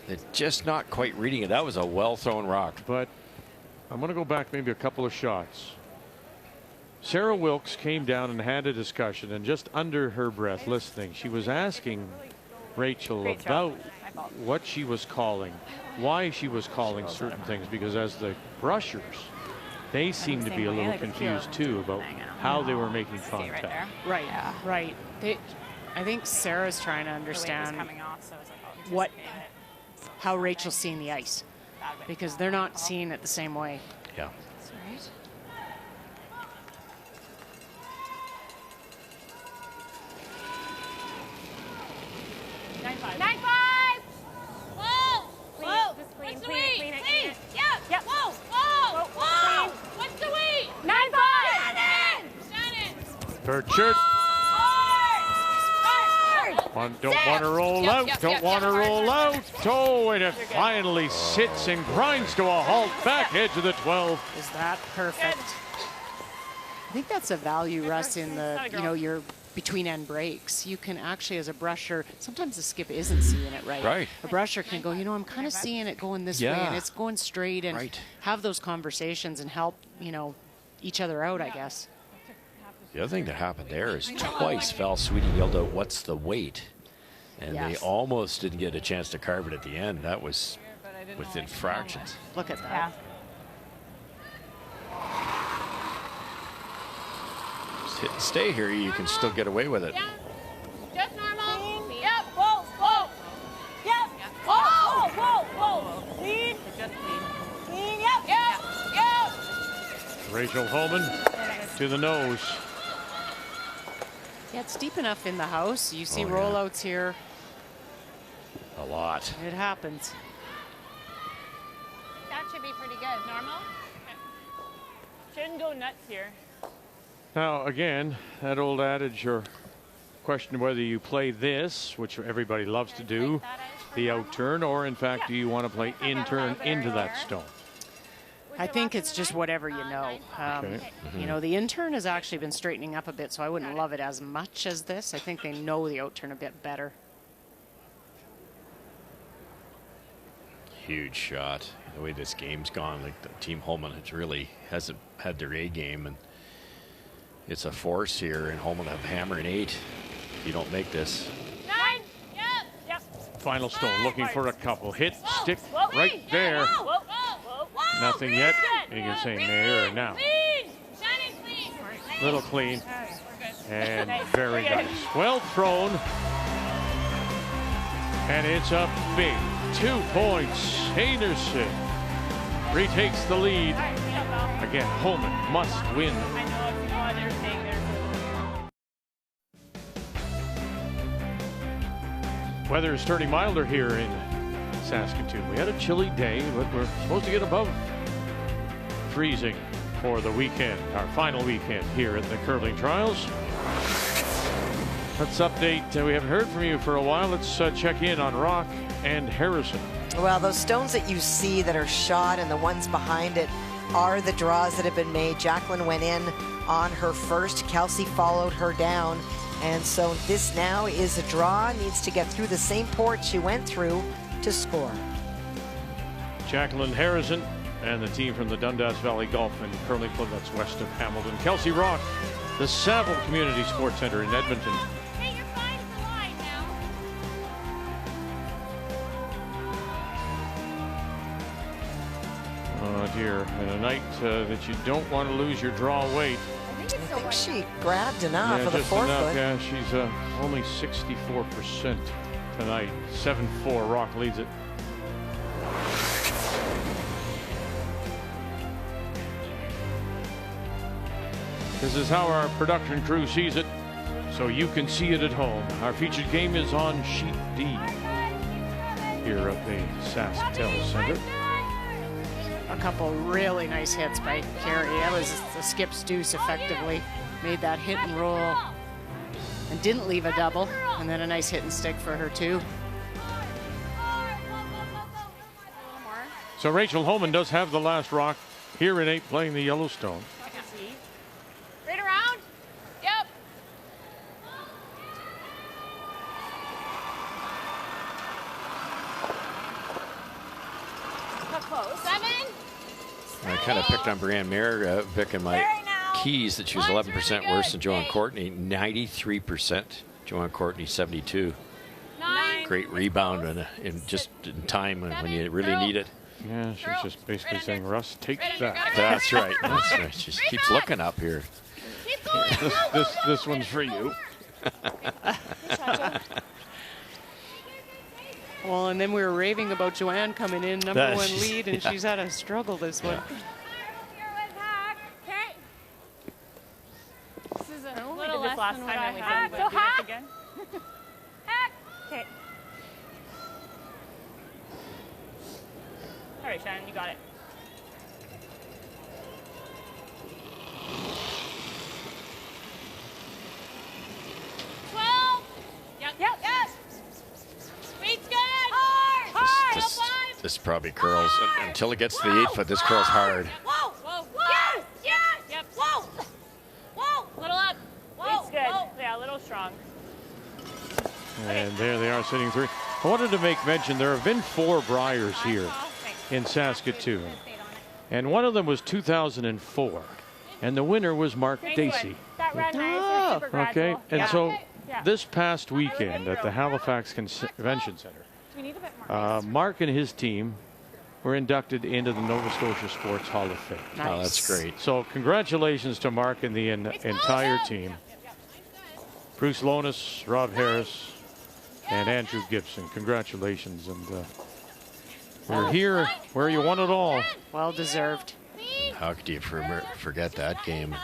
S12: they're just not quite reading it. That was a well-thrown rock.
S1: But I'm going to go back maybe a couple of shots. Sarah Wilkes came down and had a discussion, and just under her breath listening, she was asking Rachel about what she was calling, why she was calling certain things, because as the brushers, they seem to be a little confused too about how they were making contact.
S3: Right. I think Sarah's trying to understand how Rachel's seeing the ice, because they're not seeing it the same way.
S12: Yeah.
S3: That's
S11: right. 9-5. Whoa. Whoa.
S8: Just clean.
S11: What's the weight?
S8: Clean it.
S11: Yep. Whoa. What's the weight?
S8: 9-5.
S11: Shannon.
S1: Burchard. Don't want to roll out. Don't want to roll out. Oh, and it finally sits and grinds to a halt. Back edge of the 12.
S3: Is that perfect? I think that's a value, Russ, in the, your between end breaks. You can actually, as a brusher, sometimes the skip isn't seeing it right.
S12: Right.
S3: A brusher can go, I'm kind of seeing it going this way, and it's going straight, and have those conversations and help, each other out, I guess.
S12: The other thing that happened there is twice Val Sweeting yelled out, "What's the weight?" And they almost didn't get a chance to carve it at the end. That was within fractions.
S3: Look at that.
S12: Just hit and stay here. You can still get away with it.
S11: Just normal. Yep. Whoa. Yep. Whoa. Clean. Just clean. Yep.
S1: Rachel Homan to the nose.
S3: Yeah, it's deep enough in the house. You see rollouts here.
S12: A lot.
S3: It happens.
S11: That should be pretty good. Normal?
S13: Shouldn't go nuts here.
S1: Now, again, that old adage, or question whether you play this, which everybody loves to do, the out turn, or in fact, do you want to play in turn into that stone?
S3: I think it's just whatever you know. You know, the in-turn has actually been straightening up a bit, so I wouldn't love it as much as this. I think they know the out-turn a bit better.
S12: Huge shot. The way this game's gone, like the team Homan hasn't had their A game, and it's a force here, and Homan have hammer and 8. If you don't make this.
S11: 9. Yep.
S1: Final stone, looking for a couple. Hit, stick, right there. Nothing yet. You can say nay or now. Little clean. And very nice. Well thrown. And it's a big 2 points. Einarson retakes the lead. Again, Homan must win. Weather is turning milder here in Saskatoon. We had a chilly day, but we're supposed to get above freezing for the weekend, our final weekend here at the curling trials. Let's update. We haven't heard from you for a while. Let's check in on Rock and Harrison.
S10: Well, those stones that you see that are shot and the ones behind it are the draws that have been made. Jacqueline went in on her first. Kelsey followed her down. And so this now is a draw. Needs to get through the same port she went through to score.
S1: Jacqueline Harrison and the team from the Dundas Valley Golf and Curling Club, that's west of Hamilton. Kelsey Rock, the Saville Community Sports Center in Edmonton.
S11: Hey, you're fine at the line now.
S1: Oh dear, and a night that you don't want to lose your draw weight.
S10: I think she grabbed enough
S1: Yeah,
S10: of the
S1: just
S10: 4
S1: enough.
S10: foot.
S1: Yeah, she's only 64% tonight. 7-4, Rock leads it. This is how our production crew sees it, so you can see it at home. Our featured game is on sheet D here at the SaskTel Center.
S3: A couple really nice hits by Carey. That was the skip's deuce effectively. Made that hit and roll and didn't leave a double. And then a nice hit and stick for her too.
S1: So Rachel Homan does have the last rock here in 8 playing the Yellowstone.
S11: Right around? Yep. Close. 7.
S12: I kind of picked on Brianne Mayer, Vic, in my keys that she was 11% worse than Joanne Courtney. 93%. Joanne Courtney 72.
S11: 9.
S12: Great rebound in just in time when you really need it.
S1: Yeah, she's just basically saying, Russ, take that.
S12: That's right. That's right. She just keeps looking up here.
S1: This one's for you.
S3: Well, and then we were raving about Joanne coming in number 1 lead, and she's had a struggle this one.
S11: This is a
S13: We
S11: little
S13: did
S11: less
S13: this last
S11: than
S13: time
S11: what I
S13: and we
S11: had.
S13: didn't do this again.
S11: Okay.
S13: All right, Shannon, you got it.
S11: Speed's good. Hard.
S12: This probably curls until it gets to the 8 foot. This curls hard.
S11: Whoa. Whoa. Yes. Yep. Whoa. Whoa. Little up. Whoa.
S13: It's good. Yeah, a little strong.
S1: And there they are sitting 3. I wanted to make mention there have been 4 Briars here in Saskatoon. And one of them was 2004. And the winner was Mark Dacey.
S13: That ran nice. Super
S1: Okay,
S13: gradual.
S1: and so
S13: Yeah.
S1: this past weekend at the Halifax Convention Center,
S13: We need a bit more.
S1: Mark and his team were inducted into the Nova Scotia Sports Hall of Fame.
S12: Nice. Oh, that's great.
S1: So congratulations to Mark and the entire team. Bruce Lonis, Rob Harris, and Andrew Gibson. Congratulations. And we're here where you won it all.
S3: Well deserved.
S12: How could you forget that game?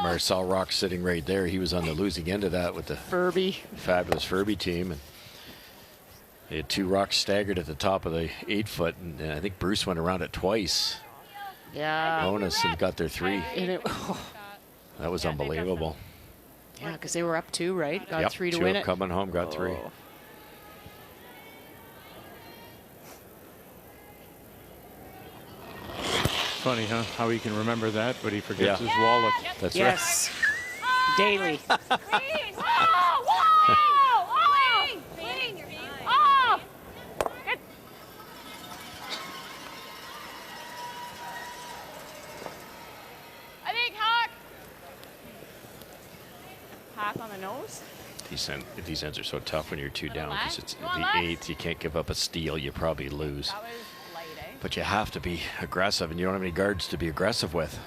S12: Marcel Rock sitting right there. He was on the losing end of that with the fabulous Furby team. And they had 2 rocks staggered at the top of the 8 foot. And I think Bruce went around it twice.
S3: Yeah.
S12: Bonus and got their 3.
S3: And
S12: That was unbelievable.
S3: Yeah, because they were up 2, right? Got 3 to
S12: 2
S3: win it.
S12: coming home, got 3.
S3: Oh.
S1: Funny, huh? How he can remember that, but he forgets his wallet.
S12: That's
S3: yes. Daily.
S8: Hack on the nose.
S12: These ends are so tough when you're 2 down because it's the 8th. You can't give up a steal. You probably lose.
S8: That was light, eh?
S12: But you have to be aggressive, and you don't have any guards to be aggressive with.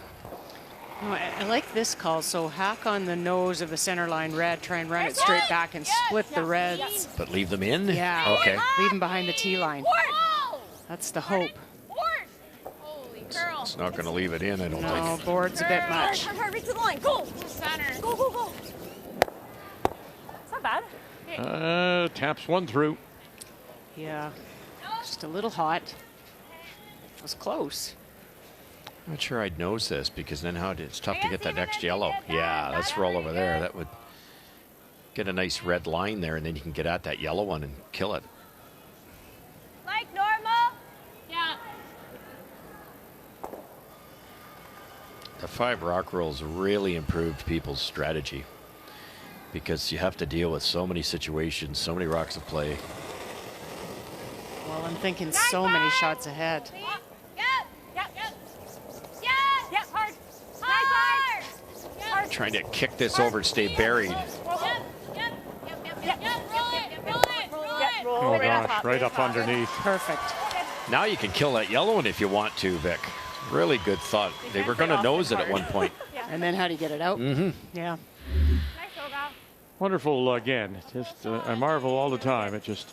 S3: Oh, I like this call. So hack on the nose of the center line red. Try and run it straight back and split the reds.
S12: But leave them in?
S3: Yeah.
S12: Okay.
S3: Leave them behind the tee line. That's the hope.
S12: It's not going to leave it in, I don't think.
S3: No, board's a bit much.
S9: Reach to the line. Go.
S8: Center.
S9: Go, go, go.
S8: It's not bad.
S1: Taps 1 through.
S3: Yeah. Just a little hot. It was close.
S12: I'm not sure I'd nose this because then it's tough to get that next yellow. Yeah, let's roll over there. That would get a nice red line there, and then you can get at that yellow one and kill it.
S11: Like normal?
S8: Yeah.
S12: The 5 rock rolls really improved people's strategy because you have to deal with so many situations, so many rocks of play.
S3: Well, I'm thinking so many shots ahead.
S12: Trying to kick this over and stay buried.
S1: Oh gosh, right up underneath.
S3: Perfect.
S12: Now you can kill that yellow one if you want to, Vic. Really good thought. They were going to nose it at one point.
S3: And then how do you get it out?
S12: Mm-hmm.
S3: Yeah.
S1: Wonderful again. Just I marvel all the time at just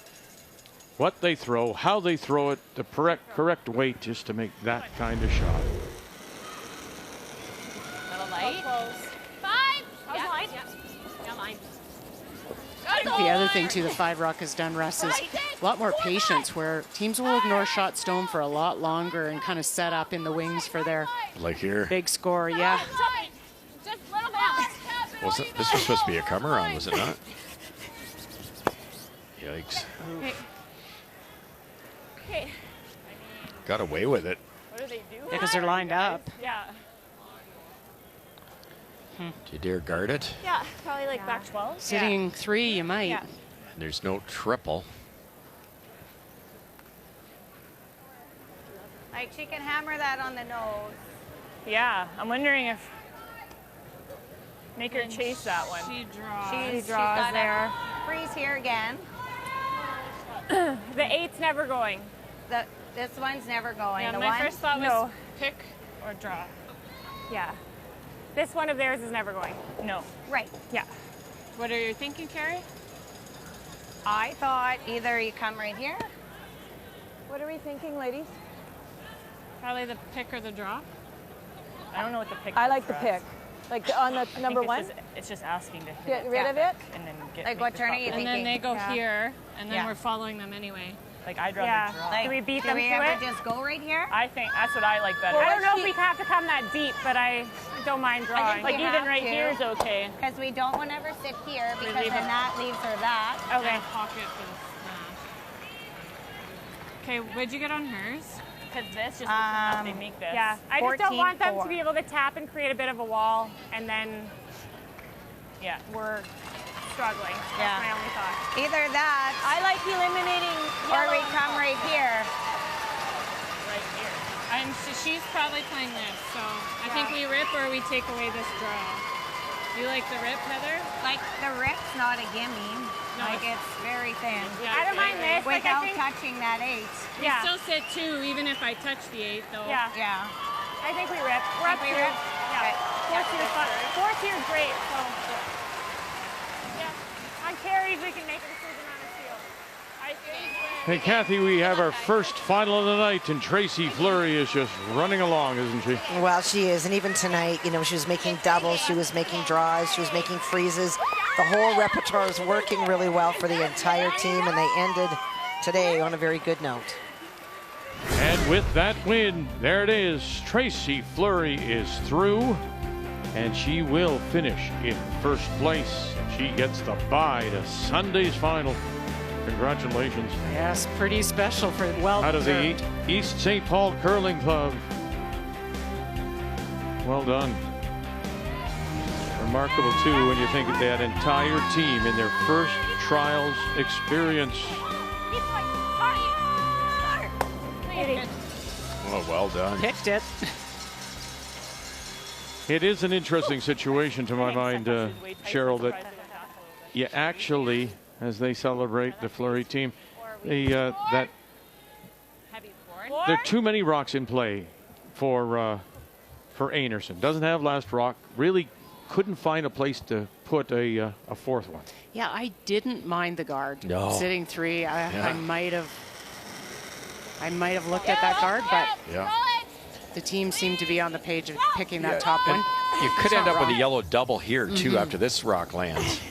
S1: what they throw, how they throw it, the correct weight just to make that kind of shot.
S8: Little light.
S11: Close. 5.
S8: Yeah, light. Yeah, line.
S3: I think the other thing too the 5 rock has done, Russ, is a lot more patience where teams will ignore shot stone for a lot longer and kind of set up in the wings for their
S12: like here.
S3: Big score. Yeah.
S11: Just little bounce.
S12: This was supposed to be a come around, was it not? Yikes.
S8: Okay. Okay.
S12: Got away with it.
S8: What do they do?
S3: Because they're lined up.
S8: Yeah.
S12: Do you dare guard it?
S8: Yeah, probably like back 12.
S3: Sitting 3, you might.
S8: Yeah.
S12: There's no triple.
S11: Like she can hammer that on the nose.
S8: Yeah, I'm wondering if make her chase that one.
S9: She draws.
S11: She's
S8: draws
S11: got
S8: there.
S11: Freeze here again.
S8: The 8's never going.
S11: This one's never going.
S8: Yeah,
S11: the
S8: my
S11: one?
S8: first thought was pick or draw. Yeah. This one of theirs is never going. No.
S11: Right.
S8: Yeah. What are you thinking, Carrie?
S11: I thought either you come right here.
S8: What are we thinking, ladies? Probably the pick or the draw. I don't know what the pick is.
S9: I like the
S8: for
S9: pick.
S8: us.
S9: Like on the number
S8: it's
S9: 1?
S8: Just, it's just asking to hit
S9: Get rid of it?
S8: and then get
S11: Like
S8: make
S11: what
S8: the
S11: turn are
S8: stop.
S11: you
S8: And
S11: thinking?
S8: then they go
S11: Yeah.
S8: here, and then
S11: Yeah.
S8: we're following them anyway. Like I'd rather draw.
S11: Like,
S8: do we beat
S11: do
S8: them
S11: we
S8: to
S11: ever
S8: it?
S11: just go right here?
S8: I think that's what I like better.
S11: Well,
S8: I don't know
S11: let's
S8: if we have to come that deep, but I don't mind drawing. Like even right here is okay.
S11: Because we don't want to ever sit here
S8: We
S11: because
S8: leave
S11: then
S8: it-
S11: that leaves her that.
S8: Okay. Pocket for the smash. Okay, what'd you get on hers? Because this just they make this. Yeah, I just don't want them to be able to tap and create a bit of a wall, and then we're struggling. That's my only thought.
S11: Either that.
S9: I like eliminating
S11: Or we come right here.
S8: Right here. She's probably playing this, so I think we rip or we take away this draw. You like the rip, Heather?
S11: Like the rip's not a gimme.
S8: No,
S11: Like it's very thin.
S8: Yeah, I don't mind this.
S11: Without
S8: Like, I think
S11: touching that 8.
S8: we still sit 2, even if I touch the 8, though.
S11: Yeah.
S8: I think we rip. We're up
S11: Think we
S8: 2.
S11: rip?
S8: Yeah.
S11: Okay.
S8: Fourth tier's great, so. Yeah. On carries, we can make a decision on a seal. I think.
S1: Hey, Kathy, we have our first final of the night, and Tracy Fleury is just running along, isn't she?
S10: Well, she is. And even tonight, you know, she was making doubles, she was making draws, she was making freezes. The whole repertoire is working really well for the entire team, and they ended today on a very good note.
S1: And with that win, there it is. Tracy Fleury is through. and she will finish in first place. She gets the bye to Sunday's final. Congratulations.
S3: Yes, pretty special for well
S1: out of the
S3: deserved.
S1: East St. Paul Curling Club. Well done. Remarkable too when you think of that entire team in their first trials experience.
S12: Oh, well done.
S3: Picked it.
S1: It is an interesting situation to my mind, Cheryl, that you actually, as they celebrate the Fleury team, there are too many rocks in play for Einarson. Doesn't have last rock. Really couldn't find a place to put a fourth one.
S3: Yeah, I didn't mind the guard sitting three. I might have looked at that guard, but the team seemed to be on the page of picking that top one.
S12: You could end up with a yellow double here too after this rock lands.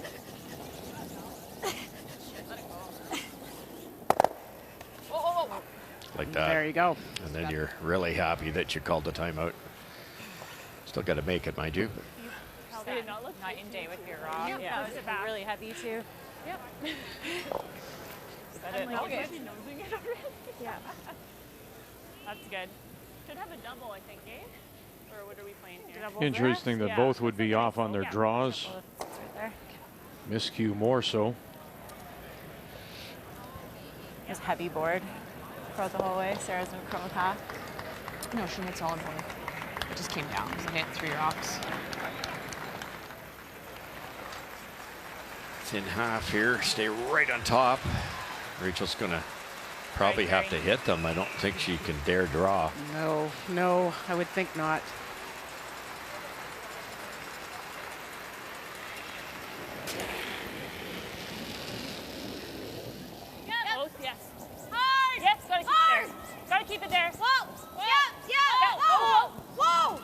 S12: Like that.
S3: There you go.
S12: And then you're really happy that you called the timeout. Still got to make it, mind you.
S8: They did not look night and day with your rock. Yeah, it was really heavy too. Yep.
S13: Okay.
S8: Yeah.
S13: That's good. Should have a double, I think, eh? Or what are we playing here?
S1: Interesting that both would be off on their draws. Miscue more so.
S8: It's heavy board throughout the whole way. Sarah's in chroma path.
S9: No, she hit solid board. It just came down because I hit 3 rocks.
S12: Thin half here, stay right on top. Rachel's gonna probably have to hit them. I don't think she can dare draw.
S3: No, I would think not.
S13: Close, yes. Hard! Yes, gotta keep it there. Gotta keep it there.
S11: Whoa! Yeah! Whoa!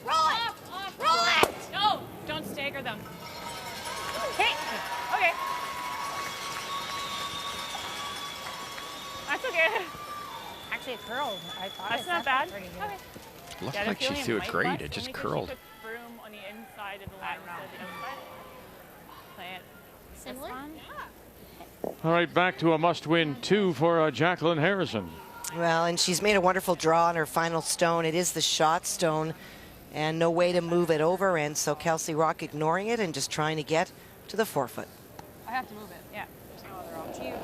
S11: Roll it! Roll it!
S13: No, don't stagger them. Hey! Okay. That's okay.
S8: Actually, it curled. I thought
S13: That's not bad.
S8: Pretty good.
S13: Okay.
S12: Looked like she threw it great. It just curled.
S13: Broom on the inside of the line instead of the outside. Play it.
S8: Similar?
S1: All right, back to a must-win 2 for Jacqueline Harrison.
S10: Well, and she's made a wonderful draw on her final stone. It is the shot stone, and no way to move it over. And so Kelsey Rock ignoring it and just trying to get to the 4-foot.
S8: I have to move it. Yeah. There's no other option.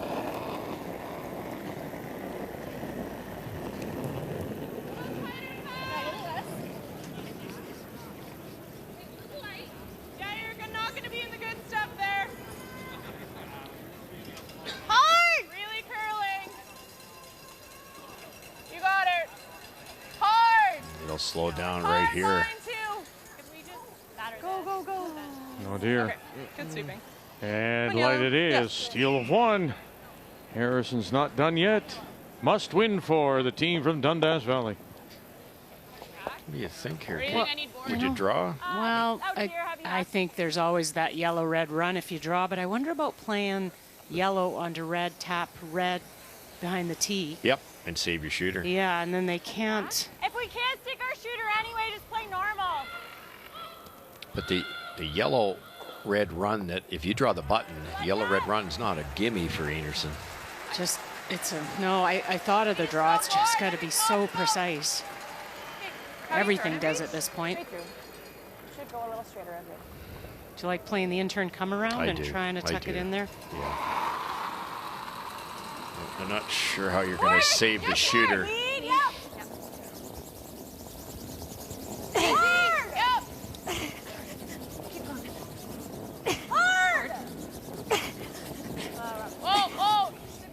S11: Yeah, you're not going to be in the good stuff there. Hard! Really curling. You got it. Hard!
S12: It'll slow down right here.
S11: Go.
S1: Oh dear.
S11: Okay. Good sweeping.
S1: And light it is. Steal of 1. Harrison's not done yet. Must win for the team from Dundas Valley.
S12: What do you think here?
S3: Would
S12: you draw?
S3: Well, I think there's always that yellow-red run if you draw, but I wonder about playing yellow onto red, tap red behind the tee.
S12: Yep, and save your shooter.
S3: Yeah, and then they can't.
S11: If we can't stick our shooter anyway, just play normal.
S12: But the yellow-red run, that if you draw the button, yellow-red run is not a gimme for Einarson.
S3: Just, I thought of the draw. It's just got to be so precise. Everything does at this point.
S8: Should go a little straighter under.
S3: Do you like playing the intern come around and
S12: do.
S3: trying to tuck it in there?
S12: Yeah. I'm not sure how you're going to save the shooter.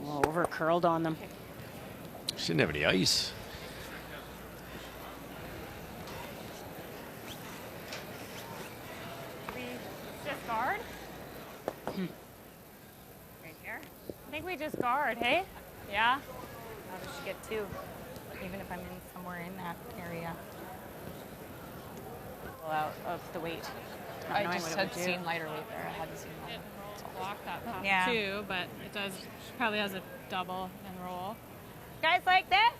S3: Oh, over curled on them.
S12: She didn't have any ice.
S13: Just guard? Right here? I think we just guard, hey? Yeah?
S8: I should get 2, even if I'm in somewhere in that area. Pull out of the weight.
S9: I just had seen lighter weight there. I hadn't seen that.
S13: Block that path too, but it does, probably has a double and roll.
S11: Guys like this?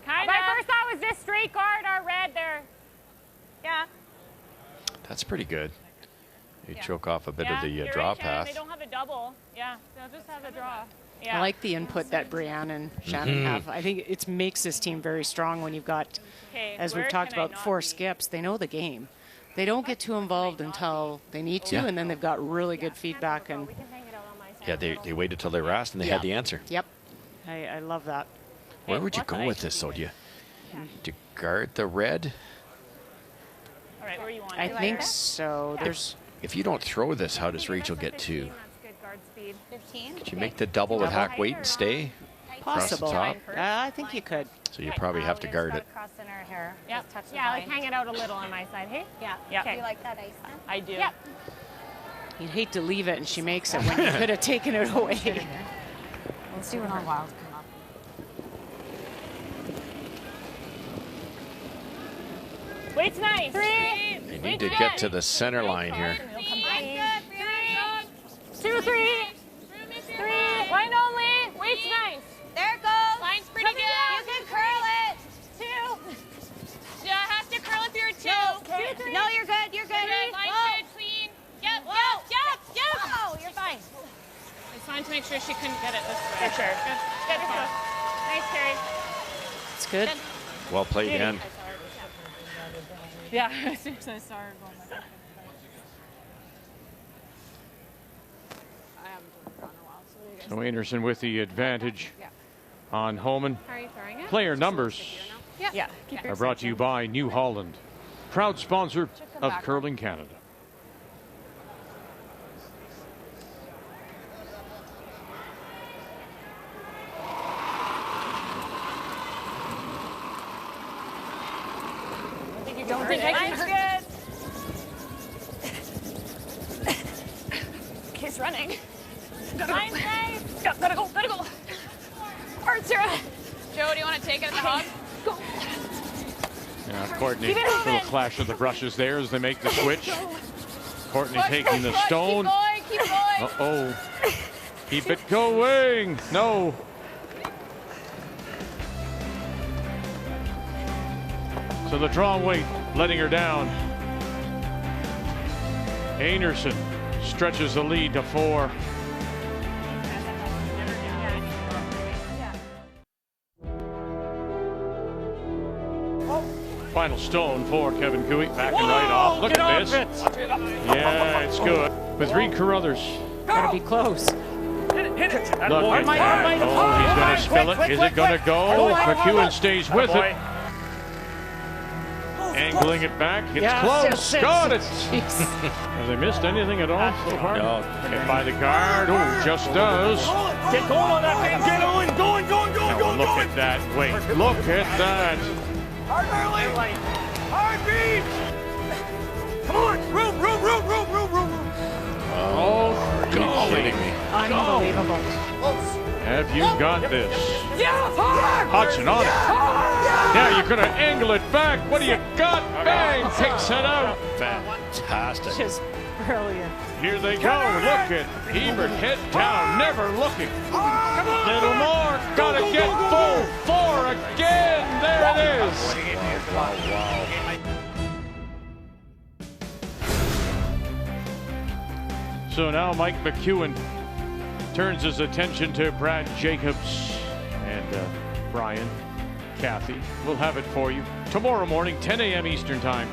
S13: Kind of.
S11: My first thought was this straight guard, our red there. Yeah.
S12: That's pretty good. You choke off a bit of the draw path.
S13: They don't have a double. Yeah, they'll just have a draw. Yeah.
S3: I like the input that Brianne and Shannon have. I think it makes this team very strong when you've got, as we've talked about, 4 skips. They know the game. They don't get too involved until they need to, and then they've got really good feedback. And
S12: yeah, they waited till they were asked and they had the answer.
S3: Yep. I love that.
S12: Where would you go with this, though? Do you guard the red?
S13: All right, where you want?
S3: I think so.
S12: If you don't throw this, how does Rachel get 2?
S13: That's good guard speed. 15.
S12: Could you make the double with hack weight and stay?
S3: Possible.
S12: Across the top?
S3: I think you could.
S12: So you probably have to guard it.
S8: Cross center here.
S13: Yeah, like hang it out a little on my side, hey? Yeah.
S8: Do you like that ice then?
S13: I do.
S8: Yep.
S3: You'd hate to leave it and she makes it when you could have taken it away.
S8: Let's see when our wilds come up.
S13: Wait's nice. 3.
S12: You need to get to the center line here.
S13: 2, 3. 3. Line only. Wait's nice.
S8: There it goes.
S11: Line's pretty good.
S8: You can curl it.
S11: 2. Yeah, have to curl if you're 2.
S8: No,
S11: 2, 3.
S8: no, you're good. You're good.
S11: Line's good, clean. Yep.
S8: Oh, you're fine.
S11: I just wanted to make sure she couldn't get it this way.
S13: For sure.
S11: Good.
S13: Nice, Terry.
S3: It's good.
S12: Well played, Ann.
S13: Yeah, as soon as I saw her going like that.
S1: So Einarson with the advantage on Homan.
S8: How are you throwing it?
S1: Player numbers
S13: Yeah.
S1: are brought to you by New Holland, proud sponsor of Curling Canada.
S13: Don't think I can hurt. He's running.
S11: Line's nice.
S13: Gotta go. Hard, Sarah.
S11: Joe, do you want to take it at the hog?
S13: Go.
S1: Yeah, Courtney, little clash of the brushes there as they make the switch. Courtney taking the stone.
S11: Keep going.
S1: Uh-oh. Keep it going. No. So the draw weight letting her down. Einarson stretches the lead to 4. Final stone for Kevin Cooey. Backing right off. Look at this. Yeah, it's good. With Reed Carruthers.
S3: Gotta be close.
S1: Look at that. Oh, he's going to spill it. Is it going to go? McEwen stays with it. Angling it back. It's close. Got it. Have they missed anything at all so far?
S12: No.
S1: Hit by the guard. Oh, just does.
S16: Get going on that man. Get going.
S1: Now look at that. Wait, look at that.
S16: Hard, Early. Hard, Reed. Come on. Room.
S1: Oh, golly.
S3: Unbelievable.
S1: Have you got this?
S16: Yeah, hard.
S1: Hudson on it. Now you're going to angle it back. What do you got? Bang! Picks it out.
S12: Fantastic.
S3: Just brilliant.
S1: Here they go. Look at Hebert. Head down. Never looking. Little more. Got to get full 4 again. There it is.
S12: Wow.
S1: So now Mike McEwen turns his attention to Brad Jacobs and Brian. Kathy, we'll have it for you tomorrow morning, 10 a.m. Eastern Time.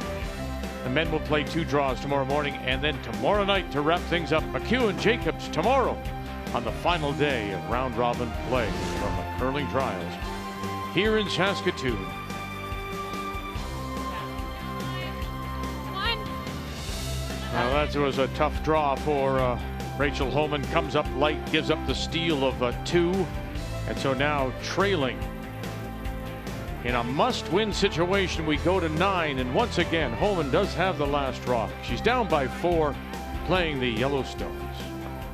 S1: The men will play 2 draws tomorrow morning, and then tomorrow night to wrap things up, McEwen Jacobs tomorrow on the final day of round-robin play from the curling trials here in Saskatoon. Now that was a tough draw for Rachel Homan. Comes up light, gives up the steal of 2, and so now trailing. In a must-win situation, we go to 9, and once again, Homan does have the last draw. She's down by 4, playing the Yellowstones.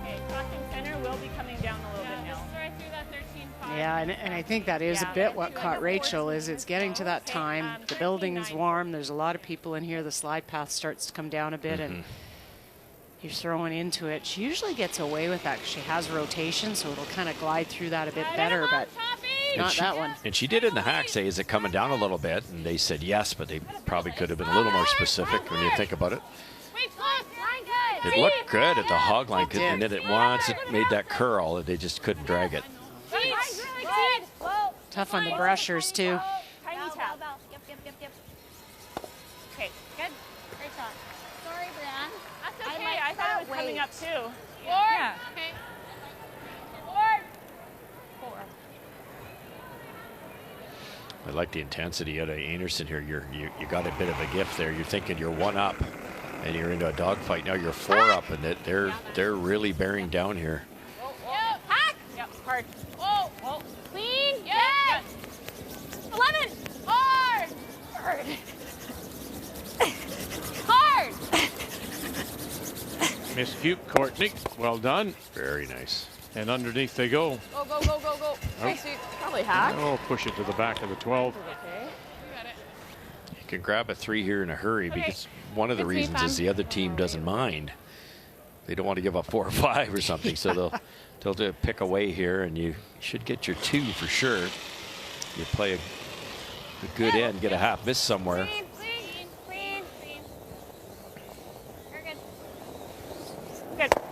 S13: Okay, crossing center will be coming down a little bit now.
S11: Right through that 13-5.
S3: Yeah, and I think that is a bit what caught Rachel is it's getting to that time. The building is warm. There's a lot of people in here. The slide path starts to come down a bit, and you're throwing into it. She usually gets away with that because she has rotation, so it'll kind of glide through that a bit better. But Not that one.
S12: And she did in the hack say, is it coming down a little bit? And they said yes, but they probably could have been a little more specific when you think about it. It looked good at the hog line, and then once it made that curl, they just couldn't drag it.
S3: Tough on the brushers, too.
S13: Tiny tap. Okay, good. Great shot.
S11: Sorry, Brianne.
S13: That's okay. I thought it was coming up too.
S11: Yeah. Okay. Forward.
S13: 4.
S12: I like the intensity out of Einarson here. You got a bit of a gift there. You're thinking you're 1 up, and you're into a dogfight. Now you're 4 up, and they're really bearing down here.
S11: Yep. Hack.
S13: Yep. Hard.
S11: Whoa. Whoa. Clean. Yes. 11. Hard. Hard. Hard.
S1: Miss Cute, Courtney. Well done.
S12: Very nice.
S1: And underneath they go.
S11: Go, go, go, go, go.
S1: Okay,
S11: sweet.
S13: Probably hack.
S1: Oh, push it to the back of the 12.
S13: Okay.
S11: You got it.
S12: You can grab a 3 here in a hurry because one of the
S11: It's me,
S12: reasons is
S11: Pam.
S12: the other team doesn't mind. They don't want to give up 4 or 5 or something, so they'll do pick away here, and you should get your 2 for sure. You play a good end, get a half miss somewhere.
S11: Clean, clean, clean, clean. Very good.
S13: Good.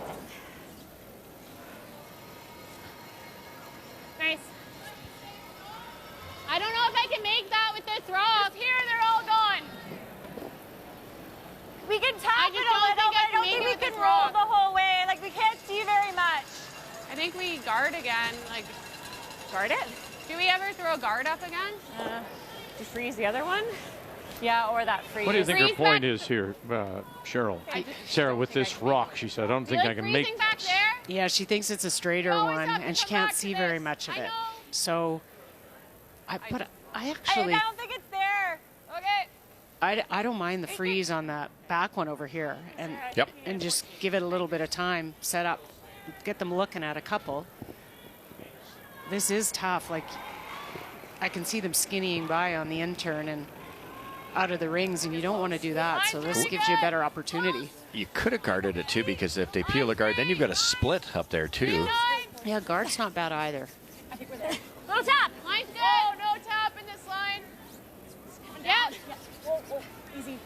S11: Nice. I don't know if I can make that with this rock. Here, they're all gone.
S13: We can
S11: I
S13: tap
S11: just
S13: it a
S11: don't
S13: little,
S11: think
S13: but
S11: I
S13: I
S11: can
S13: don't
S11: make
S13: think
S11: it
S13: we
S11: with
S13: can
S11: this
S13: roll
S11: rock.
S13: the whole way. Like, we can't see very much.
S11: I think we guard again. Like,
S13: Guard it.
S11: do we ever throw a guard up again?
S13: You freeze the other one? Yeah, or that freeze.
S1: What do you think her
S11: Freeze
S1: point
S11: back.
S1: is here, Cheryl? Sarah, with this rock, she said, I don't think I can make
S11: freezing back
S1: this.
S11: there?
S3: Yeah, she thinks it's a straighter
S11: Always
S3: one,
S11: have to
S3: and she
S11: come
S3: can't
S11: back to
S3: see
S11: this.
S3: very much of
S11: I
S3: it.
S11: know.
S3: So, I
S13: I
S3: actually,
S13: don't think it's there.
S11: Okay.
S3: I don't mind the freeze on that back one over here, and
S12: Yep.
S3: and just give it a little bit of time, set up, get them looking at a couple. This is tough. Like, I can see them skinnying by on the intern and out of the rings, and you don't want to do that. So this gives you a better opportunity.
S12: You could have guarded it too, because if they peel a guard, then you've got a split up there too.
S3: Yeah, guard's not bad either.
S11: I think we're there. Little tap. Line's good. Oh, no tap in this line. Yep.
S13: Whoa, whoa, easy.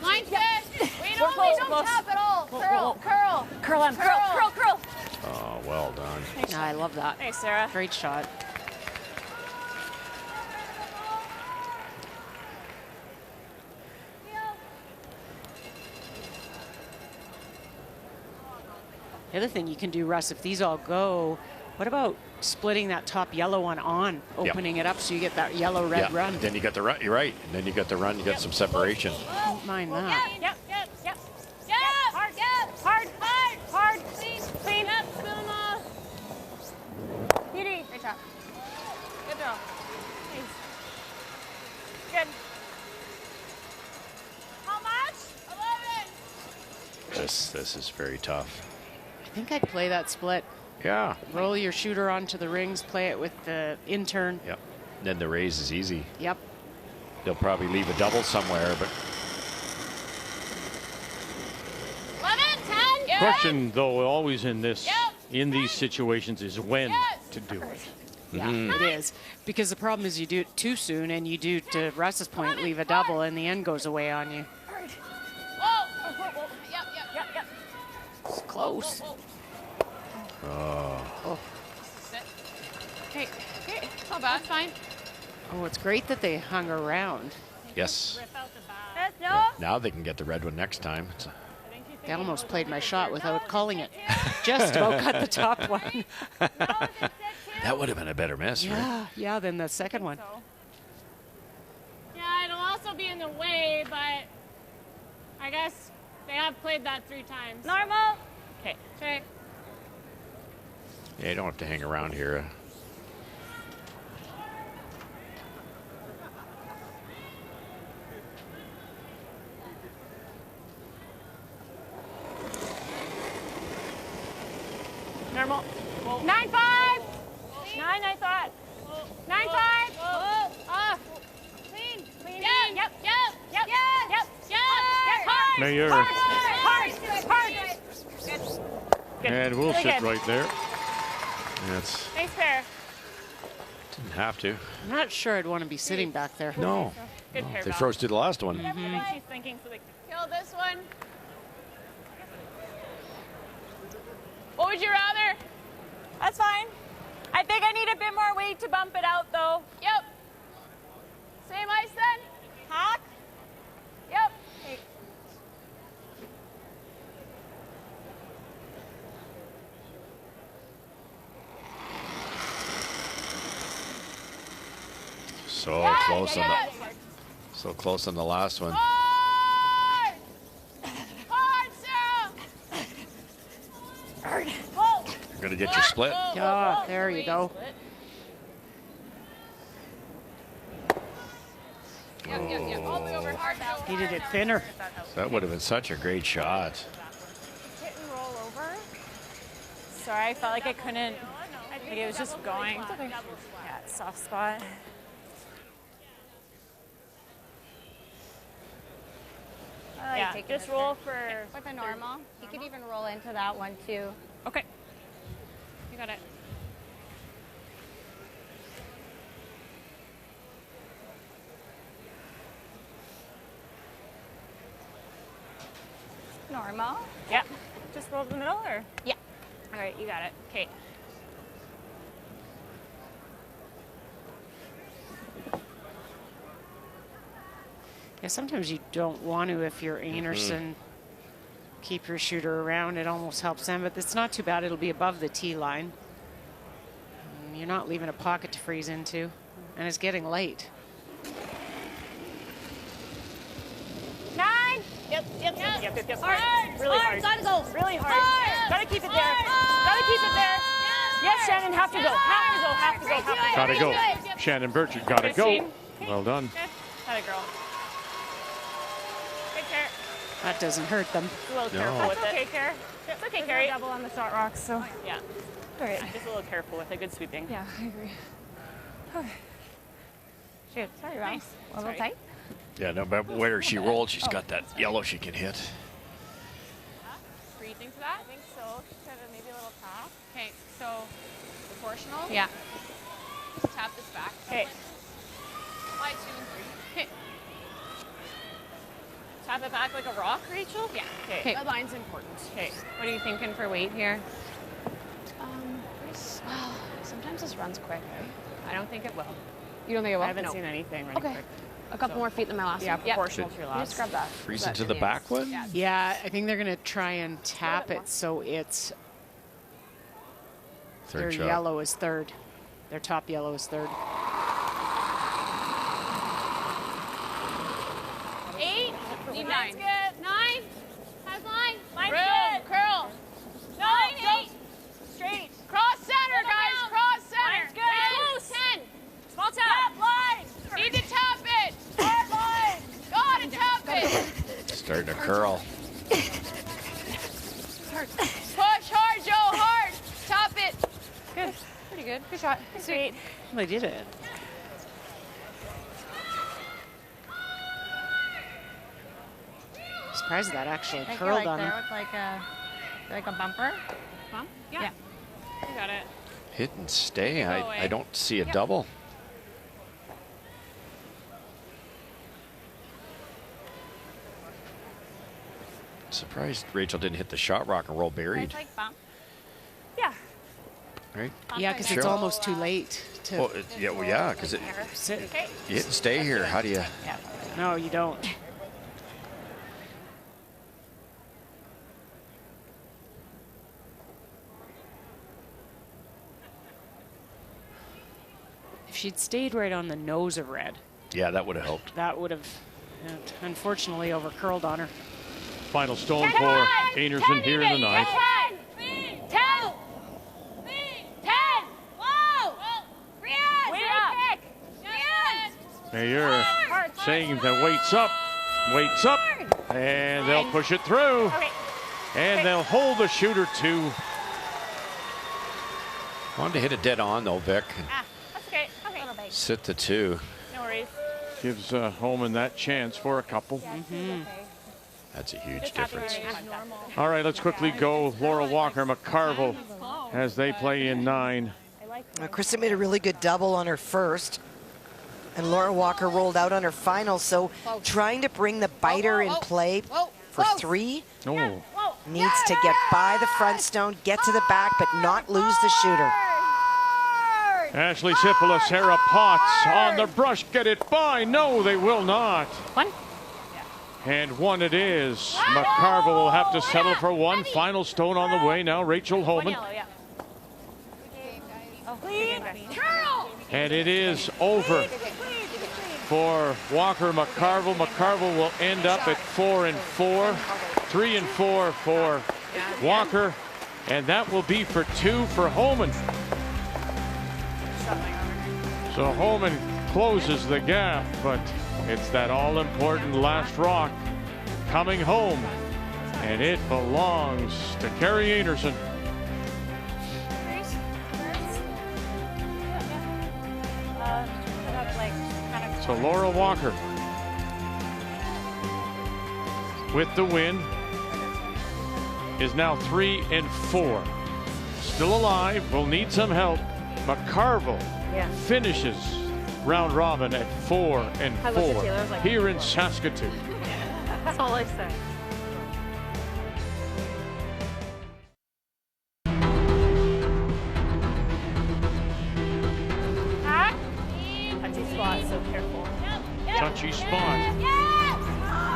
S11: Line's good. Wait,
S13: We're
S11: only
S13: close,
S11: don't
S13: close.
S11: tap at all.
S13: Whoa,
S11: Curl,
S13: whoa.
S11: curl.
S13: Curl him, curl, curl, curl.
S12: Oh, well done.
S3: No, I love that.
S13: Hey, Sarah.
S3: Great shot. The other thing you can do, Russ, if these all go, what about splitting that top yellow one on, opening it up so you get that yellow-red
S12: Yeah,
S3: run?
S12: then you got the run. You're right. And then you got the run. You got some separation.
S3: Don't mind that.
S13: Yep, yep, yep.
S11: Yep.
S13: Hard,
S11: Yep.
S13: hard,
S11: Hard.
S13: hard.
S11: Clean.
S13: Clean.
S11: Yep. Spill them off.
S13: Beauty.
S11: Great job. Good job.
S13: Good.
S11: How much? 11.
S12: This is very tough.
S3: I think I'd play that split.
S12: Yeah.
S3: Roll your shooter onto the rings, play it with the intern.
S12: Yep. Then the raise is easy.
S3: Yep.
S12: They'll probably leave a double somewhere, but
S11: 11, 10. Yep.
S1: Question, though, always in this,
S11: Yep.
S1: in these situations, is when
S11: Yes.
S1: to do it.
S3: Yeah, it is. Because the problem is you do it too soon, and you do, to Russ's point, leave a double, and the end goes away on you.
S11: Whoa. Yep, yep, yep, yep.
S3: It's close.
S12: oh,
S11: Sit. Okay, okay. Not bad. Fine.
S3: Oh, it's great that they hung around.
S12: yes.
S13: No.
S12: Now they can get the red one next time.
S3: They almost played my shot without calling it. Just about cut the top one.
S12: That would have been a better miss, right?
S3: Yeah, yeah, than the second one.
S11: Yeah, it'll also be in the way, but I guess they have played that 3 times.
S13: Normal.
S11: Okay. Okay.
S12: Yeah, you don't have to hang around here.
S13: Normal.
S11: 9-5.
S13: 9, I thought.
S11: 9-5.
S13: Clean. Clean.
S11: Yep. Yep. Yep.
S13: Yep.
S11: Yep.
S13: Yep.
S11: Yep.
S13: Hard.
S1: Mayor.
S13: Hard. Hard. Good.
S1: And we'll
S13: Really
S1: sit
S13: good.
S1: right there. That's
S13: Nice pair.
S12: Didn't have to.
S3: I'm not sure I'd want to be sitting back there.
S12: No.
S13: Good pair
S12: They
S13: balance.
S12: froze to the last one.
S13: I think she's thinking so they
S11: Kill this one. What would you rather?
S13: That's fine. I think I need a bit more weight to bump it out, though.
S11: Yep. Same ice then?
S13: Hack?
S11: Yep.
S13: Okay.
S12: So close on the, so close on the last one.
S11: Hard! Hard, Sarah!
S12: You're gonna get your split.
S3: Oh, there you go.
S11: Yep. All the way over hard now.
S3: Needed it thinner.
S12: That would have been such a great shot.
S13: Hit and roll over. Sorry, I felt like I couldn't. Like it was just going. Yeah, soft spot. Yeah, just roll for
S8: with a normal. You could even roll into that one too.
S13: Okay. You got it.
S8: Normal.
S13: Yeah. Just roll to the middle, or?
S8: Yeah.
S13: All right, you got it. Okay.
S3: Yeah, sometimes you don't want to if you're Einarson. Keep your shooter around. It almost helps them, but it's not too bad. It'll be above the tee line. And you're not leaving a pocket to freeze into, and it's getting late.
S13: 9. Yep. Hard. Really hard.
S8: Gotta go.
S13: Really hard. Gotta keep it there. Gotta keep it there. Yes, Shannon, have to go. Have to go.
S1: Gotta go. Shannon Burchett, gotta go. Well done.
S13: Good. Had a girl. Good care.
S3: That doesn't hurt them.
S13: A little careful with it. Okay, Care. It's okay, Carrie. Double on the shot rocks, so. Yeah. All right. Just a little careful with it. Good sweeping.
S8: Yeah, I agree. Okay. Shoot. Sorry, Ross. A little tight.
S12: Yeah, no, but where she rolled, she's got that yellow she can hit.
S11: Breathing to that?
S13: I think so. Just kind of maybe a little tap.
S11: Okay, so proportional?
S8: Yeah.
S11: Tap this back.
S13: Okay.
S11: Slide 2 and 3. Okay.
S13: Tap it back like a rock, Rachel?
S11: Yeah.
S13: Okay.
S11: That line's important.
S13: Okay.
S8: What are you thinking for weight here? Well, sometimes this runs quick.
S11: I don't think it will.
S8: You don't think it will?
S13: I haven't seen anything running quick.
S8: A couple more feet than my last
S13: Yeah,
S8: one.
S13: proportional to your
S8: You
S13: last.
S8: just grab that.
S12: Freeze into the back one?
S3: Yeah, I think they're going to try and tap it so it's their
S12: Third shot.
S3: yellow is third. Their top yellow is third.
S11: 8. Need 9. Good. 9. How's line?
S13: Line's
S11: Room.
S13: good.
S11: Curl.
S13: 9, 8. Straight.
S11: Cross center, guys. Cross center.
S13: Line's good.
S11: Close. 10.
S13: Small tap. Line.
S11: Need to tap it.
S13: Hard line.
S11: Gotta tap it.
S12: Starting to curl.
S11: Push hard, Joe. Hard. Tap it.
S8: Good. Pretty good. Good shot.
S13: Sweet.
S3: They did it. Surprised that actually
S8: I feel
S3: curled
S8: like
S3: on
S8: there
S3: her.
S8: with like a bumper.
S13: Bump? Yeah. You got it.
S12: Hit and stay.
S13: Go
S12: I
S13: away.
S12: don't see a double. Surprised Rachel didn't hit the shot rock and roll buried.
S8: It's like bump.
S13: Yeah.
S12: Right?
S3: Yeah, because
S12: Sure.
S3: it's almost too late to
S12: Oh, yeah, well, yeah, because you
S3: sit.
S13: Okay.
S12: hit and stay here. How do you?
S3: Yeah. No, you don't. If she'd stayed right on the nose of red,
S12: Yeah, that would have helped.
S3: that would have unfortunately over curled on her.
S1: Final stone for Einarson here in the ninth.
S11: 10. 10. 10. Whoa. Brianne.
S13: Way
S11: Straight
S13: up.
S11: kick. Brianne.
S1: Mayer saying that waits up, and they'll push it through.
S13: Okay.
S1: And they'll hold the shooter to.
S12: Wanted to hit it dead on though, Vic.
S13: That's okay. Okay.
S12: Sit the 2.
S13: No worries.
S1: Gives Homan that chance for a couple.
S12: That's a huge difference.
S1: All right, let's quickly go. Laura Walker, McCarville, as they play in 9.
S10: Kristen made a really good double on her first. And Laura Walker rolled out on her final. So trying to bring the biter in play for 3. Needs to get by the front stone, get to the back, but not lose the shooter.
S1: Ashley Sippola, Sarah Potts on the brush. Get it by. No, they will not.
S13: 1.
S1: And 1 it is. McCarville will have to settle for 1. Final stone on the way now. Rachel Homan. And it is over for Walker McCarville. McCarville will end up at 4 and 4. 3 and 4 for Walker. And that will be for 2 for Homan. So Homan closes the gap, but it's that all-important last rock coming home. And it belongs to Carrie Einarson. So Laura Walker with the win is now 3 and 4. Still alive, will need some help. McCarville finishes round robin at 4 and 4 here in Saskatoon.
S13: That's all I say. Touchy spot, so careful.
S1: Touchy spot.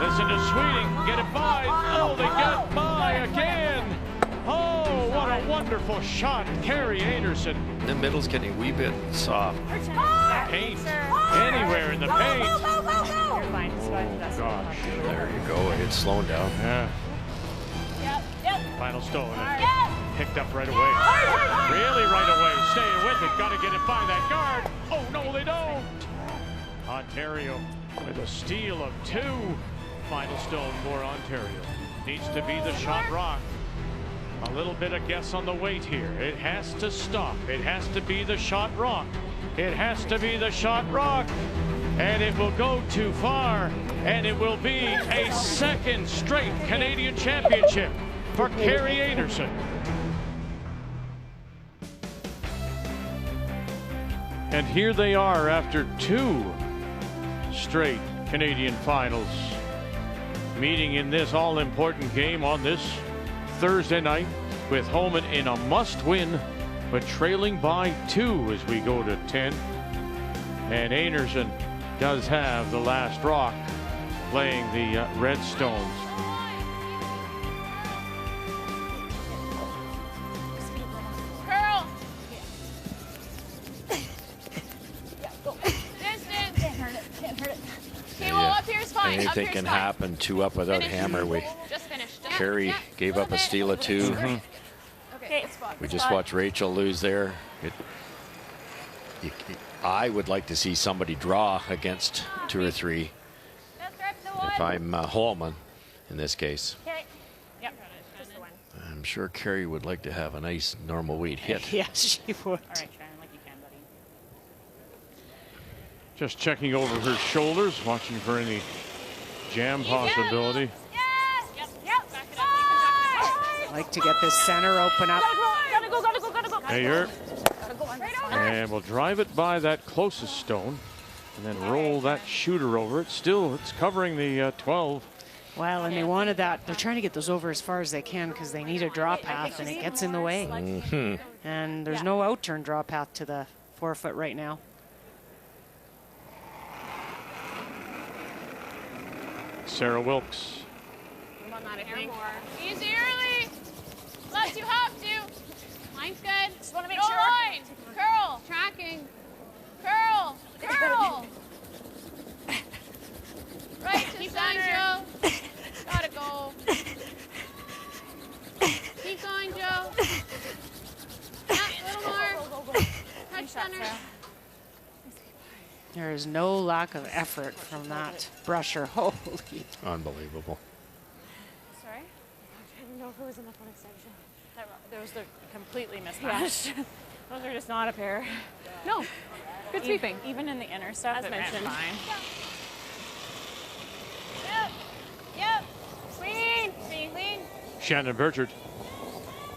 S1: Listen to Sweeting, get it by. Oh, they get by again. Oh, what a wonderful shot, Carrie Einarson.
S12: The middle's getting a wee bit soft.
S1: Paint anywhere in the paint.
S13: You're fine.
S1: Oh, gosh.
S12: There you go. It's slowing down.
S1: Yeah. Final stone. Picked up right away. Really right away. Staying with it. Got to get it by that guard. Oh, no, they don't. Ontario with a steal of 2. Final stone for Ontario. Needs to be the shot rock. A little bit of guess on the weight here. It has to stop. It has to be the shot rock. It has to be the shot rock. And it will go too far. And it will be a second straight Canadian championship for Carrie Einarson. And here they are after 2 straight Canadian finals, meeting in this all-important game on this Thursday night, with Homan in a must-win, but trailing by 2 as we go to 10. And Einarson does have the last rock, playing the Red Stones.
S11: Curl. Distance. Can't hurt it. Can't hurt it. Okay, well, up here's fine.
S12: Anything can happen. 2 up without hammer.
S11: Just finish.
S12: Carrie gave up a steal of 2.
S11: Okay,
S12: We just watched Rachel lose there. I would like to see somebody draw against 2 or 3. If I'm Holman in this case.
S13: Yep. Just the one.
S12: I'm sure Carrie would like to have a nice normal weight hit.
S3: Yes, she would.
S13: All right, Sharon, like you can, buddy.
S1: Just checking over her shoulders, watching for any jam possibility.
S3: Like to get this center open up.
S13: Gotta go.
S1: Mayer. And we'll drive it by that closest stone and then roll that shooter over it. Still, it's covering the 12.
S3: Well, and they wanted that. They're trying to get those over as far as they can because they need a draw path and it gets in the way. And there's no out turn draw path to the 4-foot right now.
S1: Sarah Wilkes.
S11: Come on, Matt, I think. Easy early. Unless you have to. Line's good. Just want to make sure. Line. Curl. Tracking. Curl. Curl. Right to center. Gotta go. Keep going, Joe. Yeah, a little more. Touch center.
S3: There is no lack of effort from that brusher. Holy.
S12: Unbelievable.
S13: Sorry? I didn't know if it was enough on extension. Those are completely mismatched. Those are just not a pair.
S8: No. Good sweeping.
S13: Even in the inner stuff,
S8: As
S13: it went
S8: mentioned.
S13: fine.
S11: Yep. Clean. Clean.
S1: Shannon Burchard.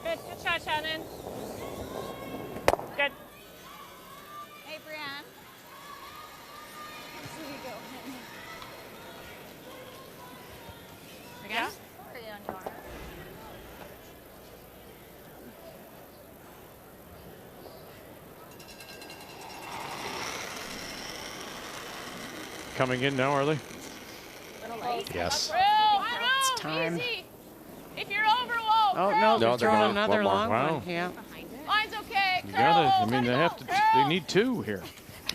S11: Good shot, Shannon.
S13: Good.
S1: coming in now, are they?
S12: Yes.
S3: It's time.
S11: If you're over, whoa.
S3: Oh, no, they're throwing another long one. Yeah.
S11: Line's okay.
S1: You gotta, I mean, they have to, they need 2 here.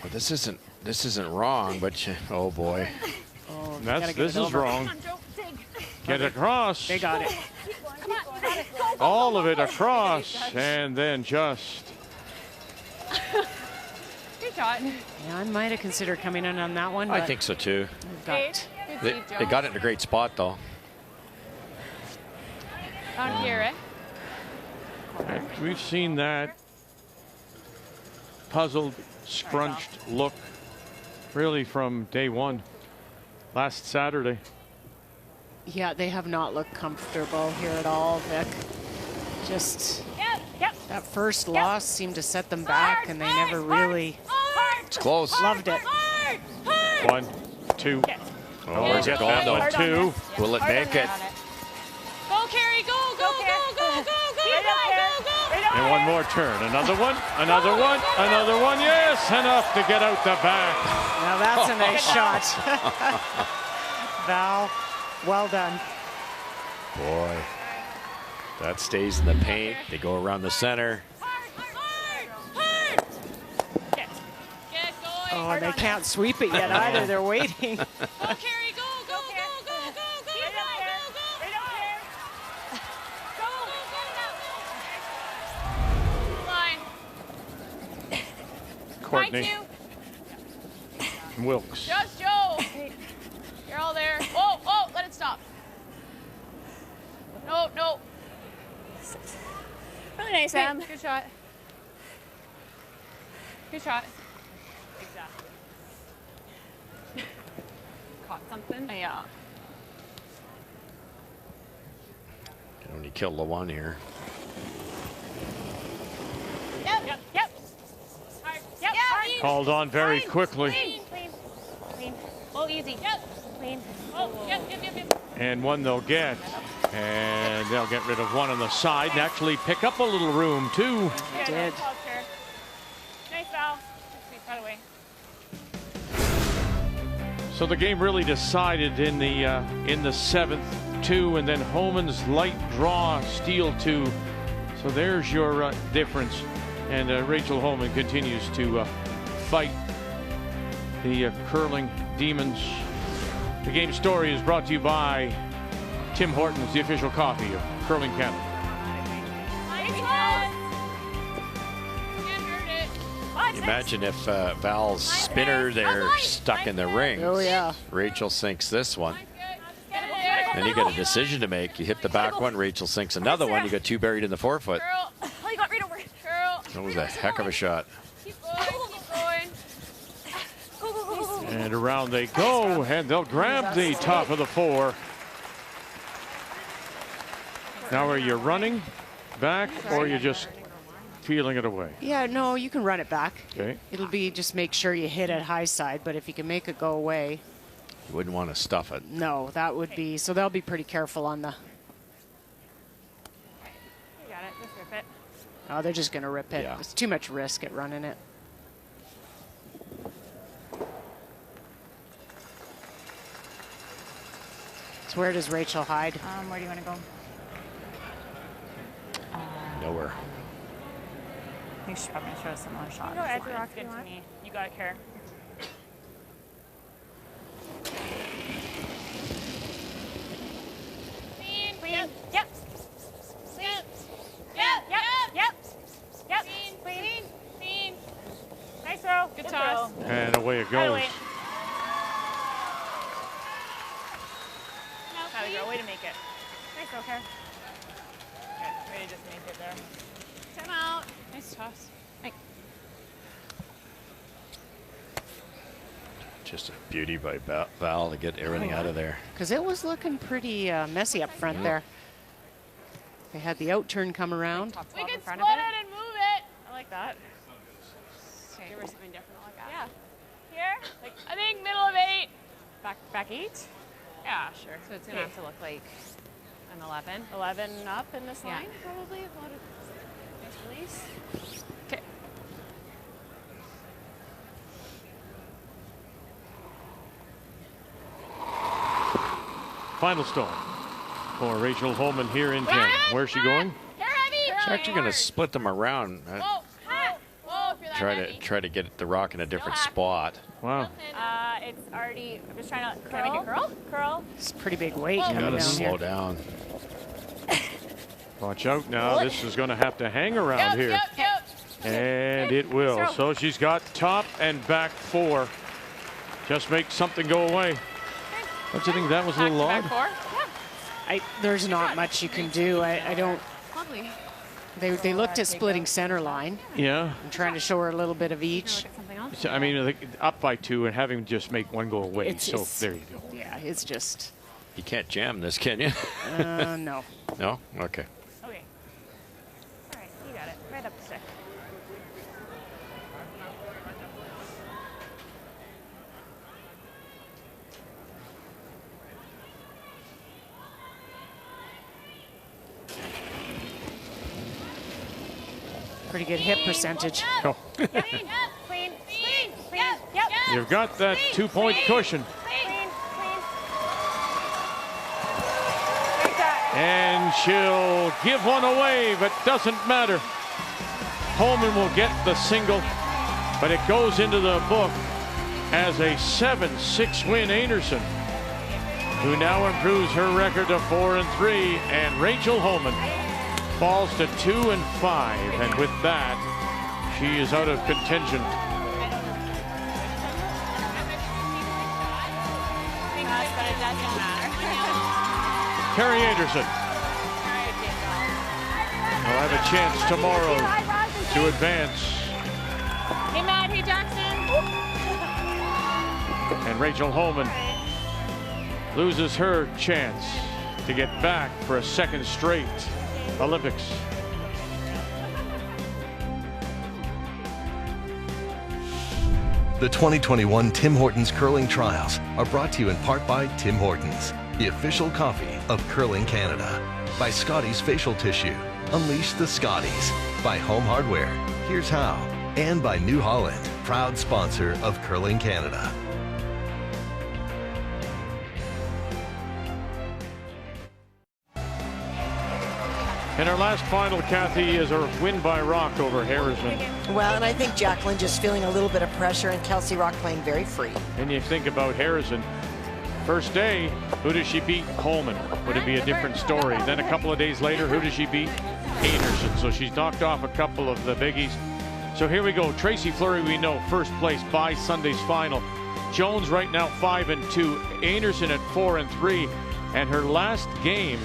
S12: Well, this isn't wrong, but oh boy.
S3: Oh,
S1: this is wrong. Get across.
S3: They got it.
S1: All of it across, and then just.
S8: Good shot.
S3: Yeah, I might have considered coming in on that one.
S12: I think so too. They got it in a great spot though.
S8: Down here, eh?
S1: We've seen that puzzled, scrunched look really from day one last Saturday.
S3: Yeah, they have not looked comfortable here at all, Vic. Just that first loss seemed to set them back, and they never really.
S12: It's close.
S3: Loved it.
S1: 1, 2. Oh,
S12: where's it going though?
S1: 2.
S12: Will it make it?
S11: Go, Carrie, go, go, go, go, go, go.
S1: And one more turn. Another one. Another one. Another one. Yes, enough to get out the back.
S3: Now that's a nice shot. Val, well done.
S12: Boy, that stays in the paint. They go around the center.
S3: Oh, and they can't sweep it yet either. They're waiting.
S11: Go, Carrie, go, go, go, go, go, go, go.
S1: Courtney. Wilkes.
S11: Just Joe. You're all there. Oh, oh, let it stop. No, no.
S8: Really nice, Sam.
S11: Good shot. Good shot.
S8: Exactly. Caught something?
S11: Yeah.
S12: Can only kill the one here.
S8: Yep, yep, yep. Hard. Yep, hard.
S1: Called on very quickly.
S8: Clean, clean, clean. Oh, easy. Yep, clean. Oh, yep, yep, yep, yep.
S1: And one they'll get. And they'll get rid of one on the side and actually pick up a little room, too.
S3: They did.
S8: Nice foul. By the way.
S1: So the game really decided in the 7th, 2, and then Homan's light draw, steal 2. So there's your difference. And Rachel Homan continues to fight the curling demons. The game story is brought to you by Tim Hortons, the official coffee of Curling Canada.
S12: Imagine if Val's spinner there stuck in the ring.
S3: Oh, yeah.
S12: Rachel sinks this one. Then you got a decision to make. You hit the back one, Rachel sinks another one. You got 2 buried in the forefoot.
S8: Oh, you got right over. Girl.
S12: That was a heck of a shot.
S11: Keep going, keep going.
S8: Go, go, go, go.
S1: And around they go, and they'll grab the top of the 4. Now are you running back, or are you just feeling it away?
S3: Yeah, no, you can run it back.
S1: Okay.
S3: It'll be just make sure you hit it high side, but if you can make it go away.
S12: You wouldn't want to stuff it.
S3: No, that would be, so they'll be pretty careful on the.
S8: You got it. Just rip it.
S3: Oh, they're just going to rip it.
S12: Yeah.
S3: It's too much risk at running it. So where does Rachel hide?
S8: Where do you want to go?
S12: Nowhere.
S8: I think she's probably going to throw a similar shot.
S9: Go edge rock
S8: Good
S9: if you
S8: to
S9: want.
S8: me. You got it, Kara.
S11: Clean,
S8: Clean.
S11: yep.
S8: Yep.
S11: Clean.
S8: Yep.
S11: Yep,
S8: Yep. Yep.
S11: Clean,
S8: Clean.
S11: clean, clean.
S8: Nice throw.
S11: Good toss.
S1: And away it
S8: By the
S1: goes.
S8: way.
S11: Now
S8: Gotta
S11: clean.
S8: go. Way to make it. Nice throw, Kara. Good. Way to just make it there.
S11: Time out. Nice toss.
S12: Just a beauty by Val to get everything out of there.
S3: Because it was looking pretty messy up front there. They had the out turn come around.
S11: We can split
S8: of it.
S11: it and move it.
S8: I like that. Okay. Give her something different to look at.
S11: Yeah. Here? Like, I think middle of 8.
S8: Back 8?
S11: Yeah, sure.
S8: So it's going to have to look like an 11.
S11: 11 up in this
S8: Yeah.
S11: line, probably. A lot of nice release. Okay.
S1: Final stone for Rachel Homan here in 10. Where's she going?
S12: She's actually going to split them around. Try to get the rock in a different spot.
S1: Wow.
S9: It's already, I'm just trying to, can I make a curl? Curl.
S3: It's a pretty big weight.
S12: You
S3: coming
S12: got to
S3: down
S12: slow
S3: here.
S12: down.
S1: Watch out now. This is going to have to hang around here. And it will. So she's got top and back 4. Just make something go away. Don't you think that was a little odd?
S3: There's not much you can do. I don't. They looked at splitting center line.
S1: Yeah.
S3: And trying to show her a little bit of each.
S1: So, I mean, up by 2 and having just make one go away. So there you go.
S3: Yeah, it's just.
S12: You can't jam this, can you?
S3: No.
S12: No? Okay.
S9: Okay. All right, you got it. Right up the stick.
S3: Pretty good hip percentage.
S1: Oh.
S9: Clean, clean, clean. Yep.
S1: You've got that 2-point cushion. And she'll give one away, but doesn't matter. Homan will get the single, but it goes into the book as a 7-6 win. Einarson, who now improves her record to 4-3, and Rachel Homan falls to 2-5, and with that, she is out of contention. Carrie Einarson will have a chance tomorrow to advance.
S9: Hey, Matt. Hey, Jackson.
S1: And Rachel Homan loses her chance to get back for a 2nd straight Olympics.
S7: The 2021 Tim Hortons Curling Trials are brought to you in part by Tim Hortons, the official coffee of Curling Canada. By Scotties Facial Tissue, unleash the Scotties. By Home Hardware, here's how. And by New Holland, proud sponsor of Curling Canada.
S1: And our last final, Kathy, is a win by Rock over Harrison.
S10: Well, and I think Jacqueline just feeling a little bit of pressure, and Kelsey Rock playing very free.
S1: And you think about Harrison. First day, who does she beat? Homan. Would it be a different story? Then a couple of days later, who does she beat? Einarson. So she's knocked off a couple of the biggies. So here we go. Tracy Fleury, we know, first place by Sunday's final. Jones right now 5-2. Einarson at 4-3. And her last game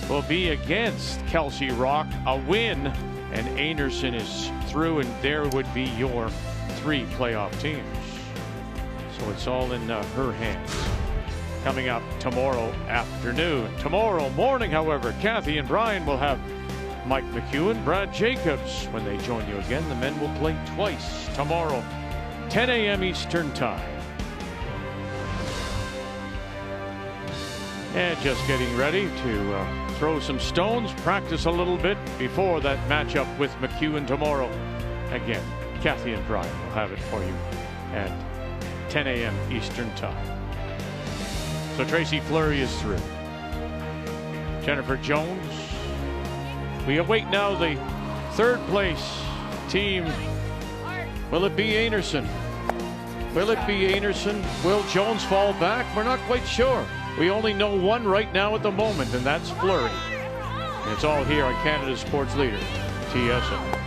S1: will be against Kelsey Rock. A win, and Einarson is through, and there would be your 3 playoff teams. So it's all in her hands. Coming up tomorrow afternoon. Tomorrow morning, however, Kathy and Brian will have Mike McEwen, Brad Jacobs. When they join you again, the men will play twice tomorrow, 10 a.m. Eastern Time. And just getting ready to throw some stones, practice a little bit before that matchup with McEwen tomorrow. Again, Kathy and Brian will have it for you at 10 a.m. Eastern Time. So Tracy Fleury is through. Jennifer Jones. We await now the 3rd place team. Will it be Einarson? Will it be Einarson? Will Jones fall back? We're not quite sure. We only know one right now at the moment, and that's Fleury. And it's all here on Canada's Sports Leader, TSN.